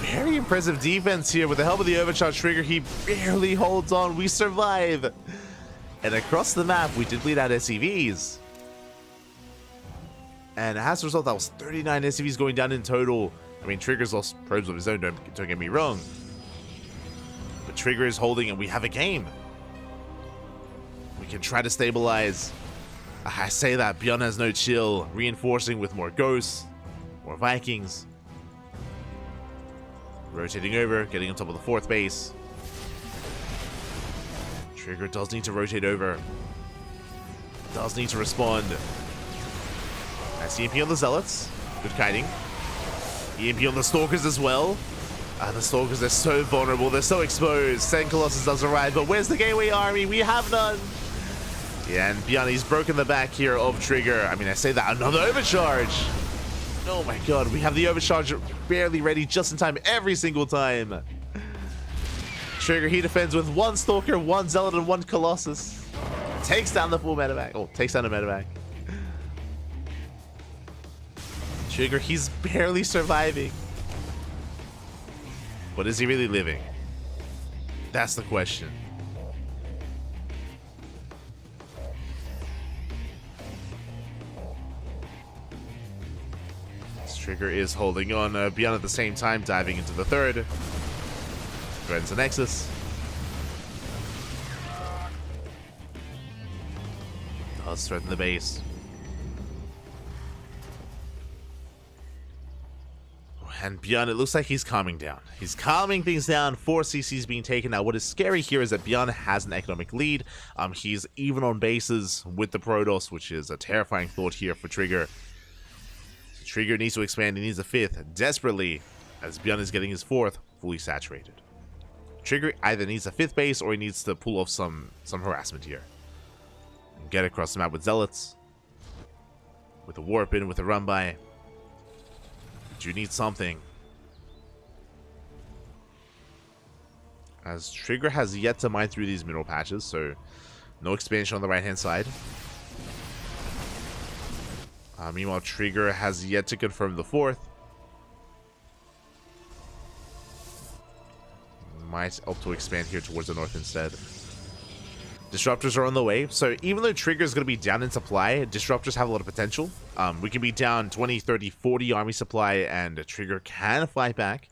Very impressive defense here. With the help of the overcharge, Trigger, he barely holds on. We survive. And across the map, we did bleed out SCVs. And as a result, that was 39 SCVs going down in total. I mean, Trigger's lost probes of his own, don't get me wrong. But Trigger is holding, and we have a game. We can try to stabilize. I say that, Beyond has no chill. Reinforcing with more Ghosts, more Vikings. Rotating over, getting on top of the fourth base. Trigger does need to rotate over. Does need to respond. Nice EMP on the Zealots. Good kiting. EMP on the Stalkers as well. The Stalkers are so vulnerable. They're so exposed. Second Colossus does arrive, but where's the Gateway Army? We have none. Yeah, and Beyond, he's broken the back here of Trigger. I mean, I say that, another overcharge. Oh my god, we have the overcharge barely ready just in time every single time. Trigger, he defends with one Stalker, one Zealot, and one Colossus. Takes down the full medevac. Oh, takes down a medevac. Trigger, he's barely surviving. But is he really living? That's the question. Trigger is holding on. Beyond at the same time, diving into the third. Threatens the Nexus. Does threaten the base. And Beyond, it looks like he's calming down. He's calming things down. 4 CCs being taken. Now, what is scary here is that Beyond has an economic lead. He's even on bases with the Protoss, which is a terrifying thought here for Trigger. Trigger needs to expand. He needs a 5th desperately, as Beyond is getting his 4th fully saturated. Trigger either needs a 5th base or he needs to pull off some harassment here. And get across the map with Zealots, with a warp in, with a run by. You need something. As Trigger has yet to mine through these mineral patches, so no expansion on the right hand side. Meanwhile, Trigger has yet to confirm the 4th. Might opt to expand here towards the north instead. Disruptors are on the way. So even though Trigger is going to be down in supply, Disruptors have a lot of potential. We can be down 20, 30, 40 army supply, and Trigger can fight back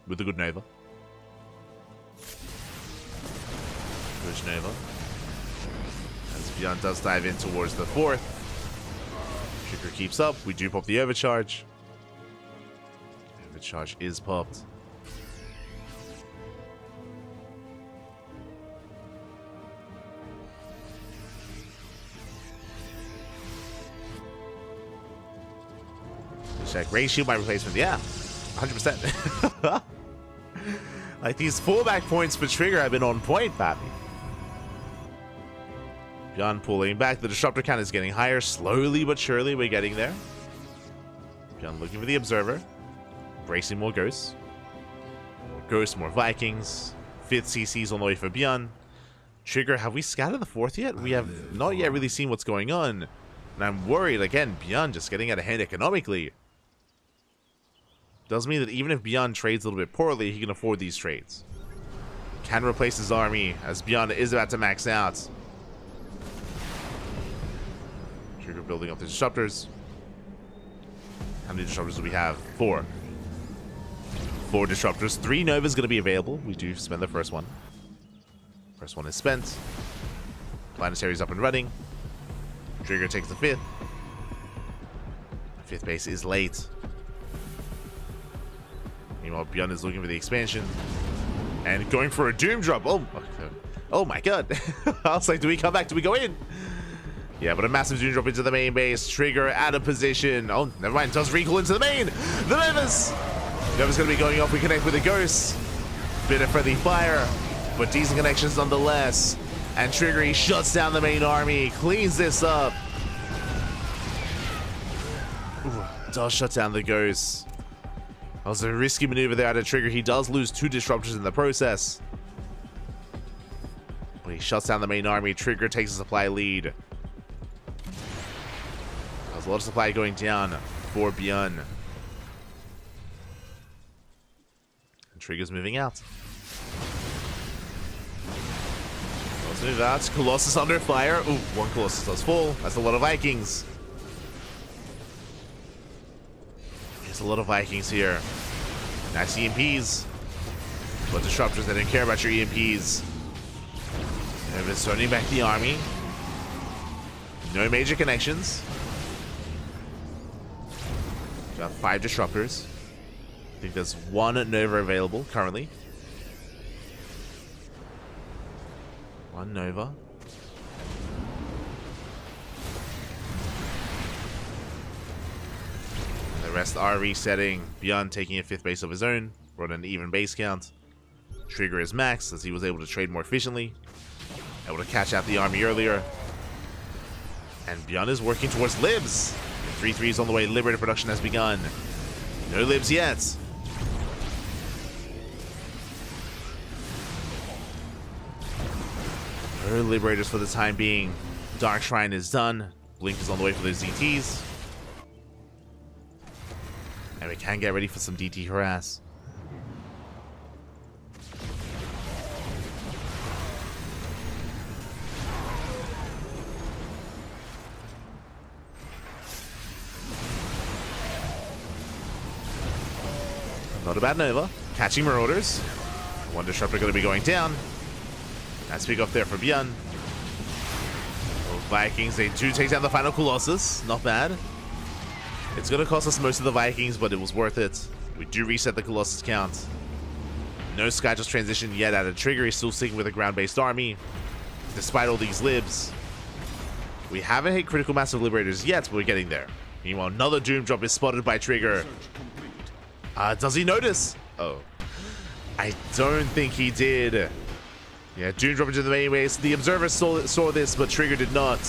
with a good Nova. Good Nova. As Beyond does dive in towards the 4th. Trigger keeps up. We do pop the overcharge. Overcharge is popped. Check. Ray shield my replacement. Yeah. 100%. Like, these fallback points for Trigger have been on point, Pappy. Beyond pulling back. The disruptor count is getting higher. Slowly but surely, we're getting there. Beyond looking for the observer. Bracing more ghosts. More ghosts, more Vikings. 5th CC's on the way for Beyond. Trigger, have we scattered the 4th yet? We have not yet really seen what's going on. And I'm worried, again, Beyond just getting out of hand economically. Does mean that even if Beyond trades a little bit poorly, he can afford these trades. Can replace his army as Beyond is about to max out. Trigger building up the disruptors. How many disruptors do we have? 4. 4 disruptors. 3 Novas going to be available. We do spend the first one. First one is spent. Planetary's up and running. Trigger takes the 5th. 5th base is late. Meanwhile, Beyond is looking for the expansion. And going for a Doom drop. Oh my god. I was like, do we come back? Do we go in? Yeah, but a massive Doom drop into the main base. Trigger out of position. Oh, never mind. Does recall into the main. The Novas. Nova's going to be going off. We connect with the Ghost. Bit of friendly fire. But decent connections nonetheless. And Trigger, he shuts down the main army. Cleans this up. Ooh, does shut down the Ghost. That was a risky maneuver there out of Trigger. He does lose 2 disruptors in the process. But he shuts down the main army. Trigger takes a supply lead. There's a lot of supply going down for Beyond. And Trigger's moving out. Let's move out. Colossus under fire. Ooh, 1 Colossus does fall. That's a lot of Vikings. There's a lot of Vikings here. Nice EMPs. But disruptors, they didn't care about your EMPs. They've been starting back the army. No major connections. Got 5 disruptors. I think there's 1 Nova available currently. 1 Nova. And the rest are resetting. Beyond taking a 5th base of his own. Brought an even base count. Trigger is max as he was able to trade more efficiently. Able to catch out the army earlier. And Beyond is working towards Libs. 3-3 is on the way. Liberator production has begun. No Libs yet. No Liberators for the time being. Dark Shrine is done. Blink is on the way for those DTs. And we can get ready for some DT harass. Not a bad Nova. Catching Marauders. 1 Disruptor going to be going down. Nice pick up there for Beyond. Those Vikings, they do take down the final Colossus. Not bad. It's going to cost us most of the Vikings, but it was worth it. We do reset the Colossus count. No Skyjust transition yet out of Trigger. He's still sticking with a ground-based army. Despite all these Libs. We haven't hit critical mass of Liberators yet, but we're getting there. Meanwhile, another Doom drop is spotted by Trigger. Does he notice? Oh. I don't think he did. Yeah, Doom drop into the main base. The Observer saw this, but Trigger did not.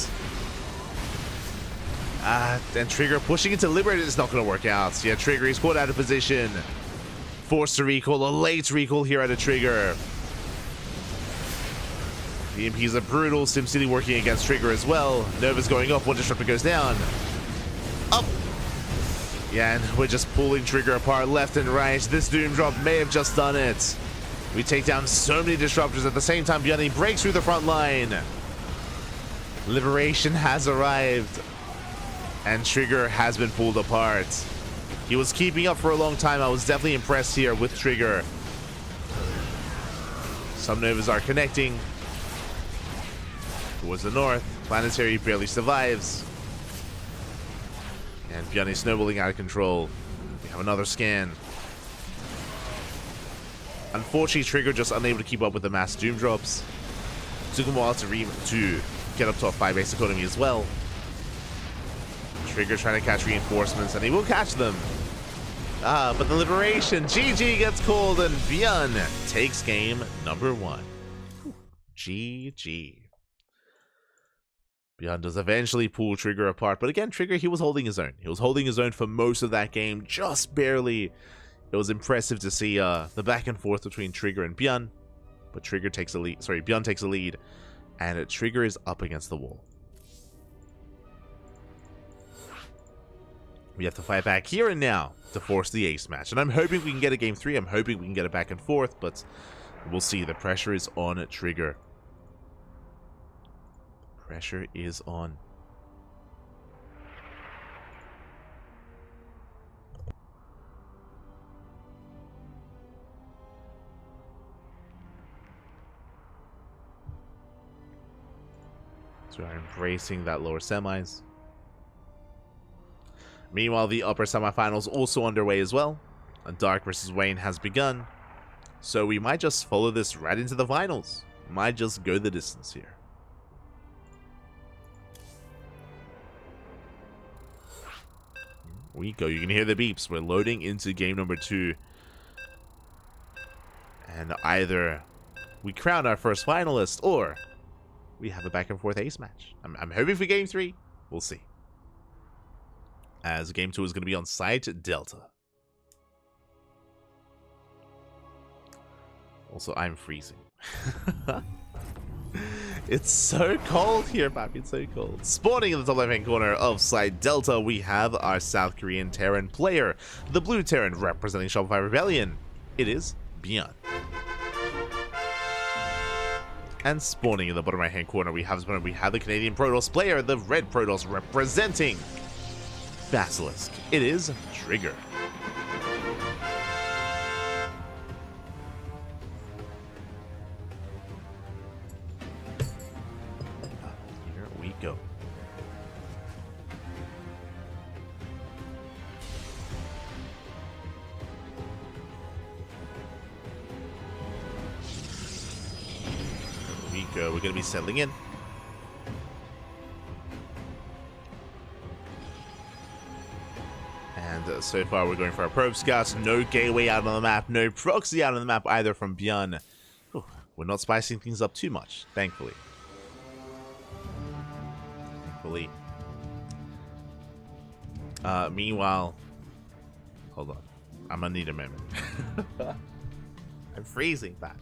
And Trigger pushing into Liberator is not going to work out. Yeah, Trigger, he's caught out of position. Forced to recall. A late recall here out of Trigger. The EMPs are brutal. SimCity working against Trigger as well. Nova's going up. 1 Disruptor goes down. Up. Yeah, and we're just pulling Trigger apart left and right. This Doom drop may have just done it. We take down so many disruptors at the same time. Beyond breaks through the front line. Liberation has arrived. And Trigger has been pulled apart. He was keeping up for a long time. I was definitely impressed here with Trigger. Some Novas are connecting. Towards the north. Planetary barely survives. And Beyond is snowballing out of control. We have another scan. Unfortunately, Trigger just unable to keep up with the mass Doom drops. Took him a while to get up to a 5 base economy as well. Trigger trying to catch reinforcements, and he will catch them. But the liberation, GG gets called, and Bjorn takes game number 1. GG. Bjorn does eventually pull Trigger apart, but again, Trigger, he was holding his own. He was holding his own for most of that game, just barely. It was impressive to see the back and forth between Trigger and Bjorn, but Trigger takes a lead. Sorry, Bjorn takes a lead, and Trigger is up against the wall. We have to fight back here and now to force the ace match, and I'm hoping we can get a game 3. I'm hoping we can get it back and forth, but we'll see. The pressure is on Trigger. Pressure is on. So we're embracing that lower semis. Meanwhile, the upper semifinals also underway as well. Dark versus Wayne has begun. So we might just follow this right into the finals. Might just go the distance here. We go. You can hear the beeps. We're loading into game number 2. And either we crown our first finalist, or we have a back and forth ace match. I'm hoping for game 3. We'll see. As game 2 is going to be on site Delta. Also, I'm freezing. It's so cold here, Papi. It's so cold. Spawning in the top left-hand corner of site Delta, we have our South Korean Terran player. The blue Terran representing Shopify Rebellion. It is Bjorn. And spawning in the bottom right-hand corner, we have the Canadian Protoss player, the red Protoss representing Basilisk. It is Trigger. Here we go. Here we go. We're going to be settling in. And so far we're going for our probe scouts. No gateway out on the map, no proxy out on the map either from Bjorn. Ooh, we're not spicing things up too much, thankfully. Meanwhile, hold on. I'm gonna need a moment. I'm freezing back.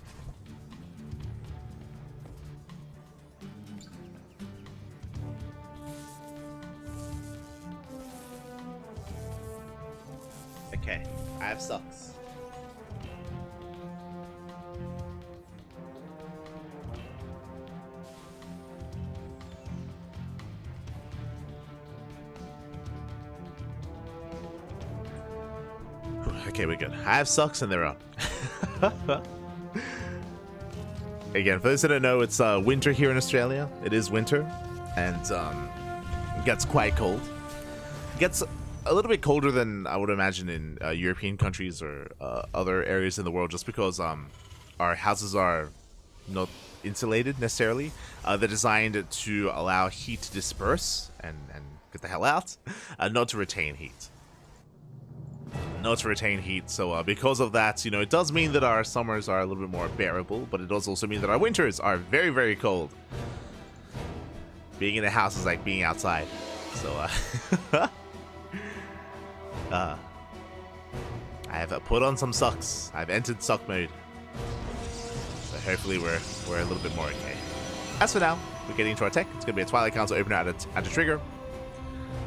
Okay, I have socks. Okay, we're good. I have socks and they're on. Again, for those that don't know, it's winter here in Australia. It is winter, and it gets quite cold. It gets a little bit colder than I would imagine in European countries or other areas in the world, just because our houses are not insulated necessarily. They're designed to allow heat to disperse and get the hell out, not to retain heat. So because of that, you know, it does mean that our summers are a little bit more bearable, but it does also mean that our winters are very, very cold. Being in a house is like being outside. So I have put on some socks. I've entered sock mode. So hopefully we're a little bit more okay. As for now, we're getting into our tech. It's going to be a Twilight Council opener out of Trigger.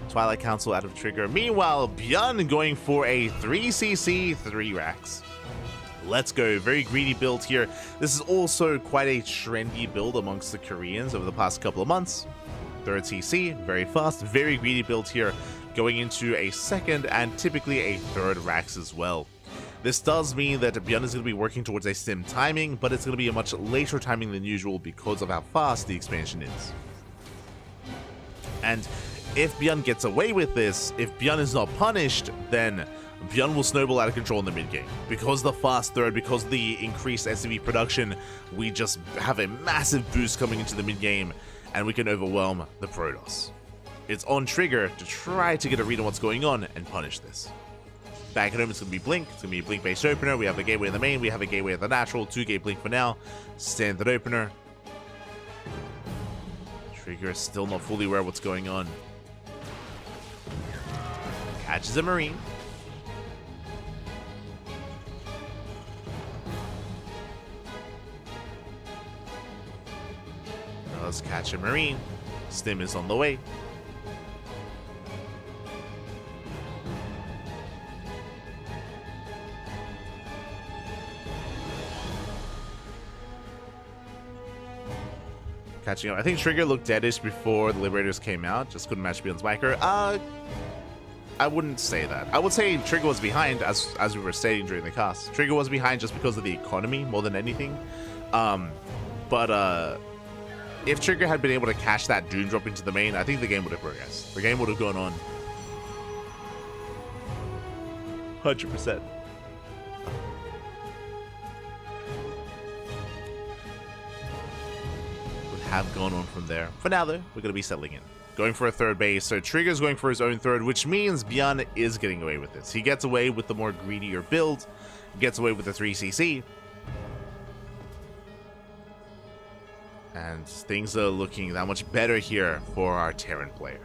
Twilight Council out of Trigger. Meanwhile, Bjorn going for a 3cc 3 racks. Let's go. Very greedy build here. This is also quite a trendy build amongst the Koreans over the past couple of months. 3rd CC, very fast, very greedy build here, going into a 2nd and typically a 3rd racks as well. This does mean that Bjorn is going to be working towards a sim timing, but it's going to be a much later timing than usual because of how fast the expansion is. And if Bjorn gets away with this, if Bjorn is not punished, then Bjorn will snowball out of control in the mid-game. Because of the fast 3rd, because of the increased SCV production, we just have a massive boost coming into the mid-game, and we can overwhelm the Protoss. it's on Trigger to try to get a read on what's going on and punish this. Back at home, it's going to be Blink. It's going to be a Blink-based opener. We have a Gateway in the main. We have a Gateway in the natural. 2-gate Blink for now. Standard opener. Trigger is still not fully aware of what's going on. Catches a Marine. Does catch a Marine. Stim is on the way. Catching up. I think Trigger looked deadish before the Liberators came out. Just couldn't match Beyond's Viker. I wouldn't say that. I would say Trigger was behind, as we were stating during the cast. Trigger was behind just because of the economy more than anything. But if Trigger had been able to catch that Doom drop into the main, I think the game would have progressed. The game would have gone on. 100%. Have gone on from there. For now, though, we're going to be settling in. Going for a third base, so Trigger's going for his own third, which means Beyond is getting away with this. He gets away with the more greedier build, gets away with the 3cc. And things are looking that much better here for our Terran player.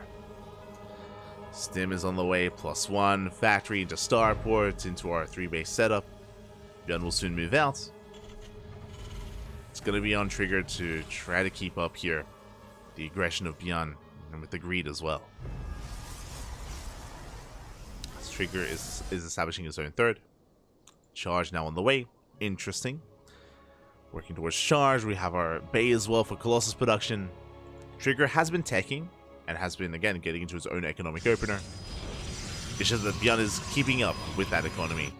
Stim is on the way, +1, factory into starport, into our 3-base setup. Beyond will soon move out. It's going to be on Trigger to try to keep up here the aggression of Beyond, and with the greed as well. As Trigger is establishing his own third. Charge now on the way. Interesting. Working towards charge. We have our Bay as well for Colossus production. Trigger has been teching and has been, again, getting into his own economic opener. It's just that Beyond is keeping up with that economy.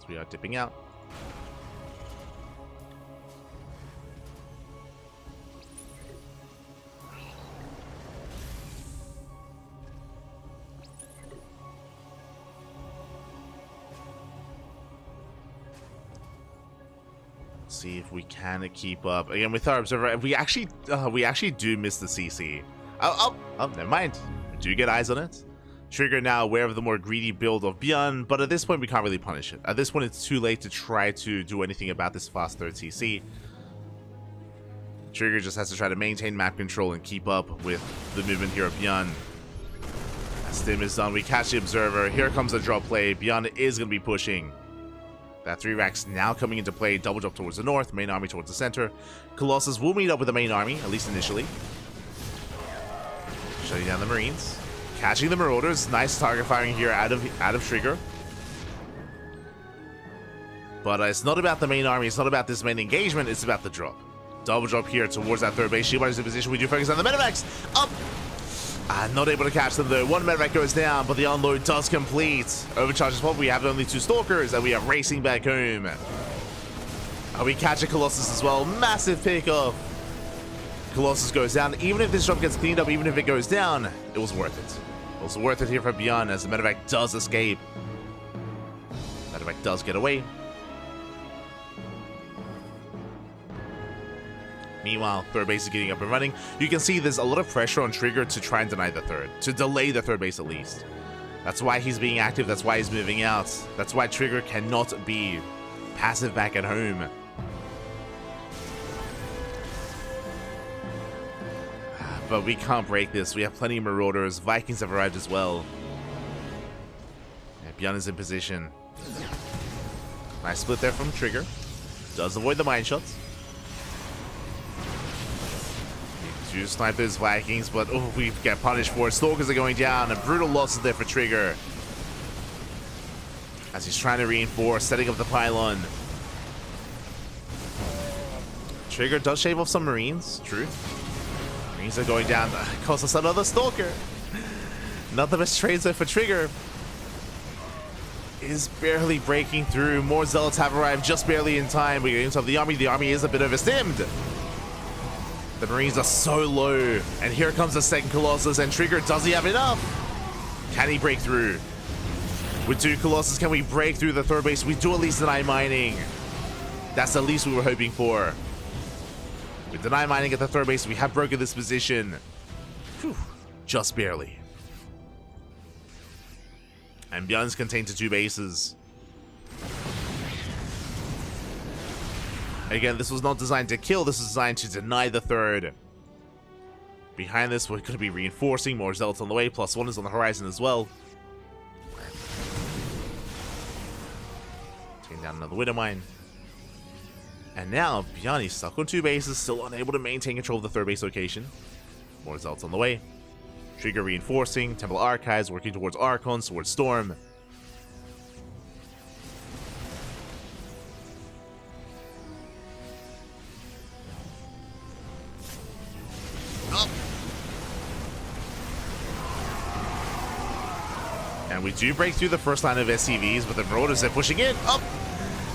We are dipping out. See if we can keep up again with our observer. We actually do miss the CC. Oh, never mind. We do get eyes on it. Trigger now aware of the more greedy build of Beyond, but at this point we can't really punish it. At this point it's too late to try to do anything about this fast third CC. Trigger just has to try to maintain map control and keep up with the movement here of Beyond. As Stim is done, we catch the Observer. Here comes the drop play. Beyond is going to be pushing. That 3 racks now coming into play. Double drop towards the north, main army towards the center. Colossus will meet up with the main army, at least initially. Shutting down the Marines. Catching the Marauders. Nice target firing here out of Trigger. But it's not about the main army. It's not about this main engagement. It's about the drop. Double drop here towards that third base. Shield's in position. We do focus on the medivacs. Up! Not able to catch them though. One medevac goes down, but the unload does complete. Overcharges pop. We have only 2 stalkers, and we are racing back home. We catch a Colossus as well. Massive pickoff. Colossus goes down. Even if this drop gets cleaned up, even if it goes down, it was worth it. It was worth it here for Beyond as the medevac does escape. Medevac does get away. Meanwhile, third base is getting up and running. You can see there's a lot of pressure on Trigger to try and deny the third, to delay the third base at least. That's why he's being active. That's why he's moving out. That's why Trigger cannot be passive back at home. But we can't break this. We have plenty of Marauders. Vikings have arrived as well. Yeah, Beyond is in position. Nice split there from Trigger. Does avoid the mine shots. You do snipe those Vikings, but oh, we get punished for it. Stalkers are going down, and brutal losses there for Trigger. As he's trying to reinforce, setting up the pylon. Trigger does shave off some Marines, true. Marines are going down. Costs us another Stalker. Not the best trades there for Trigger. Is barely breaking through. More Zealots have arrived just barely in time. We get into the army. The army is a bit overstimmed. The Marines are so low. And here comes the second Colossus. And Trigger, does he have enough? Can he break through? With 2 Colossus, can we break through the third base? We do at least deny mining. That's the least we were hoping for. With deny mining at the third base, we have broken this position. Whew, just barely. And Bjorn's contained to 2 bases. Again, this was not designed to kill, this was designed to deny the third. Behind this, we're going to be reinforcing, more zealots on the way, +1 is on the horizon as well. Taking down another Widow Mine. And now, Bjarni's stuck on 2 bases, still unable to maintain control of the third base location. More zealots on the way. Trigger reinforcing, Temple Archives working towards Archons, towards Storm. Up. And we do break through the first line of SCVs, but the Marauders are pushing in. Up.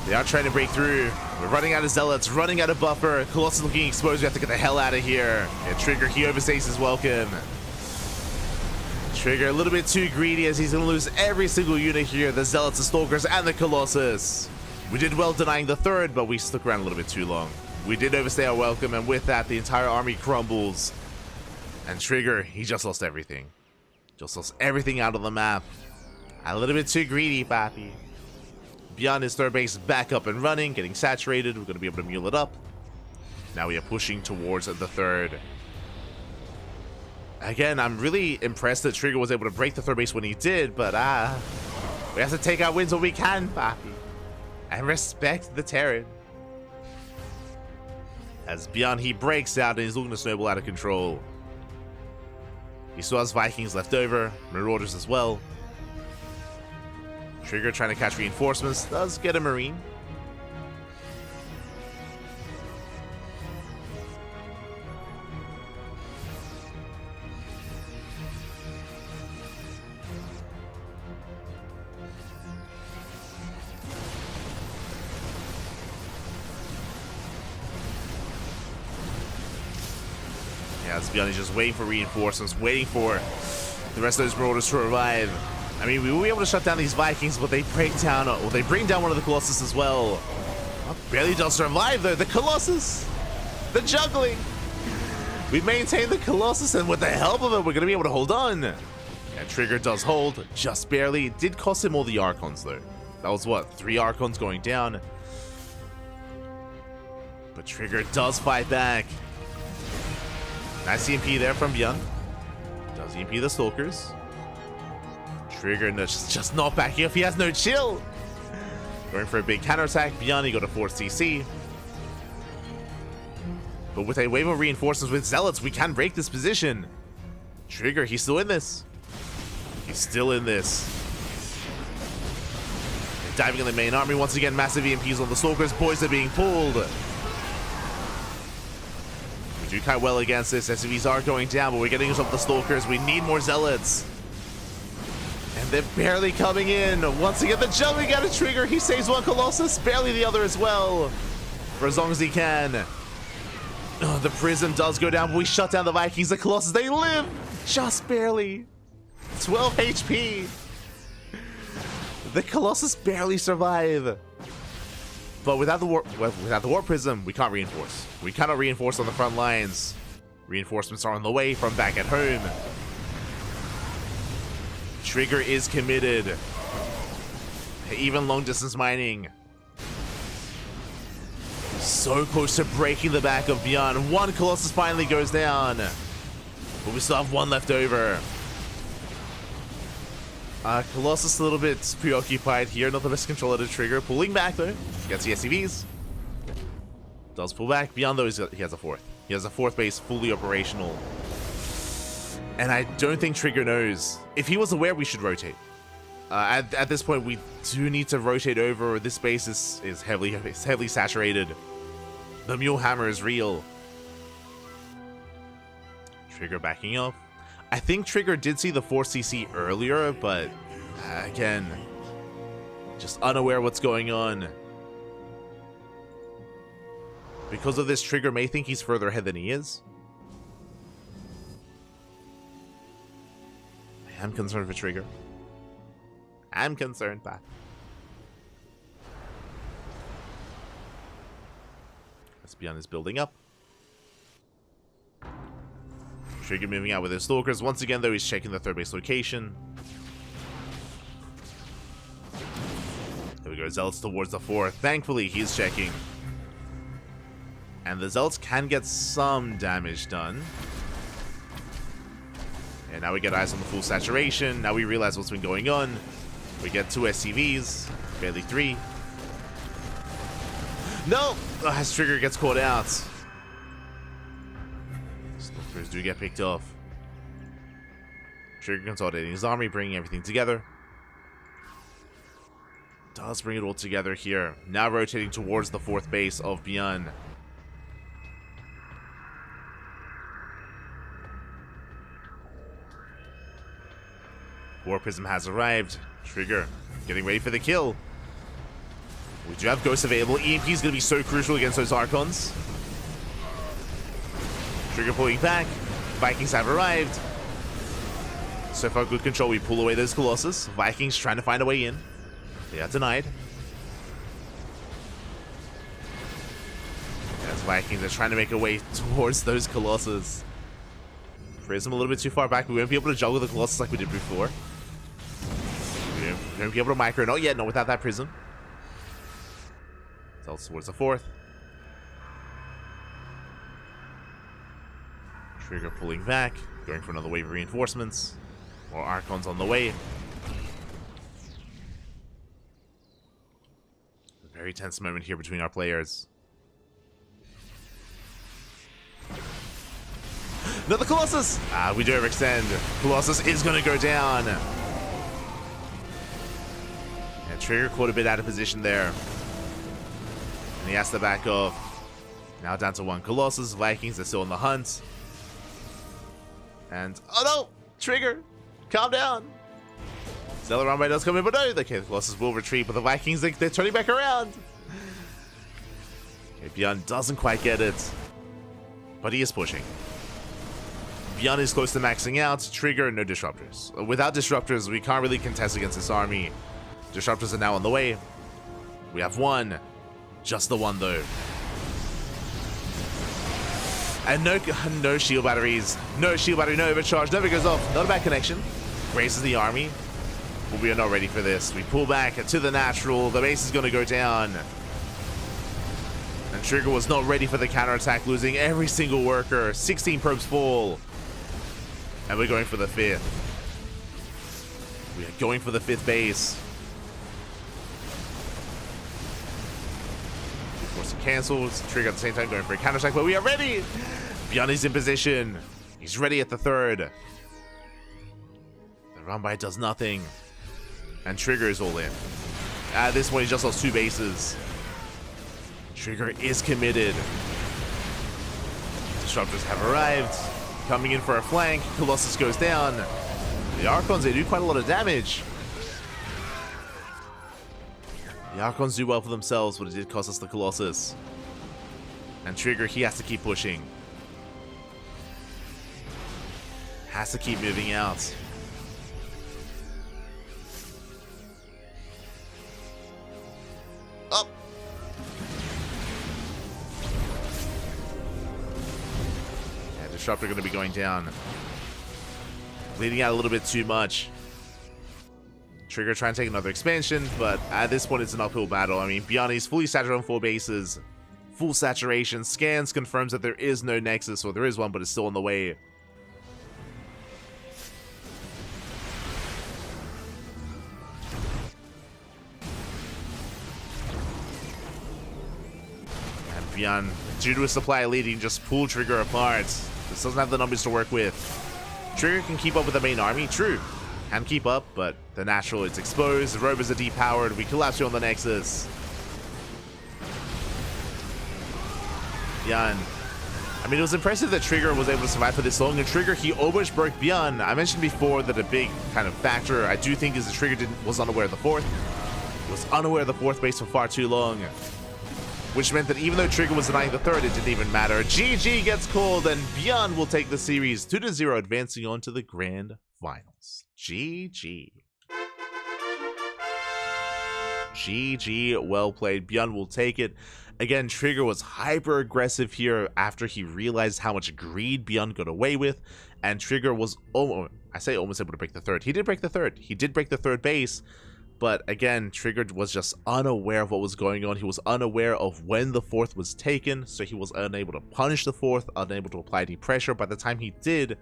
They are trying to break through. We're running out of Zealots, running out of buffer. Colossus looking exposed. We have to get the hell out of here. And Trigger, he overstays his welcome. Trigger a little bit too greedy as he's going to lose every single unit here. The Zealots, the Stalkers, and the Colossus. We did well denying the third, but we stuck around a little bit too long. We did overstay our welcome, and with that, the entire army crumbles. And Trigger, he just lost everything. Just lost everything out of the map. A little bit too greedy, Pappy. Beyond his third base back up and running, getting saturated. We're going to be able to mule it up. Now we are pushing towards the third. Again, I'm really impressed that Trigger was able to break the third base when he did, but we have to take our wins when we can, Pappy. And respect the Terran. As Bjorn, he breaks out and he's looking to snowball out of control. He still has Vikings left over, Marauders as well. Trigger trying to catch reinforcements, does get a Marine. Yeah, let's be honest, just waiting for reinforcements, waiting for the rest of those Marauders to arrive. I mean, we will be able to shut down these Vikings, but they break down, well, they bring down one of the Colossus as well. Oh, barely does survive though, the Colossus! The juggling! We maintain the Colossus, and with the help of it, we're going to be able to hold on. And Trigger does hold, just barely. It did cost him all the Archons though. That was what, 3 Archons going down. But Trigger does fight back. Nice EMP there from Bjorn. Does EMP the Stalkers. Trigger just not backing up. He has no chill. Going for a big counterattack. Bjorn, he got a 4 CC. But with a wave of reinforcements with Zealots, we can break this position. Trigger, he's still in this. He's still in this. They're diving in the main army. Once again, massive EMPs on the Stalkers. Boys are being pulled. We do quite well against this. SCVs are going down, but we're getting us off the Stalkers. We need more Zealots. And they're barely coming in. Once again, the jumping out of Trigger. He saves one Colossus, barely the other as well. For as long as he can. Oh, the Prism does go down, but we shut down the Vikings. The Colossus, they live. Just barely. 12 HP. The Colossus barely survive. But without the Warp Prism, we can't reinforce. We cannot reinforce on the front lines. Reinforcements are on the way from back at home. Trigger is committed. Even long distance mining. So close to breaking the back of Bjorn. One Colossus finally goes down. But we still have one left over. Colossus a little bit preoccupied here. Not the best control of the Trigger. Pulling back though. Gets the SCVs. Does pull back. Bjorn though, he has a 4th. He has a 4th base fully operational. And I don't think Trigger knows. If he was aware, we should rotate. At this point, we do need to rotate over. This base is heavily saturated. The Mule Hammer is real. Trigger backing up. I think Trigger did see the 4 CC earlier, but again, just unaware what's going on. Because of this, Trigger may think he's further ahead than he is. I am concerned for Trigger. I'm concerned, Pat. Let's be on this building up. Trigger moving out with his stalkers. Once again, though, he's checking the third base location. There we go. Zealots towards the fourth. Thankfully, he's checking. And the Zealots can get some damage done. And now we get eyes on the full saturation. Now we realize what's been going on. We get 2 SCVs. Barely 3. No! Oh, his trigger gets caught out. Stalkers do get picked off. Trigger consolidating his army, bringing everything together. Does bring it all together here. Now rotating towards the fourth base of Beyond. War Prism has arrived. Trigger getting ready for the kill. We do have Ghosts available. EMP is going to be so crucial against those Archons. Trigger pulling back. Vikings have arrived. So far, good control. We pull away those Colossus. Vikings trying to find a way in. They are denied. As Vikings are trying to make a way towards those Colossus. Prism a little bit too far back. We won't be able to juggle the Colossus like we did before. We won't be able to micro. Not yet. Not without that Prism. Zelts towards the fourth. Trigger pulling back. Going for another wave of reinforcements. More Archons on the way. A very tense moment here between our players. Another Colossus! We do overextend. Colossus is going to go down. And Trigger caught a bit out of position there. And he has to back off. Now down to 1 Colossus. Vikings are still on the hunt. And, oh no! Trigger! Calm down! Stellar Runway does come in, but no! Okay, the Colossus will retreat, but the Vikings, they're turning back around! Okay, Beyond doesn't quite get it. But he is pushing. Beyond is close to maxing out. Trigger, no disruptors. Without disruptors, we can't really contest against this army. Disruptors are now on the way. We have 1. Just the 1, though. And no shield batteries. No shield battery, no overcharge. Never goes off. Not a bad connection. Raises the army. But we are not ready for this. We pull back to the natural. The base is going to go down. And Trigger was not ready for the counterattack, losing every single worker. 16 probes fall. And we're going for the 5th. We are going for the 5th base. Force cancels. Trigger at the same time going for a counterattack, but we are ready. Beyond is in position. He's ready at the 3rd. The run by does nothing. And Trigger is all in. At this point, he just lost 2 bases. Trigger is committed. Disruptors have arrived. Coming in for a flank. Colossus goes down. The Archons, they do quite a lot of damage. The Archons do well for themselves, but it did cost us the Colossus. And Trigger, he has to keep pushing. Has to keep moving out. Up. Yeah, Disruptor going to be going down. Bleeding out a little bit too much. Trigger trying to take another expansion, but at this point it's an uphill battle. I mean, Beyondi's fully saturated on 4 bases. Full saturation. Scans confirms that there is no Nexus, or there is one, but it's still on the way. And Beyond, due to a supply leading, just pull Trigger apart. This doesn't have the numbers to work with. Trigger can keep up with the main army, true. Can keep up, but the natural is exposed. The rovers are depowered. We collapse you on the Nexus. Beyond. I mean, it was impressive that Trigger was able to survive for this long. And Trigger, he almost broke Beyond. I mentioned before that a big kind of factor I do think is the Trigger was unaware of the 4th. He was unaware of the 4th base for far too long. Which meant that even though Trigger was denying the 3rd, it didn't even matter. GG gets called, and Beyond will take the series 2-0, advancing on to the grand finals. GG. GG, well played. Bjorn will take it. Again, Trigger was hyper aggressive here after he realized how much greed Bjorn got away with, and Trigger was almost able to break the third. He did break the third. He did break the third base, but again, Trigger was just unaware of what was going on. He was unaware of when the fourth was taken, so he was unable to punish the fourth, unable to apply any pressure. By the time he did,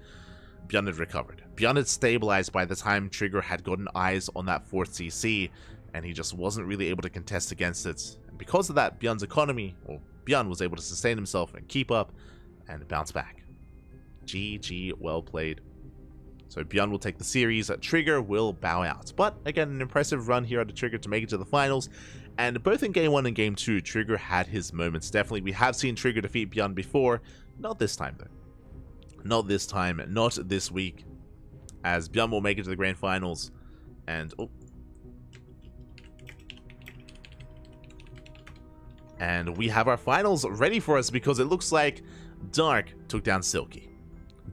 Bjorn had recovered. Bjorn had stabilized by the time Trigger had gotten eyes on that fourth CC, and he just wasn't really able to contest against it. And because of that, Bjorn's economy, or Bjorn, was able to sustain himself and keep up and bounce back. GG, well played. So Bjorn will take the series, Trigger will bow out. But again, an impressive run here under Trigger to make it to the finals. And both in Game 1 and Game 2, Trigger had his moments. Definitely, we have seen Trigger defeat Bjorn before. Not this time, though. Not this time, not this week. As Bjorn will make it to the grand finals. And, and we have our finals ready for us because it looks like Dark took down Silky.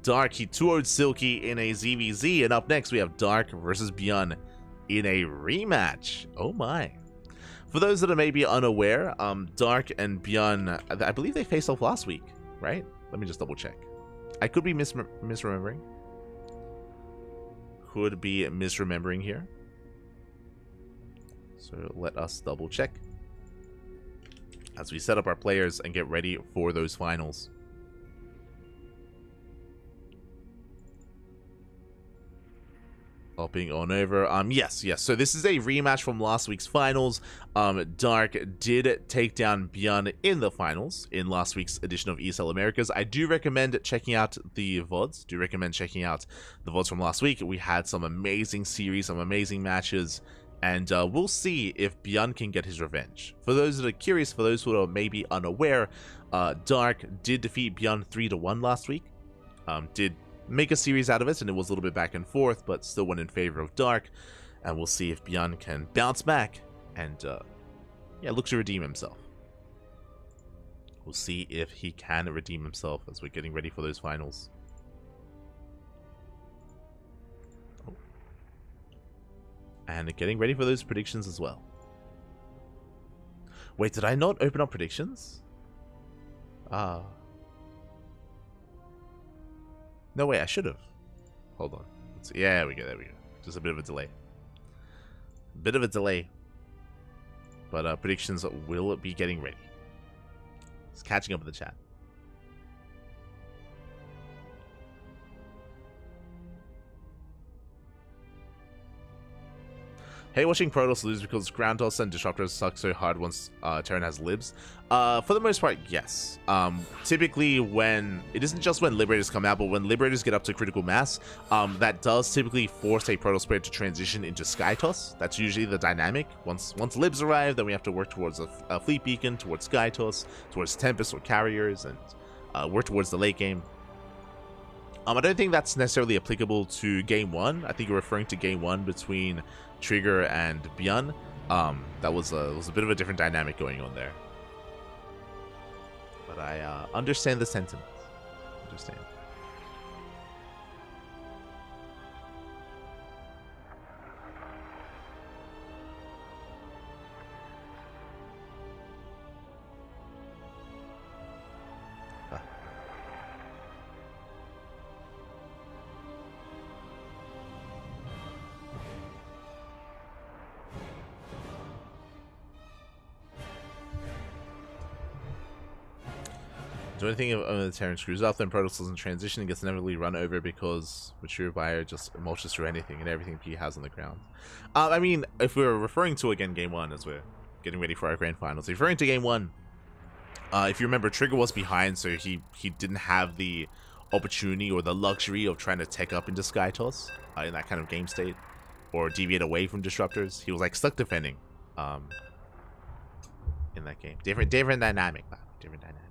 Dark, he 2-0'd Silky in a ZVZ, and up next we have Dark versus Bjorn in a rematch. Oh my. For those that are maybe unaware, Dark and Bjorn, I believe they faced off last week, right? Let me just double check. I could be misremembering. Could be misremembering here. So let us double check as we set up our players and get ready for those finals. Hopping on over. Yes. So this is a rematch from last week's finals. Dark did take down Bjorn in the finals in last week's edition of ESL Americas. I do recommend checking out the VODs. Do recommend checking out the VODs from last week. We had some amazing series, some amazing matches, and we'll see if Bjorn can get his revenge. For those that are curious, for those who are maybe unaware, Dark did defeat Bjorn 3-1 last week. Did make a series out of it, and it was a little bit back and forth, but still went in favor of Dark. And we'll see if Bjorn can bounce back and look to redeem himself. We'll see if he can redeem himself as we're getting ready for those finals. And getting ready for those predictions as well. Wait, did I not open up predictions? No, wait, I should have. Hold on. Yeah, there we go. Just a bit of a delay. But predictions will be getting ready. It's catching up in the chat. Hey, watching Protoss lose because ground toss and disruptors suck so hard once Terran has libs. For the most part, yes. Typically, when it isn't just when Liberators come out, but when Liberators get up to critical mass, that does typically force a Protoss player to transition into Sky Toss. That's usually the dynamic. Once libs arrive, then we have to work towards a fleet beacon, towards Sky Toss, towards Tempest or carriers, and work towards the late game. I don't think that's necessarily applicable to Game 1. I think you're referring to Game 1 between Trigger and Bjorn. That was a bit of a different dynamic going on there. But I understand the sentiment. Understand. Do anything if the Terran screws up, then Protoss doesn't transition and gets inevitably run over because Mature Buyer just mulches through anything and everything P has on the ground. I mean, if we're referring to, again, Game 1 as we're getting ready for our grand finals, referring to Game 1, if you remember, Trigger was behind, so he didn't have the opportunity or the luxury of trying to tech up into Sky Toss in that kind of game state, or deviate away from disruptors. He was like stuck defending in that game. Different dynamic, man. Different dynamic.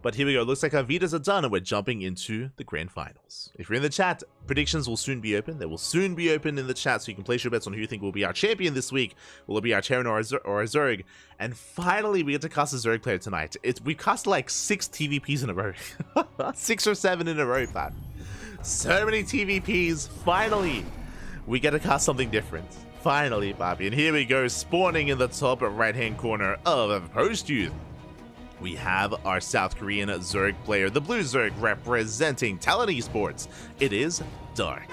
But here we go. Looks like our Vitas are done, and we're jumping into the grand finals. If you're in the chat, predictions will soon be open. They will soon be open in the chat, so you can place your bets on who you think will be our champion this week. Will it be our Terran or a Zerg? And finally, we get to cast a Zerg player tonight. We cast like 6 TVPs in a row. 6 or 7 in a row, Pat. So many TVPs. Finally, we get to cast something different. Finally, Bobby. And here we go, spawning in the top right-hand corner of Post Youth. We have our South Korean Zerg player, the Blue Zerg, representing Talon Esports. It is Dark.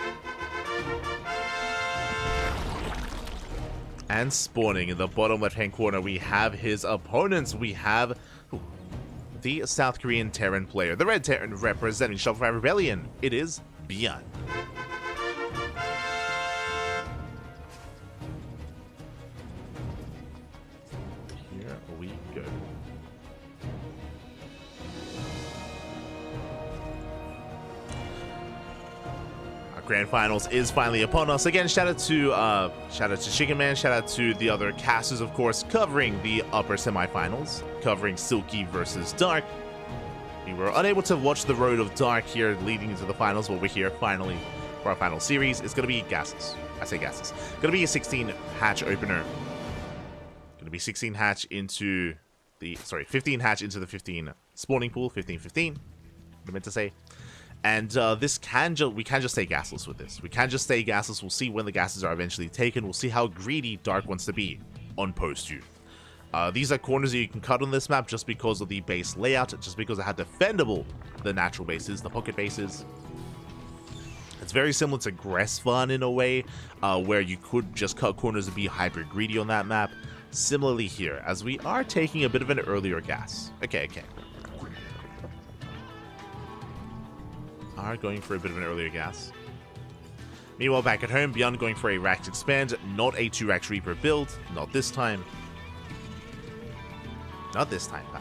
And spawning in the bottom left-hand corner, we have his opponents. We have the South Korean Terran player, the Red Terran, representing Shopify Rebellion. It is Beyond. Here we go. Grand Finals is finally upon us. Again, shout out to Chicken Man, shout out to the other casters, of course, covering the upper semifinals, covering Silky versus Dark. We were unable to watch the road of Dark here leading into the finals, but we're here finally for our final series. It's going to be gases. I say gases. Going to be a 16 hatch opener. Going to be 16 hatch into the, 15 hatch into the 15 spawning pool, 15-15, I meant to say. And we can just stay gasless with this. We can just stay gasless. We'll see when the gases are eventually taken. We'll see how greedy Dark wants to be on Post Youth. These are corners that you can cut on this map just because of the base layout, just because it had defendable the natural bases, the pocket bases. It's very similar to Gressfun in a way, where you could just cut corners and be hyper greedy on that map. Similarly here, as we are taking a bit of an earlier gas. Okay. Are going for a bit of an earlier gas. Meanwhile, back at home, Beyond going for a Rax Expand, not a 2-Rax Reaper build, not this time. Not this time, Pat.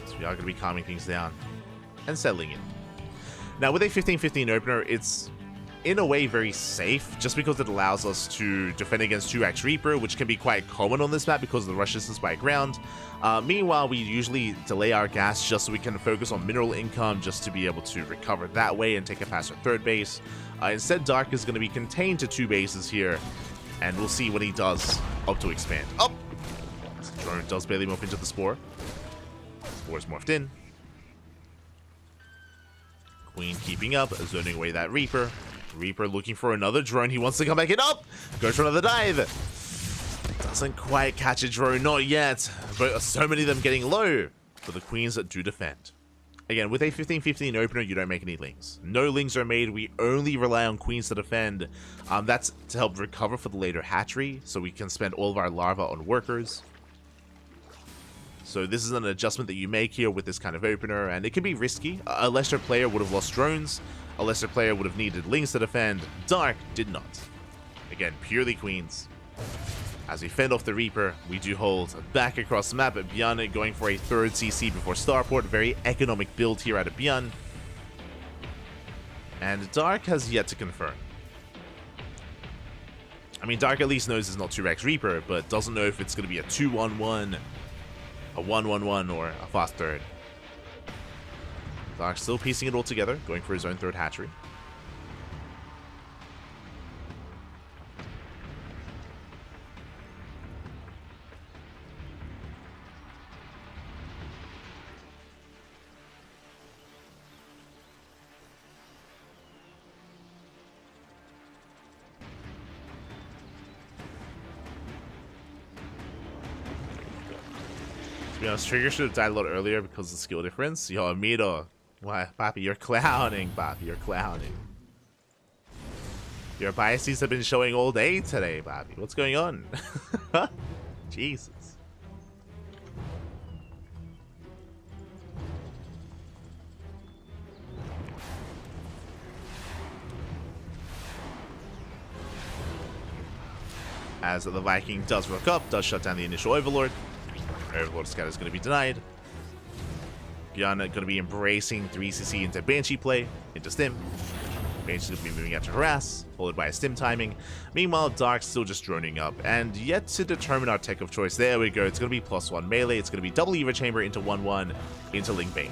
So we are going to be calming things down and settling in. Now, with a 15-15 opener, it's in a way very safe, just because it allows us to defend against 2-Rax Reaper, which can be quite common on this map because of the rush distance by ground. Meanwhile, we usually delay our gas just so we can focus on mineral income, just to be able to recover that way and take a faster third base. Instead, Dark is going to be contained to 2 bases here, and we'll see what he does up to expand. Oh! Drone does barely morph into the Spore. Spore's morphed in. Queen keeping up, zoning away that Reaper. Reaper looking for another drone. He wants to come back in. Up! Goes for another dive. Doesn't quite catch a drone, not yet. But so many of them getting low. But the Queens do defend. Again, with a 15-15 opener, you don't make any lings. No lings are made. We only rely on Queens to defend. That's to help recover for the later hatchery, so we can spend all of our larvae on workers. So this is an adjustment that you make here with this kind of opener, and it can be risky. A lesser player would have lost drones. A lesser player would have needed lings to defend. Dark did not. Again, purely Queens. As we fend off the Reaper, we do hold back across the map, but Beyond going for a 3rd CC before Starport. Very economic build here out of Beyond. And Dark has yet to confirm. I mean, Dark at least knows it's not 2-Rax Reaper, but doesn't know if it's going to be a 2-1-1, a 1-1-1, or a fast third. Dark still piecing it all together, going for his own 3rd hatchery. To be honest, Trigger should have died a lot earlier because of the skill difference. Yo, Amito. Why, Papi, you're clowning, Papi, you're clowning. Your biases have been showing all day today, Papi. What's going on? Jesus. As the Viking does rook up, does shut down the initial Overlord. Overlord scatter is going to be denied. Beyond going to be embracing 3CC into Banshee play, into Stim. Banshee's going to be moving out to Harass, followed by a Stim timing. Meanwhile, Dark's still just droning up, and yet to determine our tech of choice. There we go. It's going to be +1 melee. It's going to be double Eva Chamber into 1-1 into Ling Bane.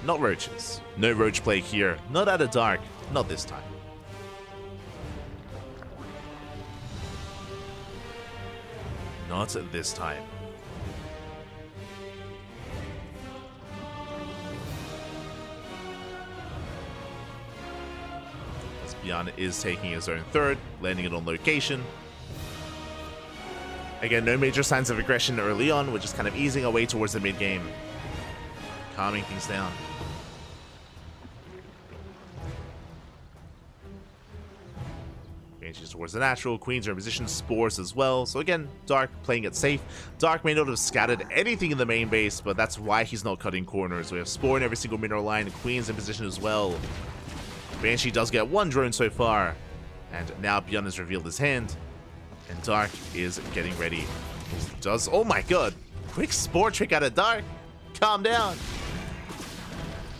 Not roaches. No roach play here. Not out of Dark. Not this time. Not this time. Bjorn is taking his own third, landing it on location. Again, no major signs of aggression early on. We're just kind of easing our way towards the mid-game. Calming things down. Changes towards the natural. Queens are in position. Spores as well. So again, Dark playing it safe. Dark may not have scattered anything in the main base, but that's why he's not cutting corners. We have Spore in every single mineral line. Queens in position as well. Banshee does get one drone so far. And now Bjorn has revealed his hand. And Dark is getting ready. Oh my god. Quick Spore trick out of Dark. Calm down.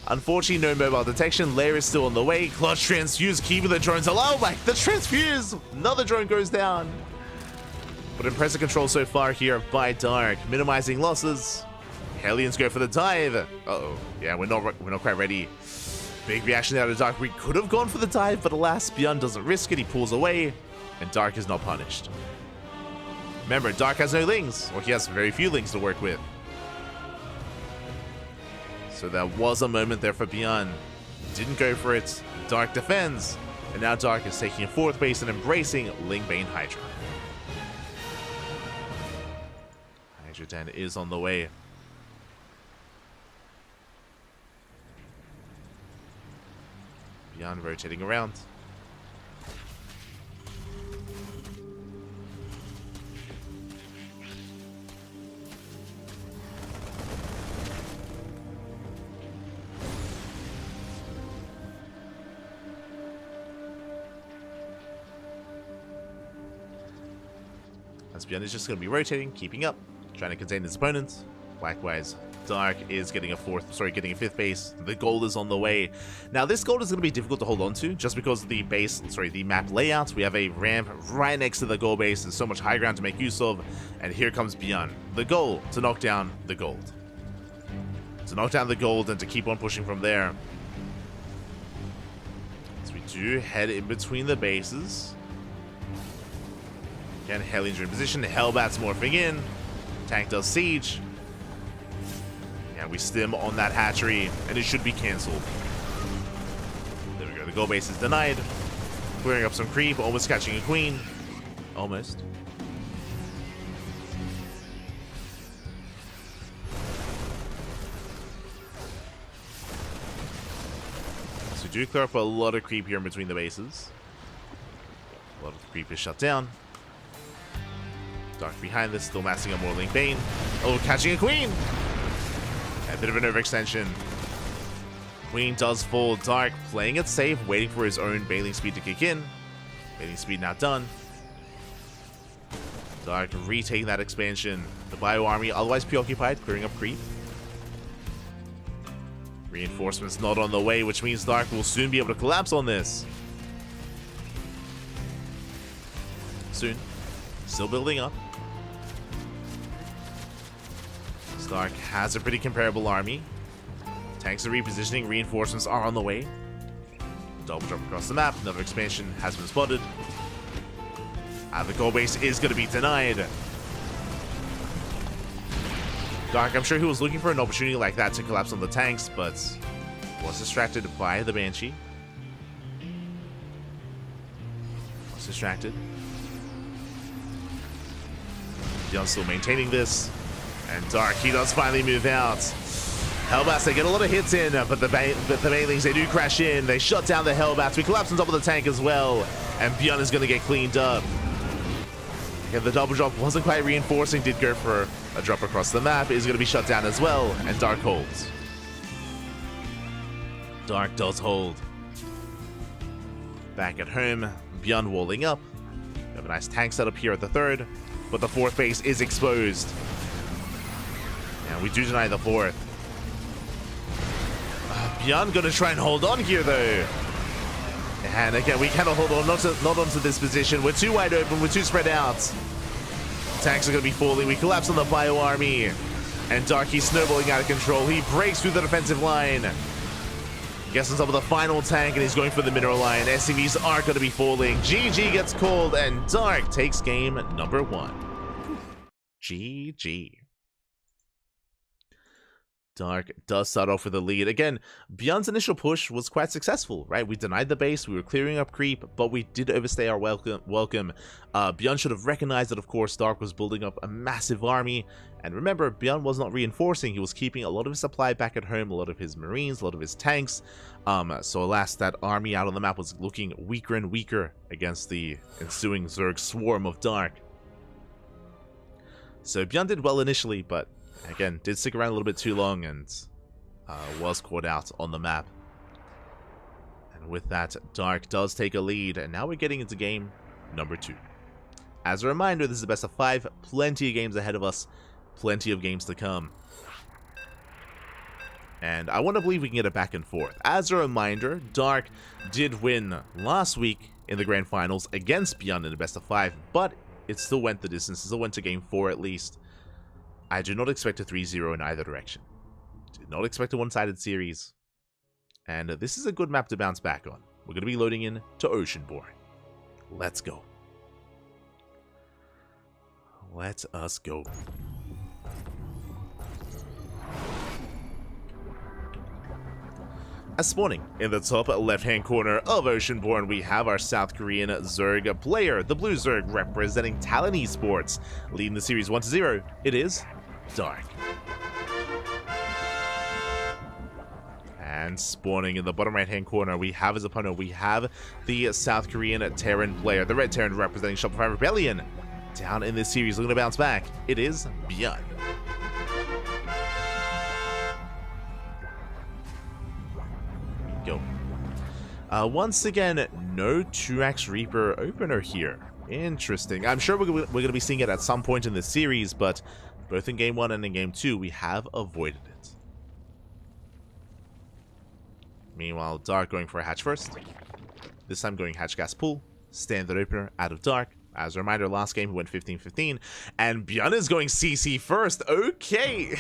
Unfortunately, no mobile detection. Lair is still on the way. Clutch Transfuse, keeping the drones alive. Like the Transfuse! Another drone goes down. But impressive control so far here by Dark. Minimizing losses. Hellions go for the dive. Uh-oh. Yeah, we're not quite ready. Big reaction out of Dark. We could have gone for the dive, but alas, Bjorn doesn't risk it. He pulls away. And Dark is not punished. Remember, Dark has no lings, or he has very few lings to work with. So there was a moment there for Bjorn. Didn't go for it. Dark defends. And now Dark is taking a fourth base and embracing Lingbane Hydra. Hydra Den is on the way. Bjorn rotating around. Bjorn is just going to be rotating, keeping up, trying to contain his opponents. Likewise, Dark is getting getting a fifth base. The gold is on the way. Now, this gold is going to be difficult to hold on to just because of the map layout. We have a ramp right next to the gold base. There's so much high ground to make use of. And here comes Bjorn. The goal to knock down the gold. To knock down the gold and to keep on pushing from there. So we do head in between the bases. Again, Hellions are in position. Hellbat's morphing in. Tank does siege. And we stim on that hatchery, and it should be cancelled. There we go. The goal base is denied. Clearing up some creep, almost catching a queen. Almost. So do clear up a lot of creep here in between the bases. A lot of the creep is shut down. Dark behind this, still massing up more Lingbane. Oh, catching a queen! A bit of an overextension. Queen does fall. Dark playing it safe, waiting for his own bailing speed to kick in. Bailing speed now done. Dark retaking that expansion. The Bio Army otherwise preoccupied, clearing up creep. Reinforcements not on the way, which means Dark will soon be able to collapse on this. Soon. Still building up. Dark has a pretty comparable army. Tanks are repositioning, reinforcements are on the way. Double jump across the map, another expansion has been spotted. The goal base is going to be denied. Dark, I'm sure he was looking for an opportunity like that to collapse on the tanks, but was distracted by the Banshee. Was distracted. Bjorn still maintaining this. And Dark, he does finally move out. Hellbats, they get a lot of hits in, but the Banelings, they do crash in. They shut down the Hellbats. We collapse on top of the tank as well. And Bjorn is going to get cleaned up. Again, the double drop wasn't quite reinforcing. Did go for a drop across the map. It is going to be shut down as well. And Dark holds. Dark does hold. Back at home, Bjorn walling up. We have a nice tank setup here at the third. But the fourth base is exposed. And we do deny the fourth. Bjorn gonna try and hold on here though. And again, we cannot hold on, not onto this position. We're too wide open, we're too spread out. Tanks are gonna be falling. We collapse on the Bio Army. And Darky's snowballing out of control. He breaks through the defensive line. Gets on top of the final tank and he's going for the mineral line. SCVs are gonna be falling. GG gets called and Dark takes game number 1. GG. Dark does start off with a lead. Again, Beyond's initial push was quite successful, right? We denied the base, we were clearing up creep, but we did overstay our welcome. Beyond should have recognized that, of course, Dark was building up a massive army. And remember, Beyond was not reinforcing, he was keeping a lot of his supply back at home, a lot of his marines, a lot of his tanks. So alas, that army out on the map was looking weaker and weaker against the ensuing Zerg swarm of Dark. So Beyond did well initially, but again, did stick around a little bit too long and was caught out on the map. And with that, Dark does take a lead, and now we're getting into game number 2. As a reminder, this is the best of 5, plenty of games ahead of us, plenty of games to come. And I want to believe we can get it back and forth. As a reminder, Dark did win last week in the grand finals against Beyond in the best of 5, but it still went the distance, it still went to game 4 at least. I do not expect a 3-0 in either direction. Did not expect a one-sided series. And this is a good map to bounce back on. We're going to be loading in to Oceanborn. Let's go. Let us go. As spawning in the top left-hand corner of Oceanborn, we have our South Korean Zerg player, the Blue Zerg representing Talon Esports. Leading the series 1-0, it is Dark. And spawning in the bottom right-hand corner, we have his opponent. We have the South Korean Terran player, the Red Terran representing Shopify Rebellion. Down in this series, looking to bounce back, it is Beyond. Go. Once again, no 2x Reaper opener here. Interesting. I'm sure we're going to be seeing it at some point in this series, but both in game 1 and in game 2, we have avoided it. Meanwhile, Dark going for a hatch first. This time going hatch gas pool. Standard opener out of Dark. As a reminder, last game we went 15-15, and Beyond is going CC first. Okay.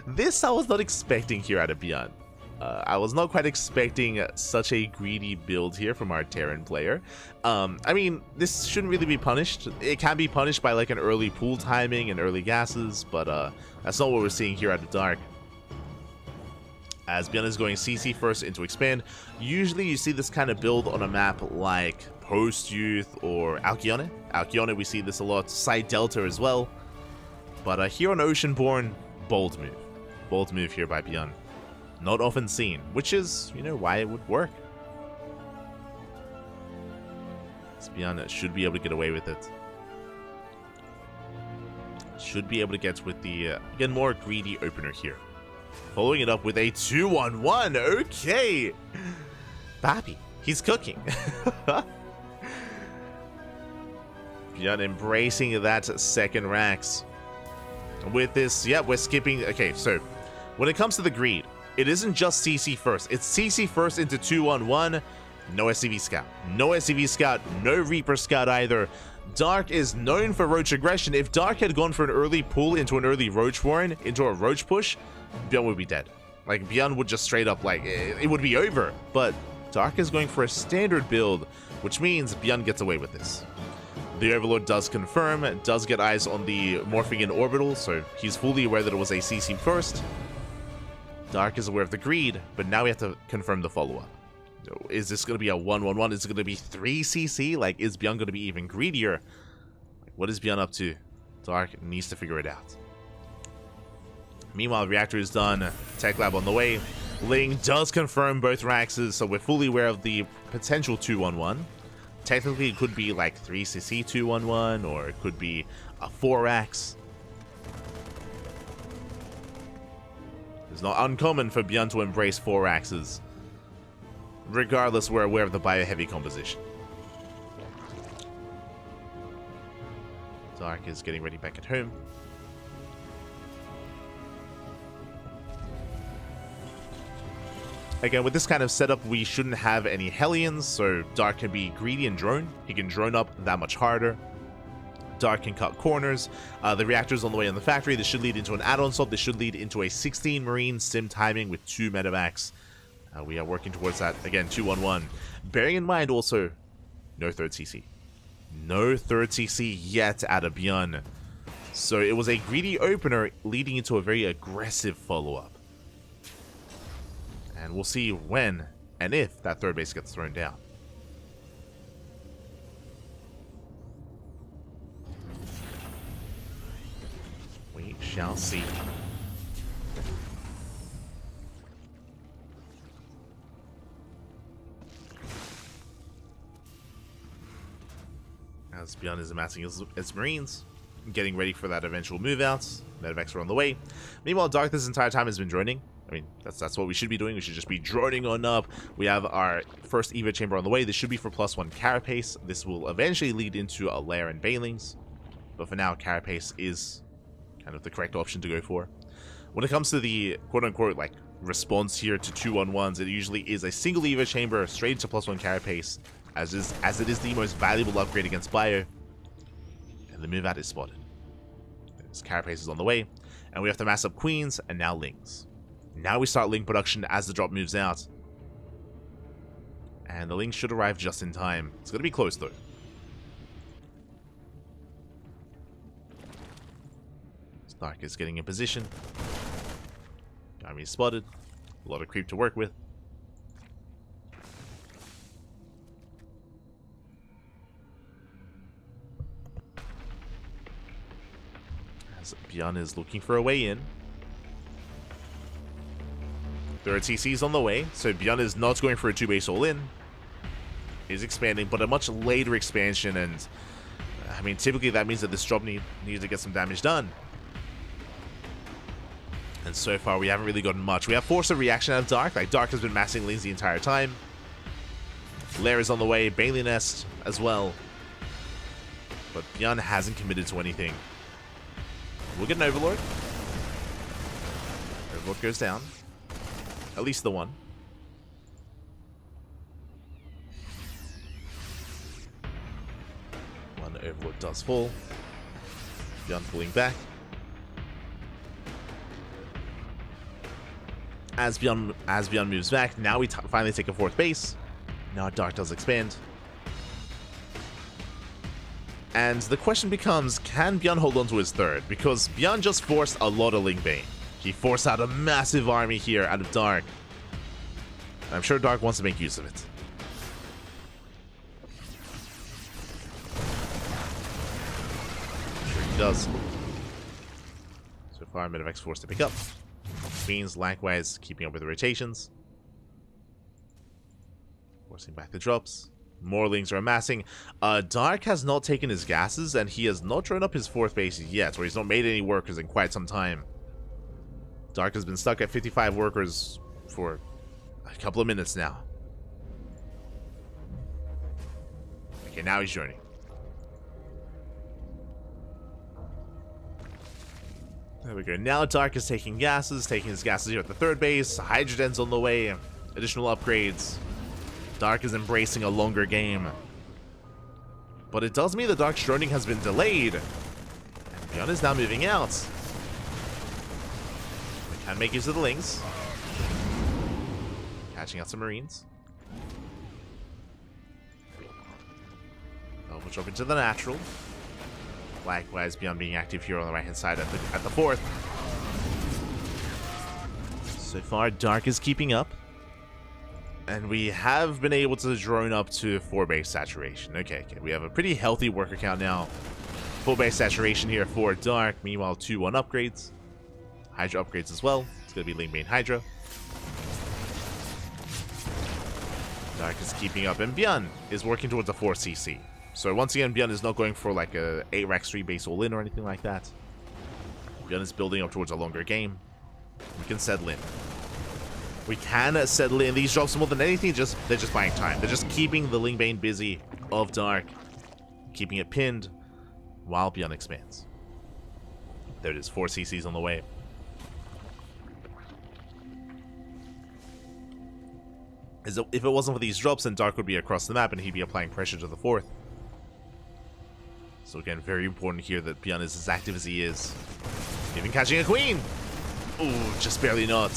This I was not expecting here out of Beyond. I was not quite expecting such a greedy build here from our Terran player. I mean, this shouldn't really be punished. It can be punished by like an early pool timing and early gases, but that's not what we're seeing here out of Dark. As Beyond is going CC first into expand. Usually you see this kind of build on a map like Post Youth or Alkione. Alkione, we see this a lot. Side Delta as well. But here on Oceanborn, bold move. Bold move here by Beyond. Not often seen, which is, you know, why it would work. Beyond should be able to get away with it. Should be able to get with the, again, more greedy opener here. Following it up with a 2-1-1. Okay. Bobby, he's cooking. Beyond embracing that second Rax. With this, yeah, we're skipping. Okay, so when it comes to the greed, it isn't just CC first. It's CC first into 2-1-1. No SCV Scout. No SCV Scout. No Reaper Scout either. Dark is known for Roach aggression. If Dark had gone for an early pull into an early Roach Warren, into a Roach push, Beyond would be dead. Like, Beyond would just straight up, like, it would be over. But Dark is going for a standard build, which means Beyond gets away with this. The Overlord does confirm, does get eyes on the morphing in orbital, so he's fully aware that it was a CC first. Dark is aware of the greed, but now we have to confirm the follow-up. Is this going to be a 1-1-1? Is it going to be 3 CC? Like, is Beyond going to be even greedier? What is Beyond up to? Dark needs to figure it out. Meanwhile, reactor is done. Tech lab on the way. Ling does confirm both Raxes, so we're fully aware of the potential 2-1-1. Technically, it could be like 3cc 2-1-1, or it could be a 4-Rax. It's not uncommon for Beyond to embrace 4-Raxes. Regardless, we're aware of the bio-heavy composition. Dark is getting ready back at home. Again, with this kind of setup, we shouldn't have any Hellions, so Dark can be greedy and drone. He can drone up that much harder. Dark can cut corners. The reactor's on the way in the factory. This should lead into an add-on swap. This should lead into a 16 Marine sim timing with 2 medevacs. We are working towards that. Again, 2-1-1. Bearing in mind also, no 3rd CC. No 3rd CC yet out of Beyond. So it was a greedy opener leading into a very aggressive follow-up. And we'll see when and if that third base gets thrown down. We shall see. As Beyond is amassing his Marines, getting ready for that eventual move out. Medivacs are on the way. Meanwhile, Dark this entire time has been droning. I mean, that's what we should be doing. We should just be droning on up. We have our first Evo chamber on the way. This should be for +1 Carapace. This will eventually lead into a Lair and Banelings. But for now, Carapace is kind of the correct option to go for. When it comes to the quote-unquote like response here to 2-on-1s, it usually is a single Evo chamber straight into +1 Carapace, as it is the most valuable upgrade against Bio. And the move out is spotted. This Carapace is on the way, and we have to mass up Queens and now Lings. Now we start Ling production as the drop moves out. And the Lings should arrive just in time. It's going to be close though. Stark is getting in position. Army is spotted. A lot of creep to work with. As Beyond is looking for a way in. Third CC is on the way, so Beyond is not going for a 2-base all-in. He's expanding, but a much later expansion, and I mean, typically that means that this drop needs to get some damage done. And so far, we haven't really gotten much. We have forced a reaction out of Dark. Like, Dark has been massing Lings the entire time. Lair is on the way, Bailey Nest as well. But Beyond hasn't committed to anything. We'll get an Overlord. Overlord goes down. At least the one. One Overlord does fall. Beyond pulling back. As Beyond moves back, now we finally take a 4th base. Now Dark does expand. And the question becomes, can Beyond hold on to his 3rd? Because Beyond just forced a lot of Ling Bane. He forced out a massive army here out of Dark. I'm sure Dark wants to make use of it. I'm sure he does. So far, Medivacs forced to pick up. Queens, likewise, keeping up with the rotations. Forcing back the drops. More Lings are amassing. Dark has not taken his gases, and he has not drawn up his 4th base yet, or he's not made any workers in quite some time. Dark has been stuck at 55 workers for a couple of minutes now. Okay, now he's journeying. There we go. Now Dark is taking his gases here at the 3rd base. Hydrogen's on the way. Additional upgrades. Dark is embracing a longer game. But it does mean the Dark's droning has been delayed. And Beyond is now moving out. We can make use of the Lings. Catching out some Marines. We'll drop into the natural. Likewise, Beyond being active here on the right-hand side at the 4th. So far, Dark is keeping up. And we have been able to drone up to 4-base saturation. Okay, we have a pretty healthy worker count now. 4-base saturation here for Dark. Meanwhile, 2-1 upgrades. Hydra upgrades as well. It's going to be Ling Bane Hydra. Dark is keeping up, and Beyond is working towards a 4 CC. So once again, Beyond is not going for like a 8-Rax 3-base all-in or anything like that. Beyond is building up towards a longer game. We can settle in. We can settle in. These drops more than anything, they're just buying time. They're just keeping the Ling Bane busy of Dark, keeping it pinned while Beyond expands. There it is, 4 CCs on the way. As if it wasn't for these drops, then Dark would be across the map and he'd be applying pressure to the 4th. So again, very important here that Beyond is as active as he is. Even catching a Queen! Ooh, just barely not.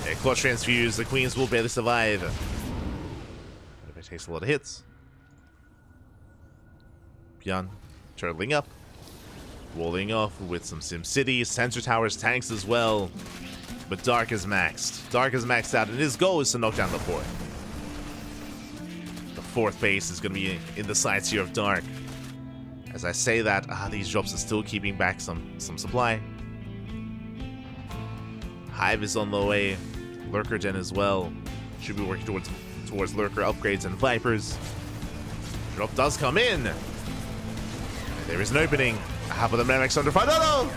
Yeah, Clutch Transfuse, the Queens will barely survive. But it takes a lot of hits. Beyond turtling up. Walling off with some SimCity, sensor towers, tanks as well. But Dark is maxed. Dark is maxed out, and his goal is to knock down the fourth. The fourth base is going to be in the sights here of Dark. As I say that, these drops are still keeping back some supply. Hive is on the way. Lurker Gen as well. Should be working towards Lurker upgrades and Vipers. Drop does come in. There is an opening. Half of the Medivacs under fire. No!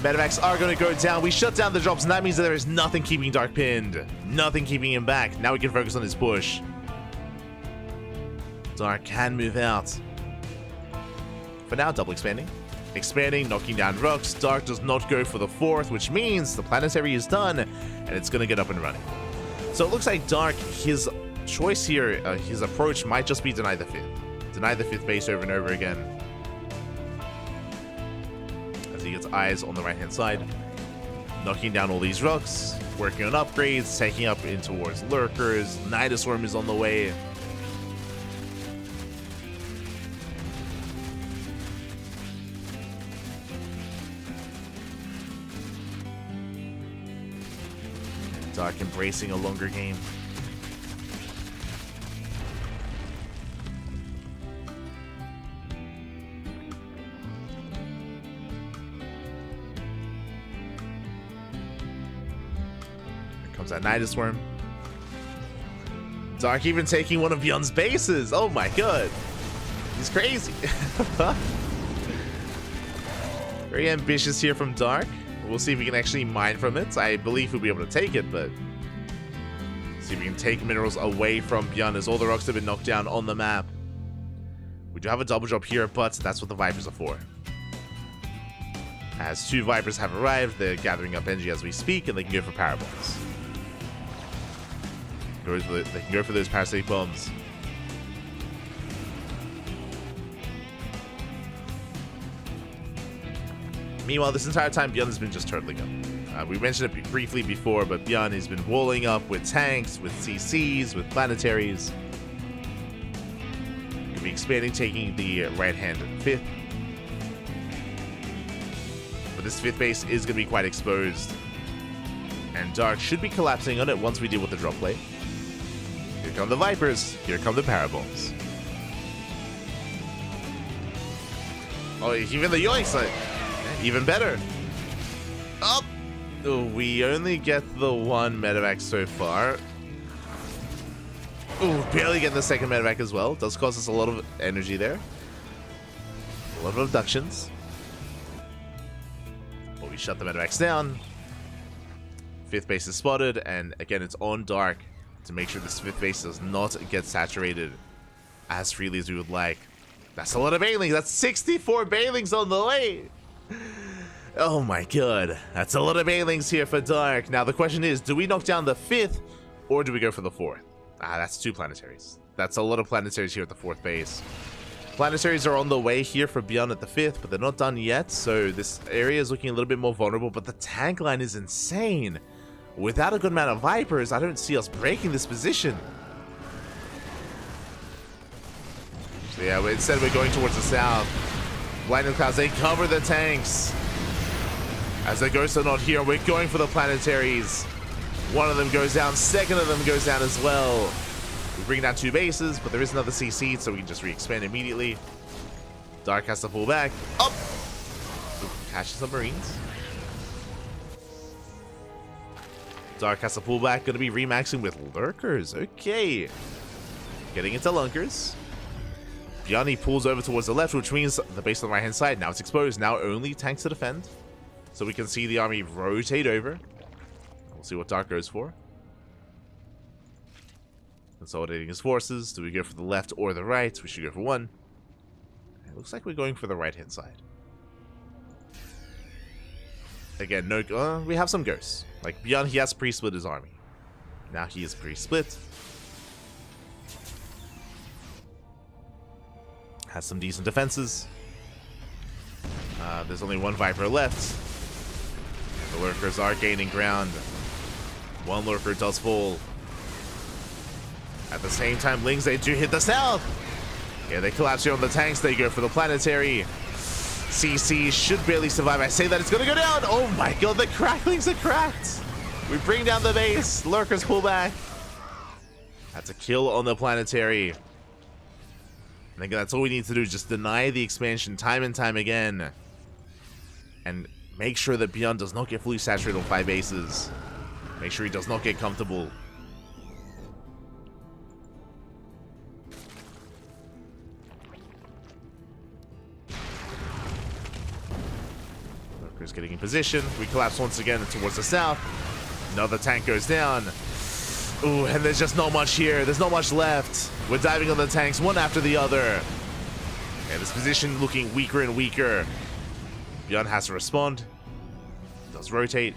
Medivacs are going to go down. We shut down the drops, and that means that there is nothing keeping Dark pinned. Nothing keeping him back. Now we can focus on his push. Dark can move out. For now, double expanding. Expanding, knocking down rocks. Dark does not go for the fourth, which means the planetary is done, and it's going to get up and running. So it looks like Dark, his choice here, his approach might just be deny the fifth. Deny the fifth base over and over again. As he gets eyes on the right-hand side. Knocking down all these rocks. Working on upgrades. Taking up in towards Lurkers. Nidusworm is on the way. Dark embracing a longer game. Here comes that Nidusworm. Dark even taking one of Yun's bases. Oh my god. He's crazy. Very ambitious here from Dark. We'll see if we can actually mine from it. I believe we'll be able to take it, but see if we can take minerals away from Bjorn as all the rocks have been knocked down on the map. We do have a double drop here, but that's what the Vipers are for. As 2 Vipers have arrived, they're gathering up energy as we speak, and they can go for parabombs. They can go for those parasitic bombs. Meanwhile, this entire time, Bjorn has been just turtling up. We mentioned it briefly before, but Bjorn has been walling up with tanks, with CCs, with planetaries. Could be expanding, taking the right-hand fifth. But this fifth base is going to be quite exposed. And Dark should be collapsing on it once we deal with the drop play. Here come the Vipers. Here come the Parabombs. Oh, even the Yoinks! Even better. Up. Oh, we only get the one medevac so far. Oh, barely getting the second medevac as well. Does cost us a lot of energy there. A lot of abductions. But we shut the medevacs down. Fifth base is spotted, and again, it's on Dark to make sure this fifth base does not get saturated as freely as we would like. That's a lot of banelings. That's 64 banelings on the way. Oh my god, that's a lot of banelings here for Dark. Now the question is, do we knock down the fifth or do we go for the fourth? That's 2 planetaries. That's a lot of planetaries here at the fourth base. Planetaries are on the way here for Beyond at the fifth, but they're not done yet, so this area is looking a little bit more vulnerable, but the tank line is insane. Without a good amount of Vipers, I don't see us breaking this position. So yeah, instead we're going towards the south. Blinding Clouds, they cover the tanks. As the ghosts are not here, we're going for the planetaries. One of them goes down, second of them goes down as well. We bring down 2 bases, but there is another CC, so we can just re-expand immediately. Dark has to pull back. Up! Catches some Marines. Dark has to pull back, gonna be remaxing with Lurkers. Okay. Getting into Lunkers. Bjarni pulls over towards the left, which means the base on the right-hand side. Now it's exposed. Now only tanks to defend. So we can see the army rotate over. We'll see what Dark goes for. Consolidating his forces. Do we go for the left or the right? We should go for one. It looks like we're going for the right-hand side. Again, no. We have some ghosts. Like, Beyond, he has pre-split his army. Now he is pre-split. Has some decent defenses. There's only 1 Viper left. The Lurkers are gaining ground. 1 Lurker does fall. At the same time, Lings, they do hit the south. Yeah, they collapse here on the tanks. They go for the planetary. CC should barely survive. I say that it's gonna go down. Oh my god, the cracklings are cracked. We bring down the base. Lurkers pull back. That's a kill on the planetary. I think that's all we need to do. Just deny the expansion time and time again. And make sure that Beyond does not get fully saturated on 5 bases. Make sure he does not get comfortable. Lurker's getting in position. We collapse once again towards the south. Another tank goes down. Ooh, and there's just not much here. There's not much left. We're diving on the tanks one after the other. And this position looking weaker and weaker. Beyond has to respond. Does rotate.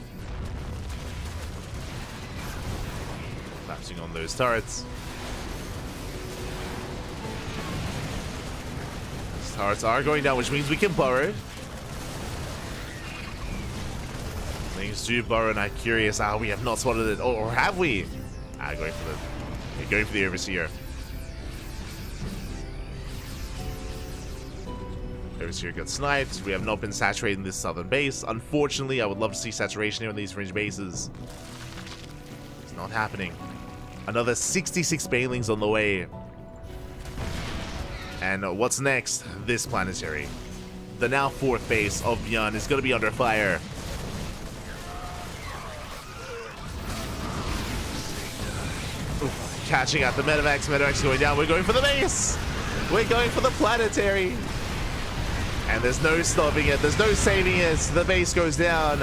Collapsing on those turrets. These turrets are going down, which means we can burrow. Things do burrow, and I'm curious. We have not spotted it. Or have we? Going for the Overseer. Overseer gets sniped. We have not been saturating this southern base. Unfortunately, I would love to see saturation here on these fringe bases. It's not happening. Another 66 banelings on the way. And what's next? This planetary. The now 4th base of Beyond is going to be under fire. Catching out the Medivacs. Medivacs going down. We're going for the base. We're going for the planetary. And there's no stopping it. There's no saving it. The base goes down.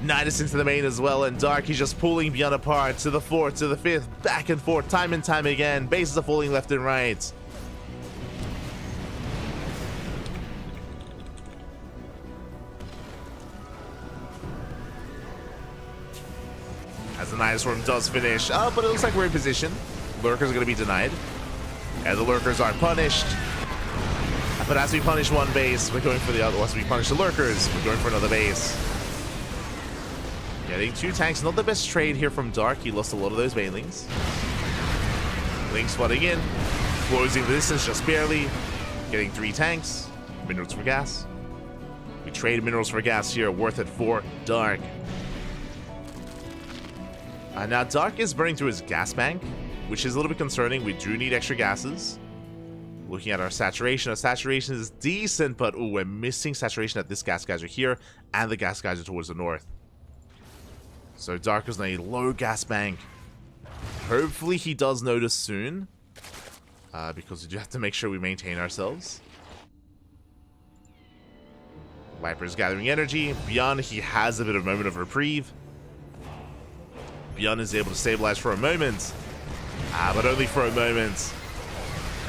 Nidus into the main as well. And Dark, he's just pulling Beyond apart. To the 4th, to the 5th. Back and forth. Time and time again. Bases are falling left and right. As the Nidus Storm does finish. But it looks like we're in position. Lurkers are going to be denied. And the Lurkers are punished. But as we punish one base, we're going for the other. Once we punish the Lurkers, we're going for another base. Getting 2 tanks. Not the best trade here from Dark. He lost a lot of those banelings. Link spotting in. Closing the distance just barely. Getting 3 tanks. Minerals for gas. We trade minerals for gas here. Worth it for Dark. Now Dark is burning through his gas bank, which is a little bit concerning. We do need extra gases. Looking at our saturation is decent, but we're missing saturation at this gas geyser here and the gas geyser towards the north. So Dark is on a low gas bank. Hopefully he does notice soon, because we do have to make sure we maintain ourselves. Viper's gathering energy. Beyond, he has a bit of a moment of reprieve. Beyond is able to stabilize for a moment, but only for a moment.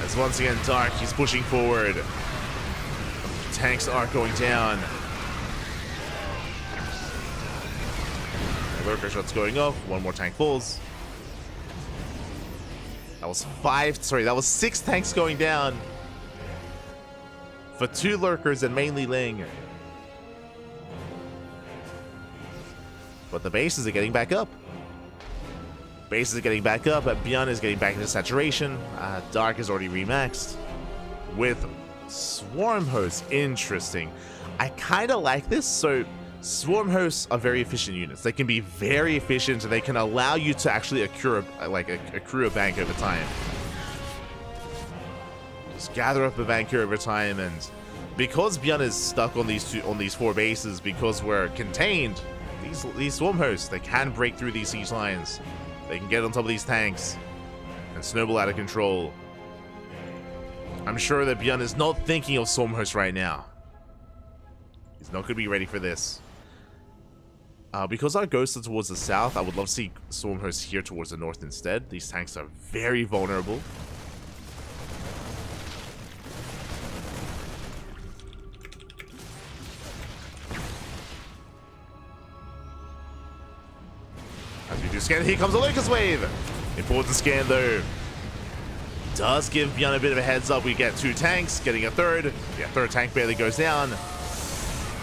As once again, Dark, he's pushing forward. Tanks are going down. The Lurker shot's going off. One more tank falls. That was 6 tanks going down. For 2 Lurkers and mainly Ling. But the bases are getting back up. Bases are getting back up, but Beyond is getting back into saturation. Dark is already remaxed. With Swarm Hosts, interesting. I kind of like this. So Swarm Hosts are very efficient units. They can be very efficient, and they can allow you to actually accrue a bank over time. Just gather up a bank here over time, and because Beyond is stuck on these 4 bases, because we're contained, these Swarm Hosts, they can break through these siege lines. They can get on top of these tanks and snowball out of control. I'm sure that Beyond is not thinking of Swarm Host right now. He's not going to be ready for this. Because our ghosts are towards the south, I would love to see Swarm Host here towards the north instead. These tanks are very vulnerable. As we do scan, here comes the Lucas Wave. Important scan though. Does give Beyond a bit of a heads up. We get 2 tanks, getting a 3rd. Yeah, 3rd tank barely goes down.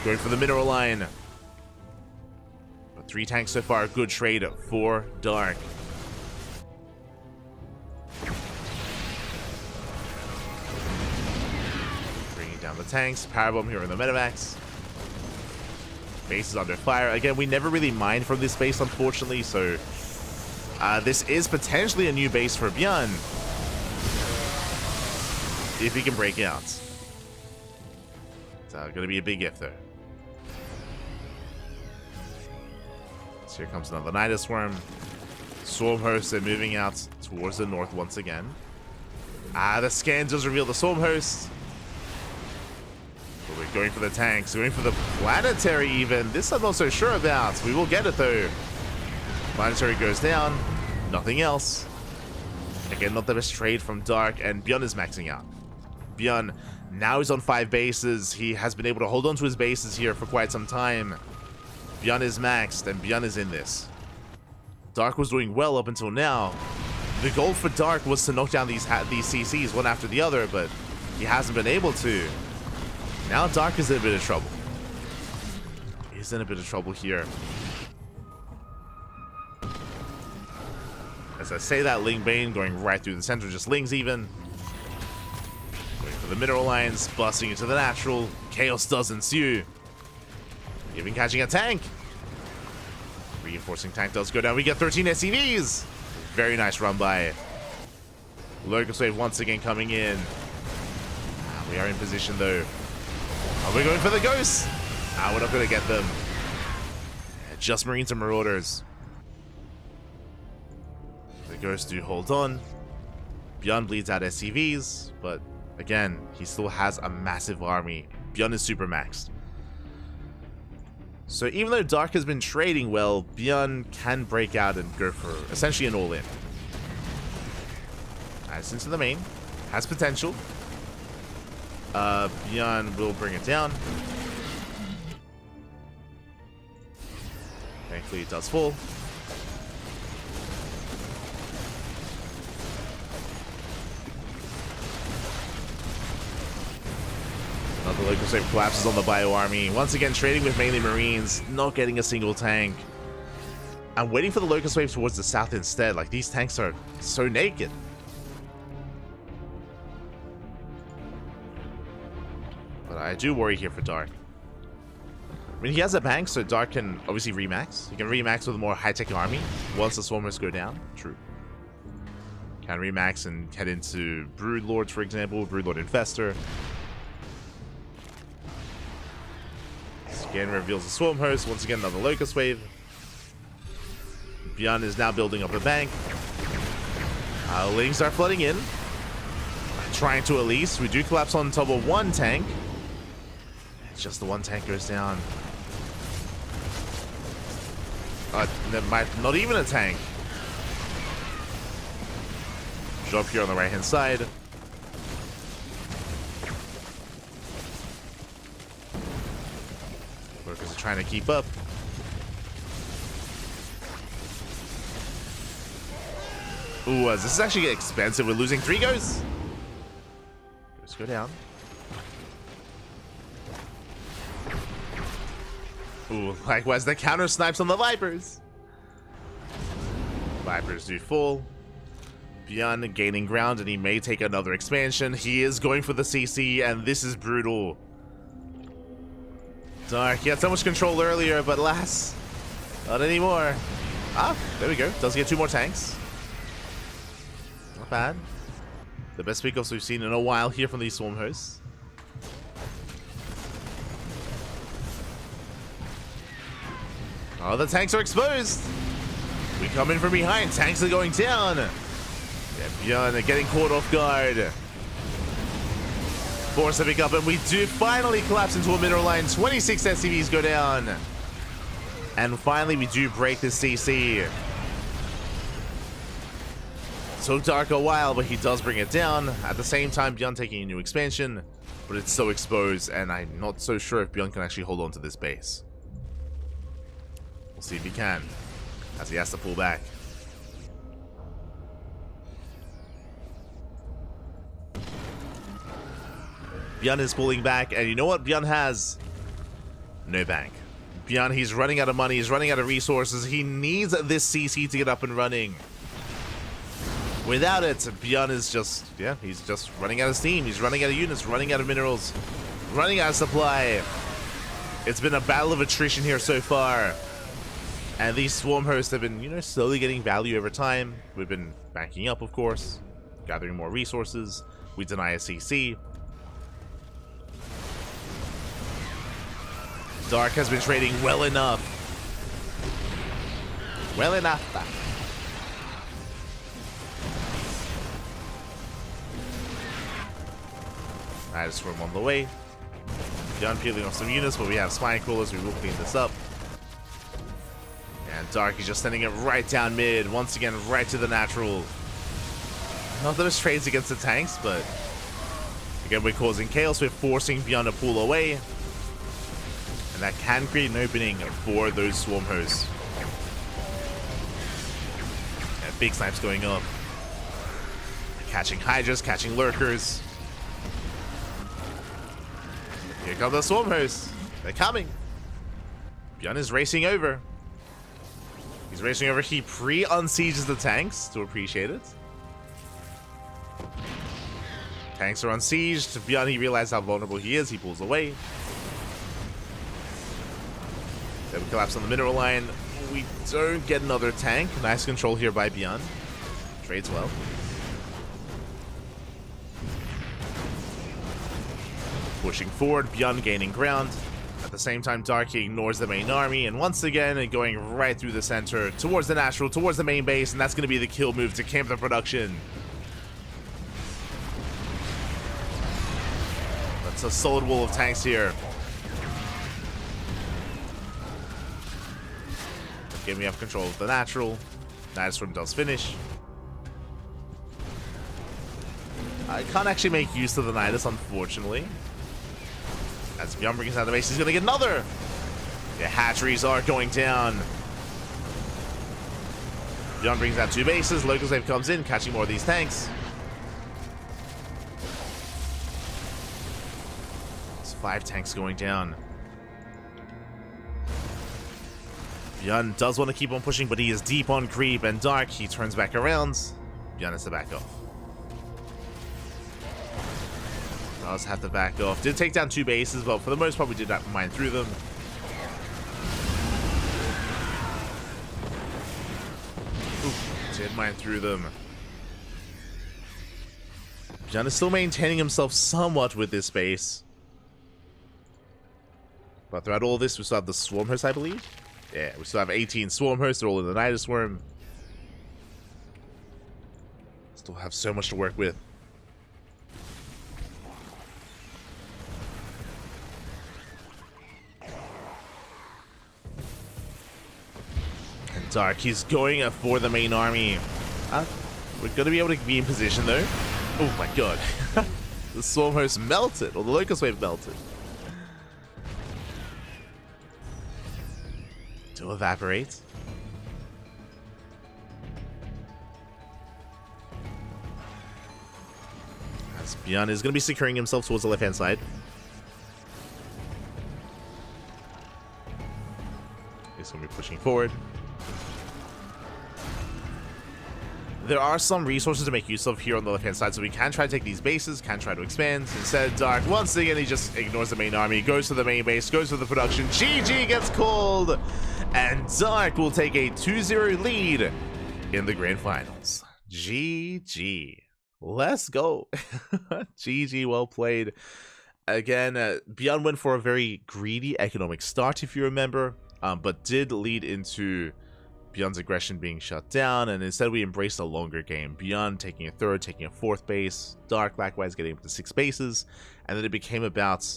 Going for the mineral line. But 3 tanks so far, good trade for Dark. Bringing down Down the tanks, power bomb here in the medivacs. Base is under fire. Again, we never really mined from this base, unfortunately, so this is potentially a new base for Bjorn. If he can break out. It's gonna be a big if, though. So here comes another Nidus Swarm. Swarm hosts are moving out towards the north once again. The scan does reveal the Swarm host. But we're going for the tanks, going for the planetary even. This I'm not so sure about. We will get it though. Planetary goes down. Nothing else. Again, not the best trade from Dark, and Bjorn is maxing out. Bjorn now is on 5 bases. He has been able to hold on to his bases here for quite some time. Bjorn is maxed, and Bjorn is in this. Dark was doing well up until now. The goal for Dark was to knock down these CCs one after the other, but he hasn't been able to. Now Dark is in a bit of trouble. He's in a bit of trouble here. As I say that, Ling Bane going right through the center, just Lings even. Going for the mineral lines, busting into the natural. Chaos does ensue. Even catching a tank. Reinforcing tank does go down. We get 13 SCVs. Very nice run by. Locust Wave once again coming in. We are in position though. Are we going for the ghosts? We're not going to get them. Just Marines and Marauders. The ghosts do hold on. Bjorn bleeds out SCVs, but again, he still has a massive army. Bjorn is super maxed. So even though Dark has been trading well, Bjorn can break out and go for essentially an all-in. Nice into the main. Has potential. Bjorn will bring it down. Thankfully it does fall. Another local save collapses on the bio army. Once again, trading with mainly Marines, not getting a single tank. I'm waiting for the Locust Wave towards the south instead. Like, these tanks are so naked. But I do worry here for Dark. I mean, he has a bank, so Dark can obviously remax. He can remax with a more high-tech army once the Swarmers go down. True. Can remax and head into Broodlords, for example. Broodlord Infestor. Again, reveals the Swarm Host. Once again, another Locust Wave. Bjorn is now building up a bank. Lings are flooding in. Trying to at least. We do collapse on top of one tank. It's just the one tank goes down. Not even a tank. Drop here on the right-hand side. Workers are trying to keep up. Ooh, this is actually getting expensive. We're losing 3 ghosts. Ghosts go down. Ooh, likewise, the counter snipes on the Vipers. Vipers do fall. Bjorn gaining ground, and he may take another expansion. He is going for the CC, and this is brutal. Dark, he had so much control earlier, but alas, not anymore. There we go. Does get 2 more tanks. Not bad. The best pickups we've seen in a while here from these Swarm Hosts. Oh, the tanks are exposed. We come in from behind. Tanks are going down. Yeah, Bjorn getting caught off guard. Force to pick up, and we do finally collapse into a mineral line. 26 SCVs go down. And finally, we do break the CC. Took Dark a while, but he does bring it down. At the same time, Bjorn taking a new expansion, but it's so exposed, and I'm not so sure if Bjorn can actually hold on to this base. We'll see if he can, as he has to pull back. Bjorn is pulling back, and you know what Bjorn has? No bank. Bjorn, he's running out of money, he's running out of resources. He needs this CC to get up and running. Without it, Bjorn is just, yeah, he's just running out of steam. He's running out of units, running out of minerals, running out of supply. It's been a battle of attrition here so far. And these swarm hosts have been, you know, slowly getting value over time. We've been backing up, of course, gathering more resources. We deny a CC. Dark has been trading well enough. Well enough. I just swim on the way. Beyond peeling off some units, but we have spine crawlers. We will clean this up. And Dark is just sending it right down mid. Once again, right to the natural. Not those trades against the tanks, but again, we're causing chaos. We're forcing Beyond to pull away. And that can create an opening for those swarm hosts. And big snipes going up. Catching hydras, catching lurkers. Here come the swarm hosts. They're coming. Bjorn is racing over. He's racing over. He pre-unsieges the tanks to appreciate it. Tanks are unsieged. Bjorn, he realizes how vulnerable he is. He pulls away. Then we collapse on the mineral line. We don't get another tank. Nice control here by Bjorn. Trades well. Pushing forward, Bjorn gaining ground. At the same time, Darky ignores the main army, and once again, going right through the center, towards the natural, towards the main base, and that's going to be the kill move to camp the production. That's a solid wall of tanks here. Again, we have control of the natural. Nice Swim does finish. I can't actually make use of the Nidus, unfortunately. As Bjorn brings out the base, he's going to get another. The hatcheries are going down. Bjorn brings out 2 bases. Local save comes in, catching more of these tanks. There's 5 tanks going down. Bjorn does want to keep on pushing, but he is deep on creep, and Dark, he turns back around. Bjorn has to back off. Does have to back off. Did take down 2 bases, but for the most part we did not mine through them. Ooh, did mine through them. Bjorn is still maintaining himself somewhat with this base. But throughout all this, we still have the swarm hosts, I believe. Yeah, we still have 18 swarm hosts. They're all in the Nidus worm. Still have so much to work with. Dark, he's going for the main army. We're going to be able to be in position though. Oh my god. The swarm host melted, or the locust wave melted. To evaporate. As Bjorn is going to be securing himself towards the left hand side. He's going to be pushing forward. There are some resources to make use of here on the left-hand side, so we can try to take these bases, can try to expand. Instead, Dark, once again, he just ignores the main army, goes to the main base, goes to the production. GG gets called, and Dark will take a 2-0 lead in the grand finals. GG. Let's go. GG, well played. Again, Beyond went for a very greedy economic start, if you remember, but did lead into Beyond's aggression being shut down, and instead we embraced a longer game. Beyond taking a 3rd, taking a 4th base, Dark likewise getting up to 6 bases, and then it became about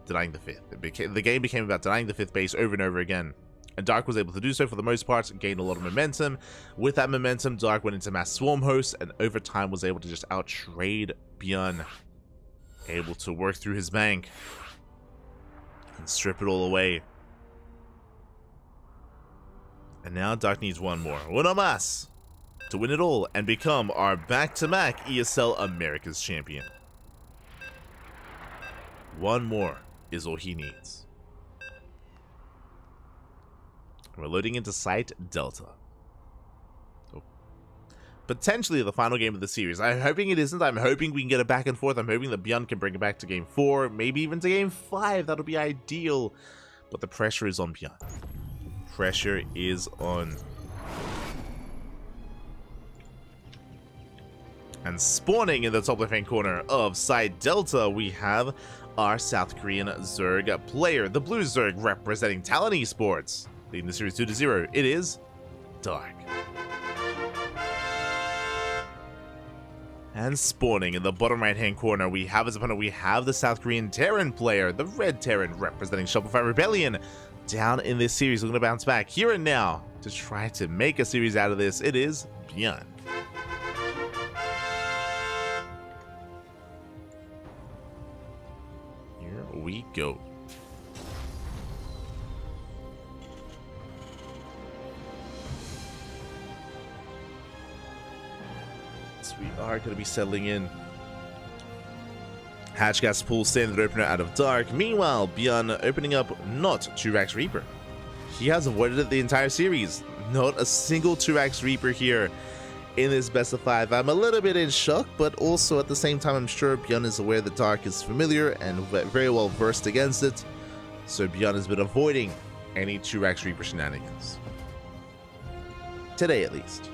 denying the 5th. The game became about denying the 5th base over and over again, and Dark was able to do so for the most part, gained a lot of momentum. With that momentum, Dark went into mass swarm hosts, and over time was able to just out-trade Beyond, able to work through his bank and strip it all away. And now Dark needs one more. Uno más! To win it all and become our back-to-back ESL Americas champion. One more is all he needs. We're loading into Site Delta. Oh. potentially the final game of the series. I'm hoping it isn't. I'm hoping we can get it back and forth. I'm hoping that Beyond can bring it back to game 4, maybe even to game 5. That'll be ideal. But the pressure is on Beyond. Pressure is on. And spawning in the top left-hand corner of side Delta, we have our South Korean Zerg player. The blue Zerg representing Talon Esports. Leading the series 2-0. It is Dark. And spawning in the bottom right-hand corner, we have as opponent, we have the South Korean Terran player, the red Terran representing Shopify Rebellion. Down in this series, we're going to bounce back here and now to try to make a series out of this. It is Beyond. Here we go. We are going to be settling in. Hatch Gas Pool standard opener out of Dark. Meanwhile, Beyond opening up not 2-Rax Reaper. He has avoided it the entire series. Not a single 2-Rax Reaper here in this best of 5. I'm a little bit in shock, but also at the same time, I'm sure Beyond is aware that Dark is familiar and very well versed against it. So Beyond has been avoiding any 2-Rax Reaper shenanigans. Today, at least.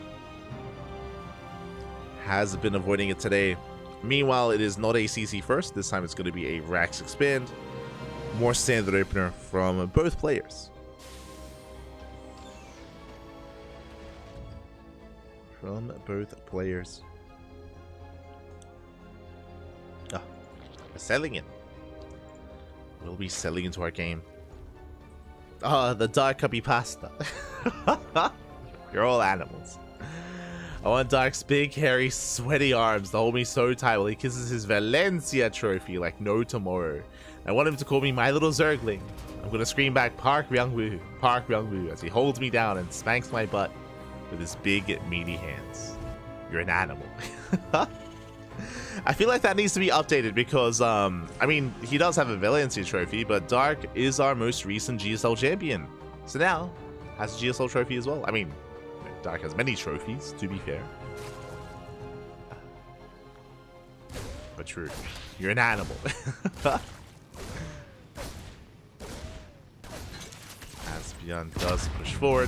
Has been avoiding it today. Meanwhile, it is not a CC first. This time it's going to be a Rax Expand. More standard opener from both players. From both players. Ah, we're selling in. We'll be selling into our game. Ah, the Dark Cubby Pasta. You're all animals. I want Dark's big, hairy, sweaty arms to hold me so tight while he kisses his Valencia trophy like no tomorrow. I want him to call me my little Zergling. I'm gonna scream back Park Myung-woo, as he holds me down and spanks my butt with his big, meaty hands. You're an animal. I feel like that needs to be updated because, I mean, he does have a Valencia trophy, but Dark is our most recent GSL champion. So now, has a GSL trophy as well. I mean, Dark has many trophies, to be fair. But true. You're an animal. As Beyond does push forward.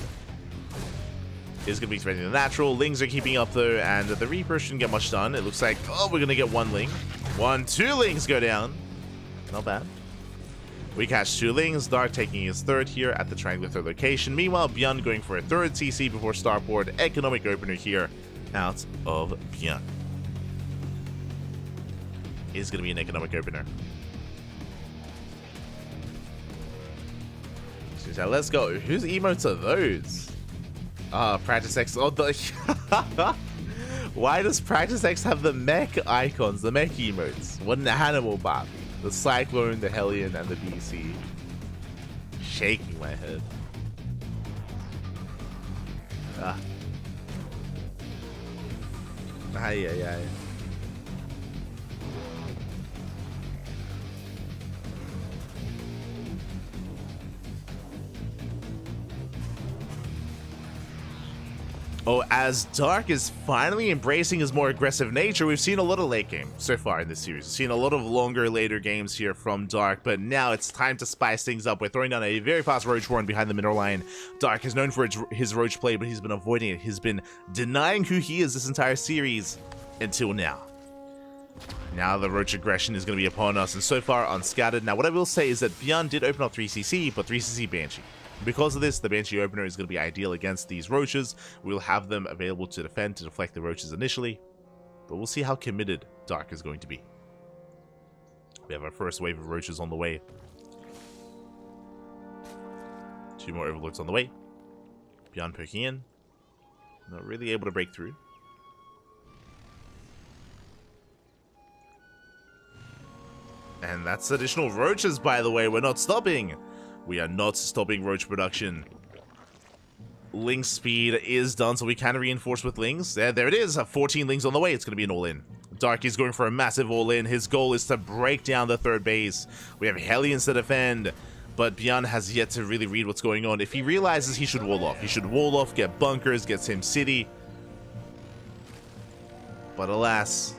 Is going to be expecting the natural. Lings are keeping up though, and the Reaper shouldn't get much done. It looks like, oh, we're going to get one Ling. 2 Lings go down. Not bad. We catch 2 Lings, Dark taking his third here at the triangular third location. Meanwhile, Beyond going for a third CC before Starport. Economic opener here out of Beyond. Is going to be an economic opener. So let's go. Whose emotes are those? Practice X. Oh, the why does Practice X have the mech icons, the mech emotes? What an animal, Bob. The Cyclone, the Hellion, and the BC. Shaking my head. Ah. Ay, ay, ay. Oh, as Dark is finally embracing his more aggressive nature, we've seen a lot of late game so far in this series. We've seen a lot of longer, later games here from Dark, but now it's time to spice things up. We're throwing down a very fast Roach run behind the middle line. Dark is known for his Roach play, but he's been avoiding it. He's been denying who he is this entire series until now. Now the Roach aggression is going to be upon us, and so far unscattered. Now what I will say is that Beyond did open up 3CC, but 3CC Banshee. Because of this, the Banshee opener is going to be ideal against these Roaches. We'll have them available to defend, to deflect the Roaches initially. But we'll see how committed Dark is going to be. We have our first wave of Roaches on the way. 2 more Overlords on the way. Beyond poking in. Not really able to break through. And that's additional Roaches, by the way. We're not stopping. We are not stopping Roach production. Ling speed is done, so we can reinforce with Lings. There it is. 14 Lings on the way. It's going to be an all-in. Dark is going for a massive all-in. His goal is to break down the third base. We have Hellions to defend, but Beyond has yet to really read what's going on. If he realizes he should wall off, get bunkers, get Sim City. But alas,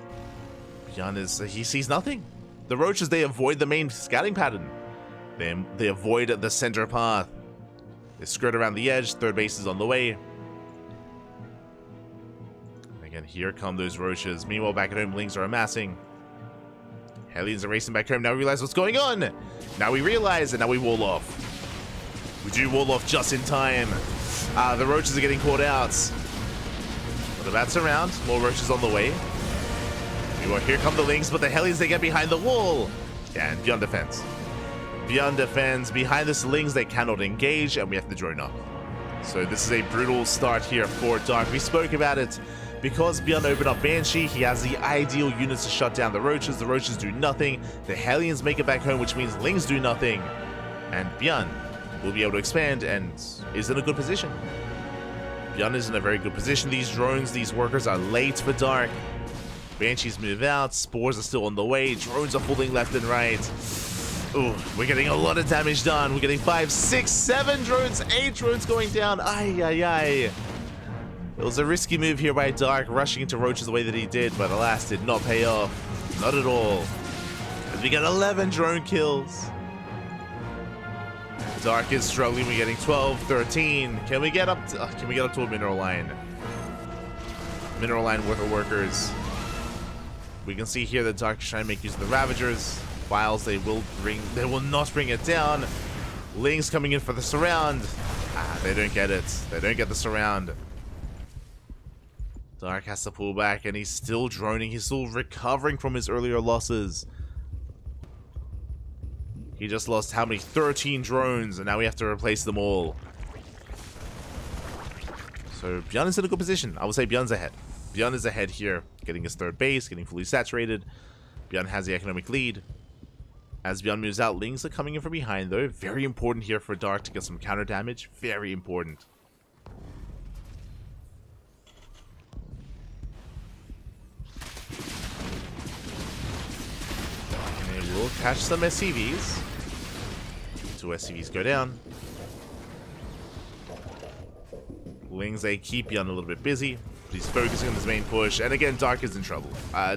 Bjorn he sees nothing. The roaches, they avoid the main scouting pattern. They avoid the center path. They skirt around the edge. Third base is on the way. Again, here come those roaches. Meanwhile, back at home, Lings are amassing. Hellions are racing back home. Now we realize what's going on. Now we realize, and now we wall off. We do wall off just in time. The roaches are getting caught out. But the bats around. More roaches on the way. Meanwhile, here come the Lings, but the Hellions, they get behind the wall. Yeah, and Bjorn defends. Bjorn defends. Behind the Lings, they cannot engage, and we have to drone up. So this is a brutal start here for Dark. We spoke about it. Because Bjorn opened up Banshee, he has the ideal units to shut down the roaches. The roaches do nothing. The Hellions make it back home, which means Lings do nothing. And Bjorn will be able to expand and is in a good position. Bjorn is in a very good position. These drones, these workers are late for Dark. Banshees move out. Spores are still on the way. Drones are falling left and right. Ooh, we're getting a lot of damage done. We're getting 5, 6, 7 drones, 8 drones going down. Ay, ay, ay. It was a risky move here by Dark, rushing into roaches the way that he did, but alas, did not pay off. Not at all. As we get 11 drone kills. Dark is struggling. We're getting 12, 13. Can we get up to a mineral line? Mineral line worth of workers. We can see here that Dark is trying to make use of the Ravagers. Files, they will not bring it down. Lings coming in for the surround. They don't get it. They don't get the surround. Dark has to pull back, and he's still droning. He's still recovering from his earlier losses. He just lost how many? 13 drones, and now we have to replace them all. So Bjorn is in a good position. I would say Bjorn's ahead. Bjorn is ahead here, getting his third base, getting fully saturated. Bjorn has the economic lead. As Bjorn moves out, Lings are coming in from behind, though. Very important here for Dark to get some counter damage. Very important. We'll catch some SCVs. 2 SCVs go down. Lings, they keep Bjorn a little bit busy. But he's focusing on his main push. And again, Dark is in trouble.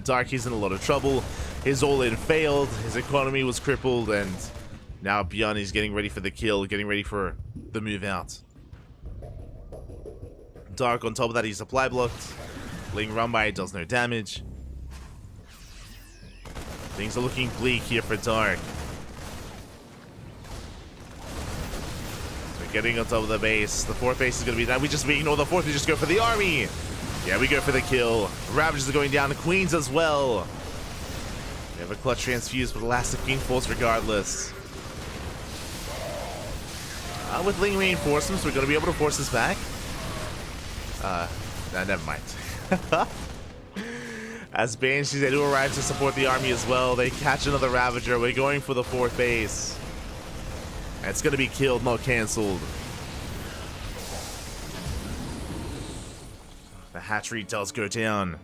Dark is in a lot of trouble. His all-in failed. His economy was crippled. And now Bjorn is getting ready for the kill. Getting ready for the move out. Dark, on top of that, he's supply blocked. Ling run by, does no damage. Things are looking bleak here for Dark. So getting on top of the base. The 4th base is going to be down. We ignore the 4th. We just go for the army. Yeah, we go for the kill. Ravagers are going down. The Queens as well. We have a clutch transfuse, but Elastic King falls regardless. With Ling reinforcements, we're going to be able to force this back. Never mind. As Banshees, they do arrive to support the army as well. They catch another Ravager. We're going for the 4th base. And it's going to be killed, not cancelled. The hatchery does go down.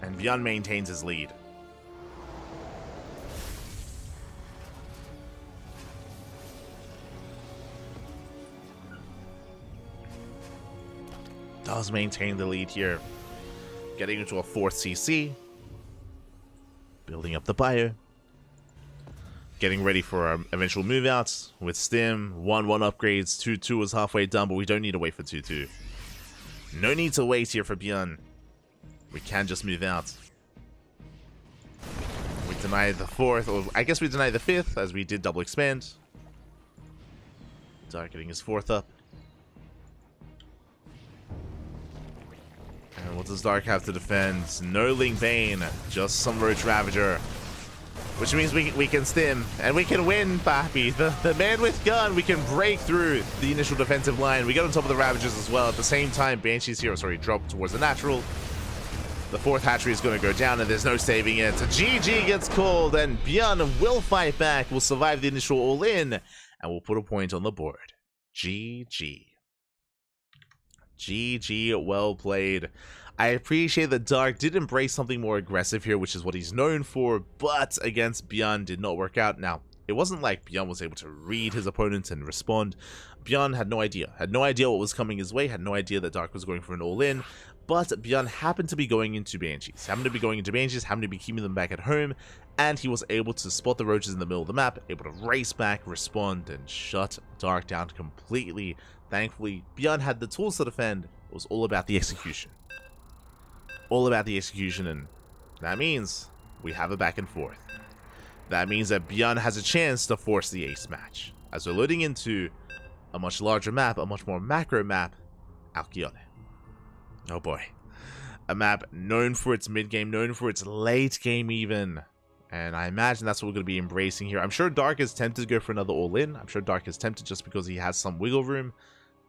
And Bjorn maintains his lead. Does maintain the lead here. Getting into a 4th CC. Building up the bio. Getting ready for our eventual move outs with Stim. 1-1 upgrades. 2-2 was halfway done, but we don't need to wait for 2-2. No need to wait here for Bjorn. We can just move out. We deny the 4th, or I guess we deny the 5th, as we did double expand. Dark getting his 4th up. And what does Dark have to defend? No Ling Bane, just some Roach Ravager. Which means we can stim, and we can win, Pappy. The man with gun, we can break through the initial defensive line. We get on top of the Ravagers as well. At the same time, Banshee's here, drop towards the natural. The 4th hatchery is going to go down, and there's no saving it. GG gets called, and Bjorn will fight back, will survive the initial all-in, and we'll put a point on the board. GG. GG, well played. I appreciate that Dark did embrace something more aggressive here, which is what he's known for, but against Bjorn did not work out. Now, it wasn't like Bjorn was able to read his opponent and respond. Bjorn had no idea what was coming his way, had no idea that Dark was going for an all-in, but Bjorn happened to be going into Banshees, happened to be keeping them back at home, and he was able to spot the roaches in the middle of the map, able to race back, respond, and shut Dark down completely. Thankfully, Bjorn had the tools to defend. It was all about the execution. And that means we have a back and forth. That means that Bjorn has a chance to force the ace match, as we're loading into a much larger map, a much more macro map, Alcyone. Oh boy. A map known for its mid-game, known for its late game even. And I imagine that's what we're going to be embracing here. I'm sure Dark is tempted to go for another all-in. I'm sure Dark is tempted just because he has some wiggle room.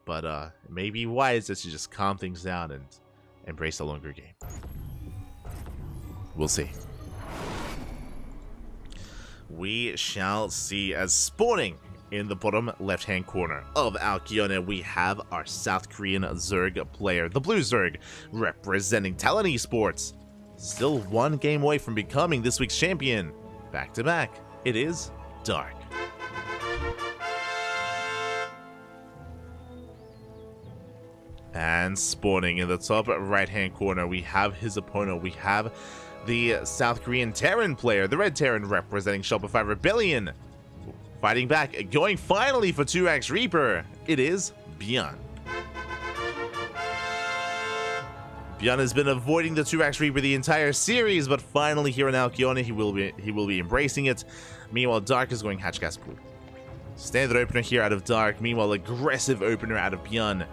But it may be wise to just calm things down and embrace a longer game. We'll see. We shall see. As spawning in the bottom left-hand corner of Alcyone, we have our South Korean Zerg player, the Blue Zerg, representing Talon Esports. Still one game away from becoming this week's champion. Back to back, it is Dark. And spawning in the top right-hand corner, we have his opponent. We have the South Korean Terran player, the Red Terran representing Shopify Rebellion. Fighting back, going finally for 2x Reaper. It is Bjorn. Bjorn has been avoiding the 2x Reaper the entire series, but finally here in Alcyone, he will be embracing it. Meanwhile, Dark is going Hatch Gas Pool. Standard opener here out of Dark. Meanwhile, aggressive opener out of Bjorn.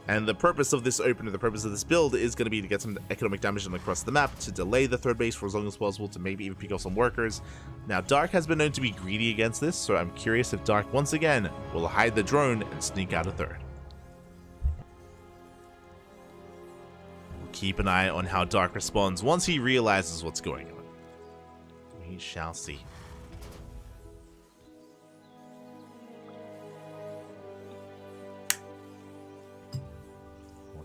And the purpose of this opener, the purpose of this build is going to be to get some economic damage across the map, to delay the third base for as long as possible, to maybe even pick off some workers. Now, Dark has been known to be greedy against this, so I'm curious if Dark once again will hide the drone and sneak out a third. We'll keep an eye on how Dark responds once he realizes what's going on. We shall see.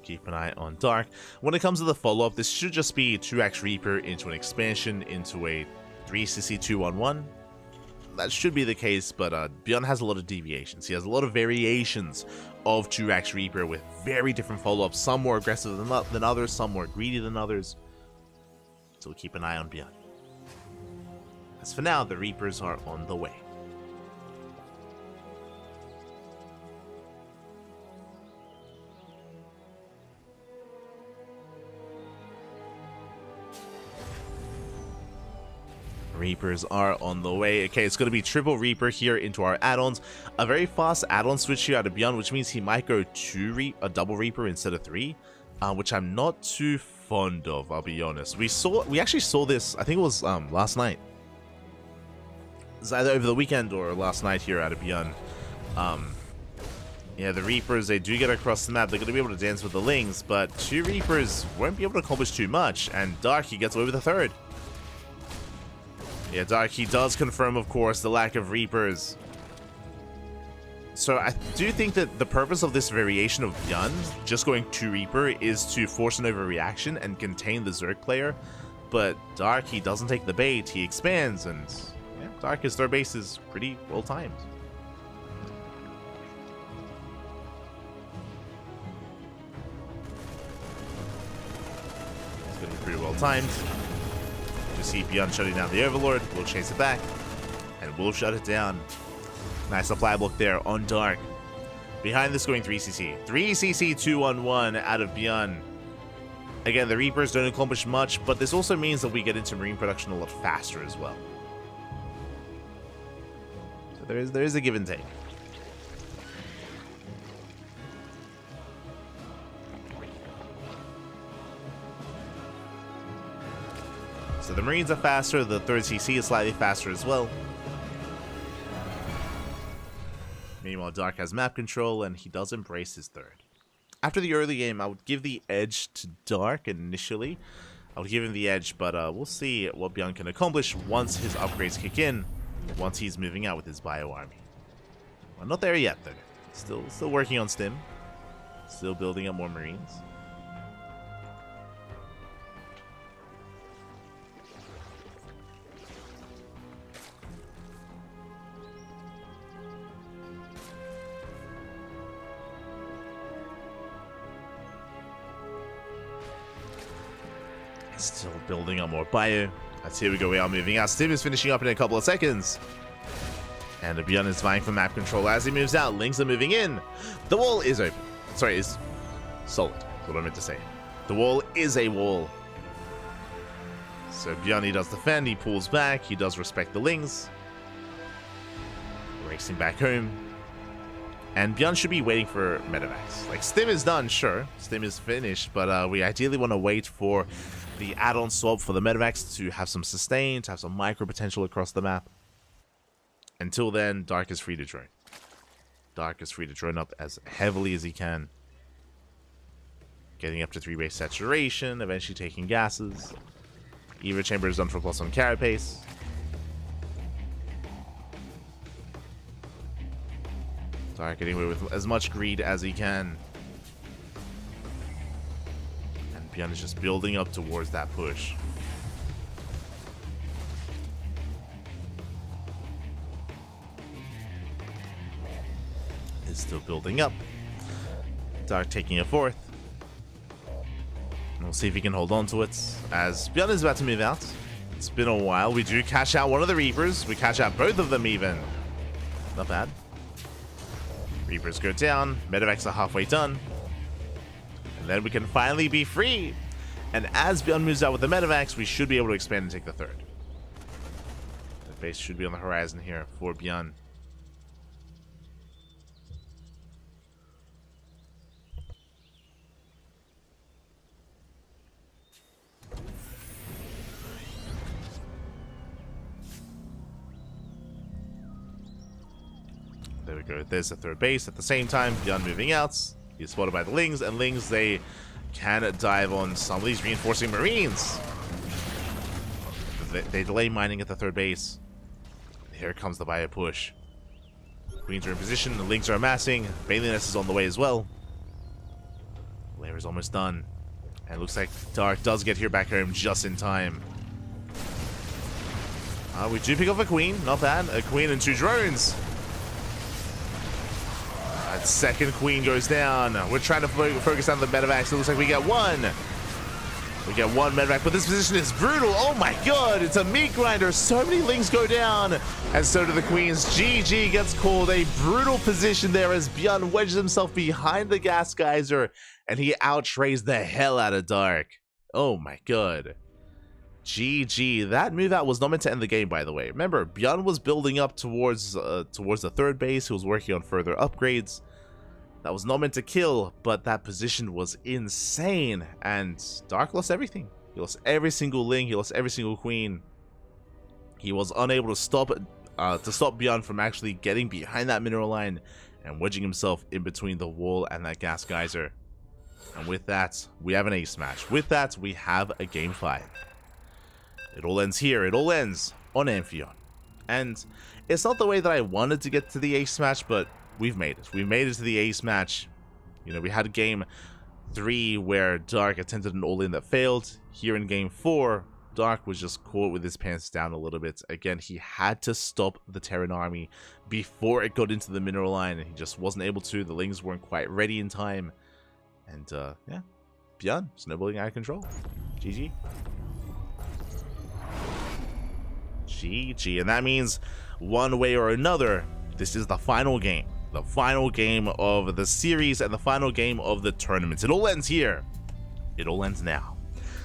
Keep an eye on Dark. When it comes to the follow-up, this should just be 2x Reaper into an expansion into a 3cc 2-on-1. That should be the case, but Bjorn has a lot of deviations. He has a lot of variations of 2x Reaper with very different follow-ups. Some more aggressive than others, some more greedy than others. So we'll keep an eye on Bjorn. As for now, the Reapers are on the way. Reapers are on the way. Okay, it's going to be triple Reaper here into our add-ons. A very fast add-on switch here out of Bjorn, which means he might go a double Reaper instead of 3, which I'm not too fond of, I'll be honest. We actually saw this, I think it was last night. It was either over the weekend or last night here out of Bjorn. Yeah, the Reapers, they do get across the map. They're going to be able to dance with the Lings, but 2 Reapers won't be able to accomplish too much, and Dark, he gets away with a third. Yeah, Dark, he does confirm, of course, the lack of Reapers. So I do think that the purpose of this variation of Bjorn, just going 2 Reaper, is to force an overreaction and contain the Zerg player. But Dark, he doesn't take the bait, he expands, and yeah, Dark, his third base is pretty well timed. It's going to be pretty well timed. See Bjorn shutting down the Overlord. We'll chase it back, and we'll shut it down. Nice supply block there on Dark. Behind this going 3cc. 3cc 2-on-1 out of Bjorn. Again, the Reapers don't accomplish much, but this also means that we get into Marine production a lot faster as well. So there is a give and take. So the Marines are faster, the 3rd CC is slightly faster as well. Meanwhile, Dark has map control, and he does embrace his 3rd. After the early game, I would give the edge to Dark initially. I would give him the edge, but we'll see what Bjorn can accomplish once his upgrades kick in, once he's moving out with his bio army. Well, not there yet, though. Still working on Stim. Still building up more Marines. Still building up more bio. That's here we go. We are moving out. Stim is finishing up in a couple of seconds. And Bjorn is vying for map control as he moves out. Lings are moving in. The wall is open. Sorry, is solid. That's what I meant to say. The wall is a wall. So Bjorn, he does defend. He pulls back. He does respect the Lings. Racing back home. And Bjorn should be waiting for medevacs. Like, Stim is done, sure. Stim is finished, but we ideally want to wait for the add-on swap for the medevacs to have some sustain, to have some micro potential across the map. Until then, Dark is free to drone. Dark is free to drone up as heavily as he can. Getting up to 3 base saturation, eventually taking gases. Eva Chamber is done for +1 carapace. Dark getting away with as much greed as he can. And Bjorn is just building up towards that push. Is still building up. Dark taking a 4th. And we'll see if he can hold on to it as Bjorn is about to move out. It's been a while. We do cash out one of the Reapers. We cash out both of them even. Not bad. Reapers go down, medevacs are halfway done, and then we can finally be free. And as Bjorn moves out with the medevacs, we should be able to expand and take the 3rd. The base should be on the horizon here for Bjorn. There we go. There's the 3rd base. At the same time, Bjorn moving out. He's spotted by the Lings, and Lings, they can dive on some of these reinforcing Marines. They delay mining at the 3rd base. Here comes the bio push. Queens are in position. The Lings are amassing. Baliness is on the way as well. Lair is almost done. And it looks like Dark does get here back home just in time. We do pick up a Queen. Not bad. A Queen and 2 drones. That 2nd Queen goes down. We're trying to focus on the medevacs. It looks like we get 1. We get 1 medevac, but this position is brutal. Oh my god, it's a meat grinder. So many Lings go down, and so do the Queens. GG gets called. A brutal position there as Bjorn wedges himself behind the gas geyser, and he outrays the hell out of Dark. Oh my god. GG. That move out was not meant to end the game, by the way. Remember, Bjorn was building up towards the 3rd base. He was working on further upgrades. That was not meant to kill, but that position was insane. And Dark lost everything. He lost every single Ling. He lost every single Queen. He was unable to stop Bjorn from actually getting behind that mineral line and wedging himself in between the wall and that gas geyser. And with that, we have an ace match. With that, we have a game 5. It all ends here. It all ends on Amphion. And it's not the way that I wanted to get to the ace match, but we've made it. We made it to the ace match. You know, we had game 3 where Dark attempted an all-in that failed. Here in game 4, Dark was just caught with his pants down a little bit. Again, he had to stop the Terran army before it got into the mineral line, and he just wasn't able to. The Lings weren't quite ready in time. And, yeah. Bjorn, snowballing out of control. GG. GG, and that means one way or another, this is the final game. The final game of the series and the final game of the tournament. It all ends here. It all ends now.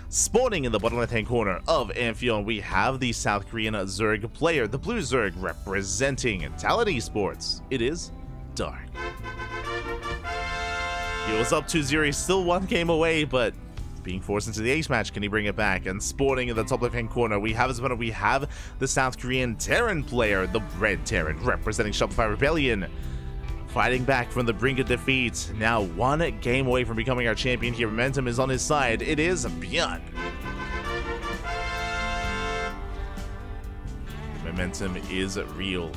Spawning in the bottom left-hand corner of Amphion, we have the South Korean Zerg player, the Blue Zerg, representing Talon Esports. It is Dark. He was up 2-0, he's still 1 game away, but being forced into the ace match, can he bring it back? And spawning in the top left-hand corner, we have the South Korean Terran player, the Red Terran, representing Shopify Rebellion, fighting back from the brink of defeat. Now 1 game away from becoming our champion here. Momentum is on his side. It is Bjorn. Momentum is real.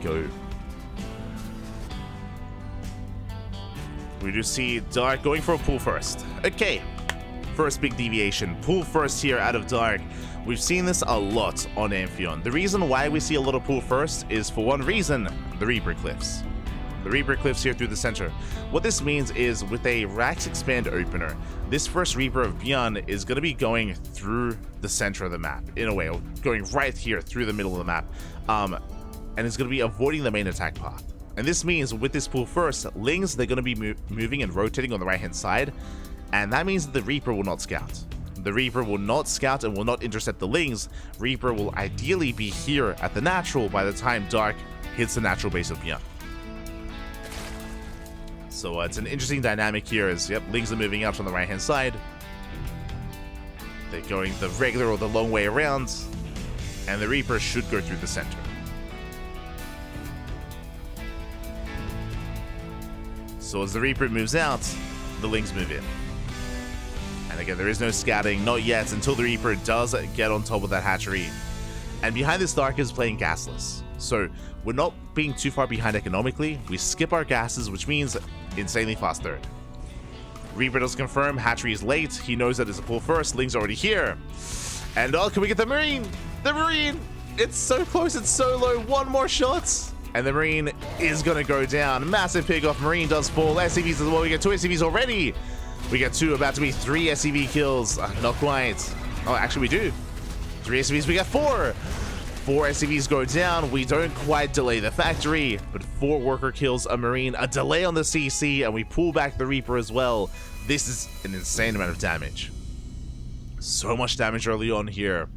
Go. We do see Dark going for a pull first. Okay. first big deviation. Pull first here out of Dark. We've seen this a lot on Amphion. The reason why we see a lot of pull first is, for one reason, the Reaper Cliffs. The Reaper Cliffs here through the center. What this means is, with a Rax Expand opener, this first Reaper of Beyond is going to be going through the center of the map, in a way, going right here through the middle of the map, and it's going to be avoiding the main attack path. And this means, with this pull first, Lings, they're going to be moving and rotating on the right hand side, and that means that the Reaper will not scout. The Reaper will not scout and will not intercept the Lings. Reaper will ideally be here at the natural by the time Dark hits the natural base of Beyond. So it's an interesting dynamic here as, yep, Lings are moving out from the right hand side. They're going the regular or the long way around, and the Reaper should go through the center. So as the Reaper moves out, the Lings move in. And again, there is no scouting, not yet, until the Reaper does get on top of that hatchery. And behind this, Dark is playing gasless. So we're not being too far behind economically. We skip our gases, which means insanely fast third. Reaper does confirm, hatchery is late. He knows that it's a pull first. Ling's already here. And oh, can we get the Marine? The Marine! It's so close, it's so low. One more shot. And the Marine is going to go down. Massive pick off. Marine does fall. SCVs as well. We get 2 SCVs already. We get 2, about to be 3 SCV kills. Not quite. Oh, actually we do. 3 SCVs, we get 4. 4 SCVs go down. We don't quite delay the factory, but 4 worker kills a Marine. A delay on the CC, and we pull back the Reaper as well. This is an insane amount of damage. So much damage early on here.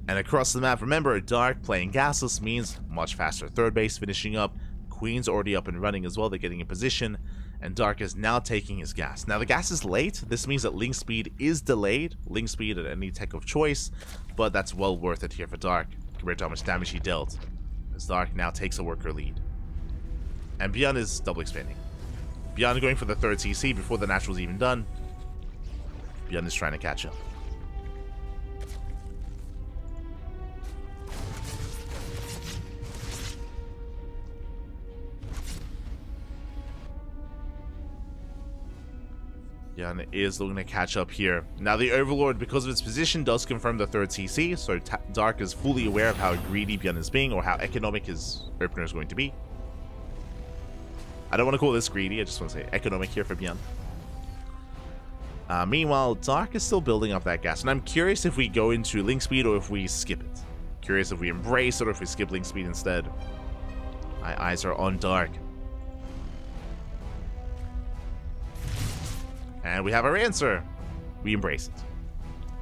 And across the map, remember, Dark playing gasless means much faster third base finishing up. Queen's already up and running as well. They're getting in position. And Dark is now taking his gas. Now, the gas is late. This means that Link speed is delayed. Link speed at any tech of choice. But that's well worth it here for Dark, compared to how much damage he dealt. As Dark now takes a worker lead. And Beyond is double expanding. Beyond going for the 3rd CC before the natural's even done. Beyond is trying to catch up. Beyond is looking to catch up here. Now the Overlord, because of its position, does confirm the 3rd CC, so Dark is fully aware of how greedy Beyond is being, or how economic his opener is going to be. I don't want to call this greedy, I just want to say economic here for Beyond. Meanwhile, Dark is still building up that gas, and I'm curious if we go into Link Speed or if we skip it. Curious if we embrace it or if we skip Link Speed instead. My eyes are on Dark. And we have our answer. We embrace it.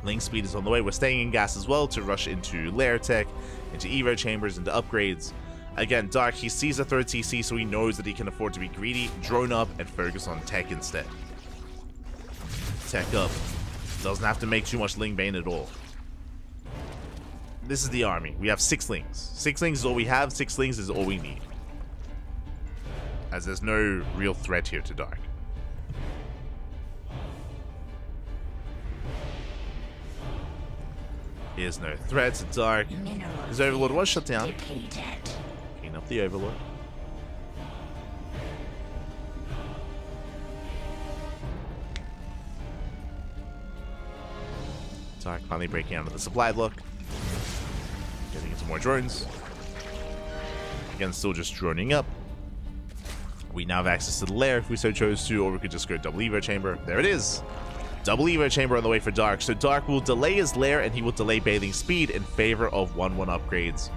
Link Speed is on the way. We're staying in gas as well to rush into Lair Tech, into Evo Chambers, into upgrades. Again, Dark, he sees a 3rd CC, so he knows that he can afford to be greedy, drone up, and focus on tech instead. Tech up. Doesn't have to make too much Ling Bane at all. This is the army. We have 6 Lings. 6 Lings is all we have. 6 Lings is all we need. As there's no real threat here to Dark. Is no threat to Dark. His Overlord was shut down. Clean up the Overlord. Dark finally breaking out of the supply block. Getting into more drones. Again, still just droning up. We now have access to the lair if we so chose to, or we could just go double Evo Chamber. There it is. Double Evo Chamber on the way for Dark. So Dark will delay his lair and he will delay bathing speed in favor of 1-1 upgrades.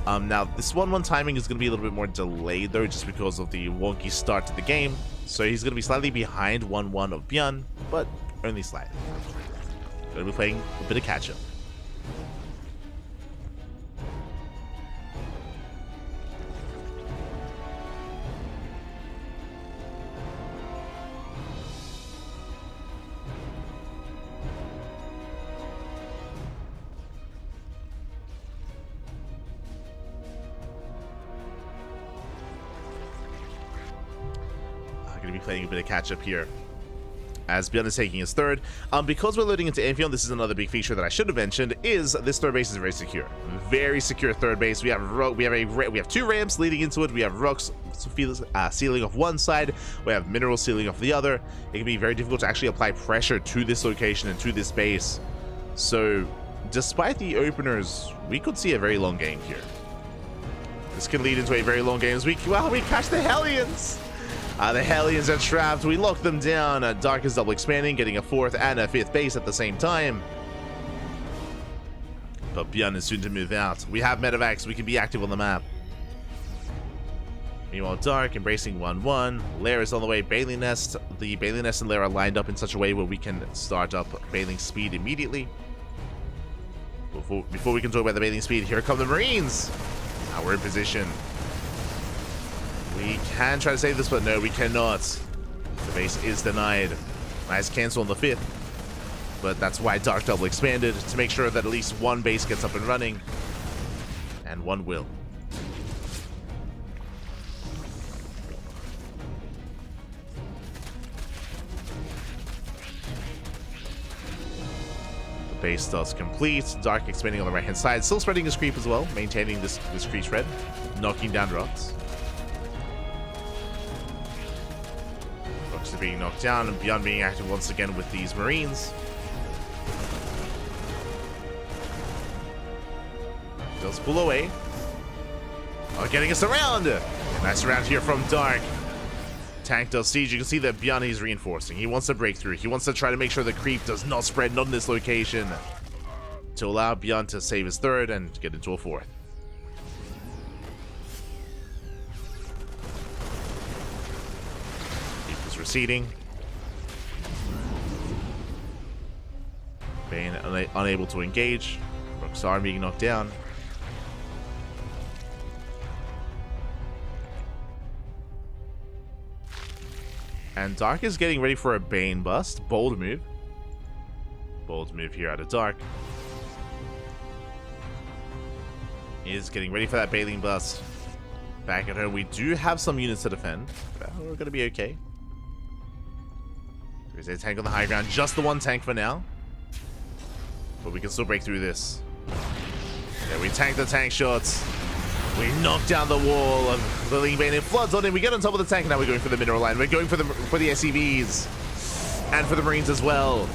Now, this 1-1 timing is going to be a little bit more delayed though, just because of the wonky start to the game. So he's going to be slightly behind 1-1 of Beyond, but only slightly. Going to be playing a bit of catch-up. Going to be playing a bit of catch-up here. as Bjorn is taking his third. Because we're loading into Amphion, this is another big feature that I should have mentioned, is this third base is very secure. Very secure third base. We have two ramps leading into it. We have rocks sealing off one side. We have mineral sealing off the other. It can be very difficult to actually apply pressure to this location and to this base. So, despite the openers, we could see a very long game here. This can lead into a very long game as we catch the Hellions. The Hellions are trapped. We lock them down. Dark is double expanding, getting a fourth and a fifth base at the same time. But Bjorn is soon to move out. We have medevacs. We can be active on the map. Meanwhile, Dark embracing 1-1. Lair is on the way. Bailey Nest. The Bailey Nest and Lair are lined up in such a way where we can start up bailing speed immediately. Before we can talk about the bailing speed, here come the Marines. Now we're in position. We can try to save this, but no, we cannot. The base is denied. Nice cancel on the fifth. But that's why Dark double expanded, to make sure that at least one base gets up and running. And one will. The base does complete. Dark expanding on the right hand side, still spreading his creep as well, maintaining this creep spread, knocking down rocks. Rocks are being knocked down, and Bjorn being active once again with these Marines. Does pull away. Oh, getting us around! Nice round here from Dark. Tank does siege. You can see that Bjorn is reinforcing. He wants to break through. He wants to try to make sure the creep does not spread, not in this location, to allow Bjorn to save his third and get into a fourth. Creep is receding. Bane unable to engage. Roxar being knocked down. And Dark is getting ready for a Bane bust. Bold move. Bold move here out of Dark. Is getting ready for that Baling bust. Back at home, we do have some units to defend. But we're going to be okay. There's a tank on the high ground. Just the one tank for now. But we can still break through this. Yeah, we tank the tank shots. We knock down the wall of the Ling Bane. It floods on in. We get on top of the tank. Now we're going for the mineral line. We're going for the SCVs. And for the Marines as well.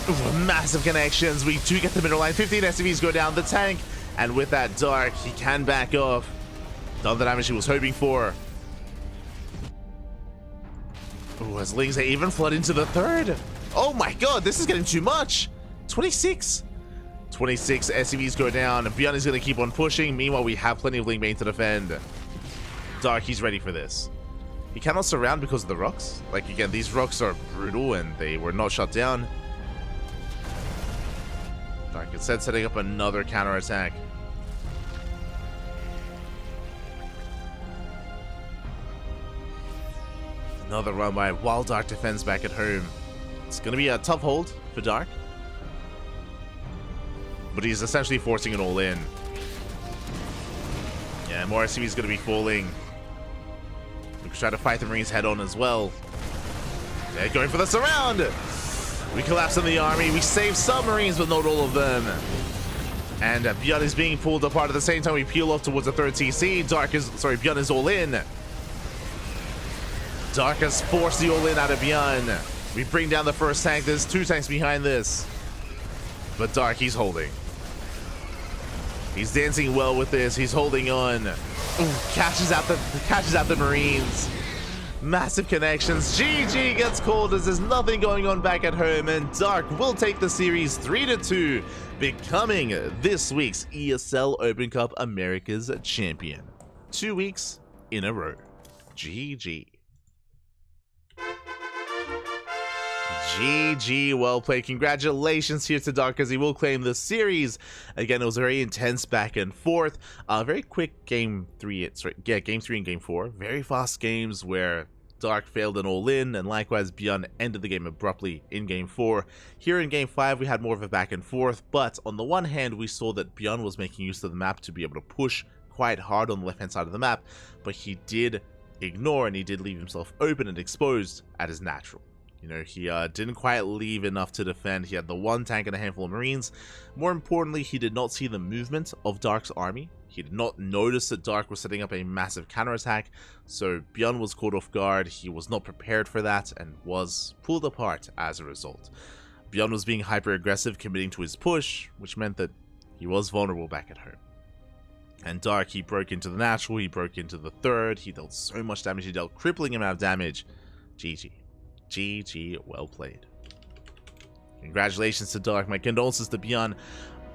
Ooh, massive connections. We do get the mineral line. 15 SCVs go down the tank. And with that Dark, he can back off. Done the damage he was hoping for. Ooh, as Lings, they even flood into the third. Oh my god, this is getting too much. 26 SCVs go down, and Bjorn is going to keep on pushing. Meanwhile, we have plenty of Ling Bane to defend. Dark, he's ready for this. He cannot surround because of the rocks. Like, again, these rocks are brutal, and they were not shut down. Dark instead setting up another counterattack. Another run by while Dark defends back at home. It's going to be a tough hold for Dark. But he's essentially forcing it all in. Yeah, more SCV is going to be falling. We can try to fight the Marines head on as well. They're going for the surround. We collapse in the army. We save some Marines, but not all of them. And Bjorn is being pulled apart at the same time. We peel off towards the third TC. Bjorn is all in. Dark has forced the all in out of Bjorn. We bring down the first tank. There's two tanks behind this. But Dark, he's holding. He's dancing well with this. He's holding on. Ooh, catches out the Marines. Massive connections. GG gets called as there's nothing going on back at home, and Dark will take the series 3-2, becoming this week's ESL Open Cup Americas champion. 2 weeks in a row. GG. GG, well played. Congratulations here to Dark as he will claim the series. Again, it was a very intense back and forth. Very quick game 3 and game 4. Very fast games where Dark failed an all-in, and likewise Bjorn ended the game abruptly in game 4. Here in game 5, we had more of a back and forth, but on the one hand, we saw that Bjorn was making use of the map to be able to push quite hard on the left-hand side of the map, but he did ignore and he did leave himself open and exposed at his natural. You know, he didn't quite leave enough to defend. He had the one tank and a handful of Marines. More importantly, he did not see the movement of Dark's army. He did not notice that Dark was setting up a massive counterattack, so Bjorn was caught off guard. He was not prepared for that and was pulled apart as a result. Bjorn was being hyper-aggressive, committing to his push, which meant that he was vulnerable back at home. And Dark, he broke into the natural, he broke into the third, he dealt so much damage, he dealt crippling amount of damage. GG. GG, well played. Congratulations to Dark, my condolences to Bjorn.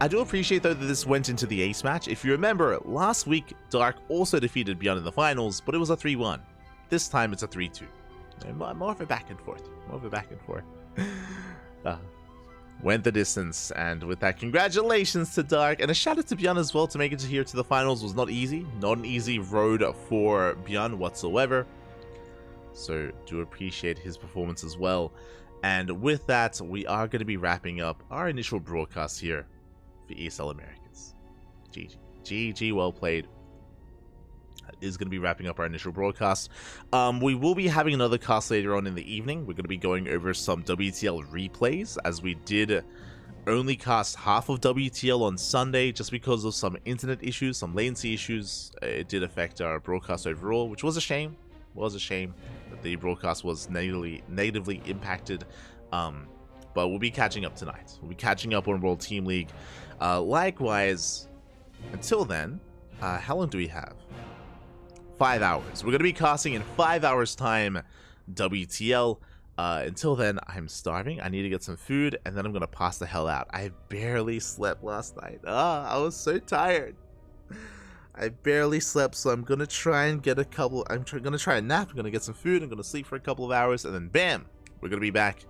I do appreciate though that this went into the ace match. If you remember, last week Dark also defeated Bjorn in the finals, but it was a 3-1. This time it's a 3-2. More of a back and forth. More of a back and forth. Went the distance, and with that, congratulations to Dark, and a shout out to Bjorn as well. To make it here to the finals was not easy. Not an easy road for Bjorn whatsoever. So do appreciate his performance as well. And with that, we are going to be wrapping up our initial broadcast here for ESL Americas. GG. GG, well played. That is going to be wrapping up our initial broadcast. We will be having another cast later on in the evening. We're going to be going over some WTL replays, as we did only cast half of WTL on Sunday just because of some internet issues, some latency issues. It did affect our broadcast overall, which was a shame. Was a shame that the broadcast was negatively impacted. But we'll be catching up tonight. We'll be catching up on World Team League. Likewise, until then, how long do we have? 5 hours. We're going to be casting in 5 hours time WTL. Until then, I'm starving. I need to get some food, and then I'm going to pass the hell out. I barely slept last night. I was so tired. I barely slept, so I'm going to try and get a couple... I'm going to try a nap. I'm going to get some food. I'm going to sleep for a couple of hours, and then bam! We're going to be back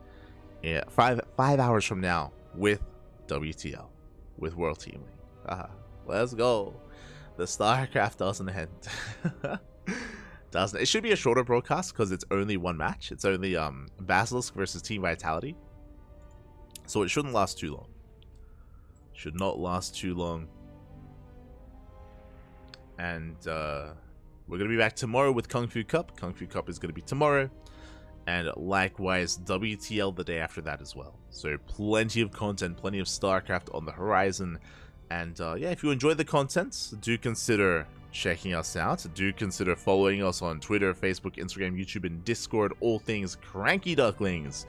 5 hours from now with WTL, with World Team League. Let's go. The StarCraft doesn't end. It should be a shorter broadcast because it's only one match. It's only Basilisk versus Team Vitality. So it shouldn't last too long. Should not last too long. And we're going to be back tomorrow with Kung Fu Cup. Kung Fu Cup is going to be tomorrow. And likewise, WTL the day after that as well. So plenty of content, plenty of StarCraft on the horizon. And yeah, if you enjoy the content, do consider checking us out. Do consider following us on Twitter, Facebook, Instagram, YouTube, and Discord. All things CranKy Ducklings.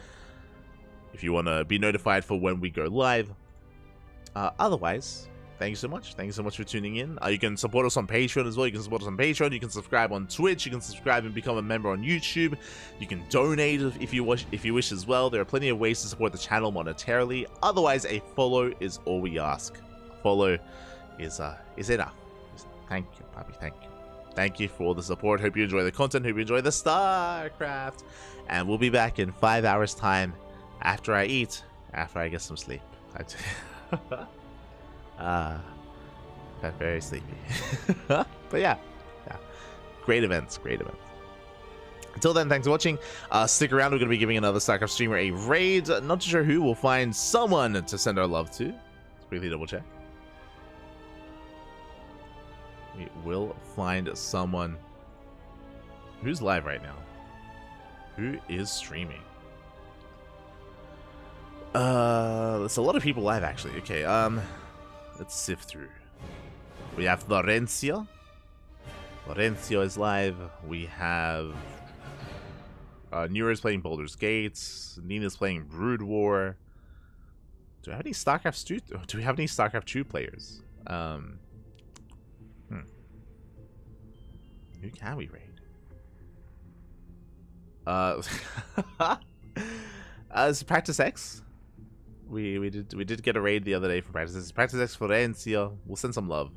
If you want to be notified for when we go live. Otherwise, thank you so much. Thank you so much for tuning in. You can support us on Patreon as well. You can support us on Patreon. You can subscribe on Twitch. You can subscribe and become a member on YouTube. You can donate if you wish as well. There are plenty of ways to support the channel monetarily. Otherwise, a follow is all we ask. A follow is enough. Thank you, puppy. Thank you. Thank you for all the support. Hope you enjoy the content. Hope you enjoy the StarCraft. And we'll be back in 5 hours time after I eat, after I get some sleep. I'm very sleepy. But yeah, great events. Until then, thanks for watching. Stick around. We're going to be giving another StarCraft streamer a raid. Not too sure who. We'll find someone to send our love to. Let's quickly double check. We will find someone who's live right now. Who is streaming? There's a lot of people live actually. Okay, let's sift through. We have Lorenzo. Lorenzo is live. We have Nura's playing Baldur's Gate. Nina's playing Brood War. Do we have any StarCraft 2? Do we have any StarCraft 2 players? Who can we raid? It's Practice X. We did get a raid the other day from Practice X. Practice X Florencio. We'll send some love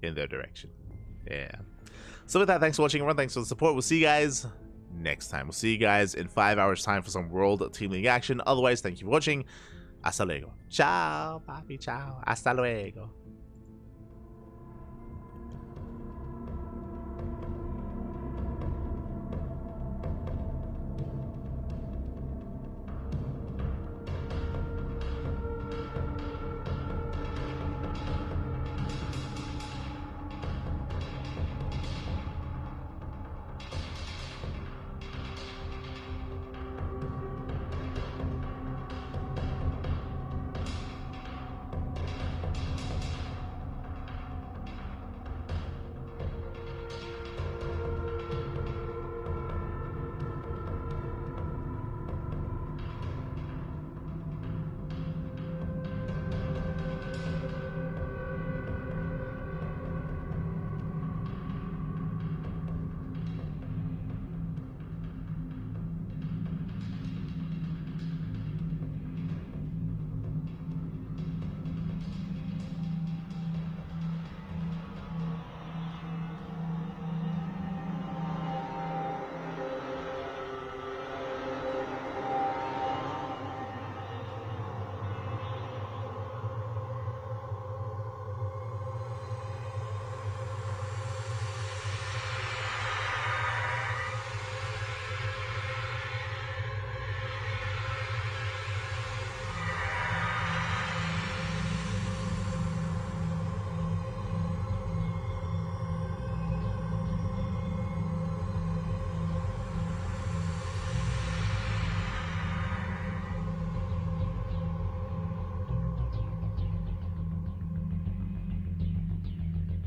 in their direction. Yeah. So with that, thanks for watching, everyone. Thanks for the support. We'll see you guys next time. We'll see you guys in 5 hours time for some World Team League action. Otherwise, thank you for watching. Hasta luego. Ciao, papi. Ciao. Hasta luego.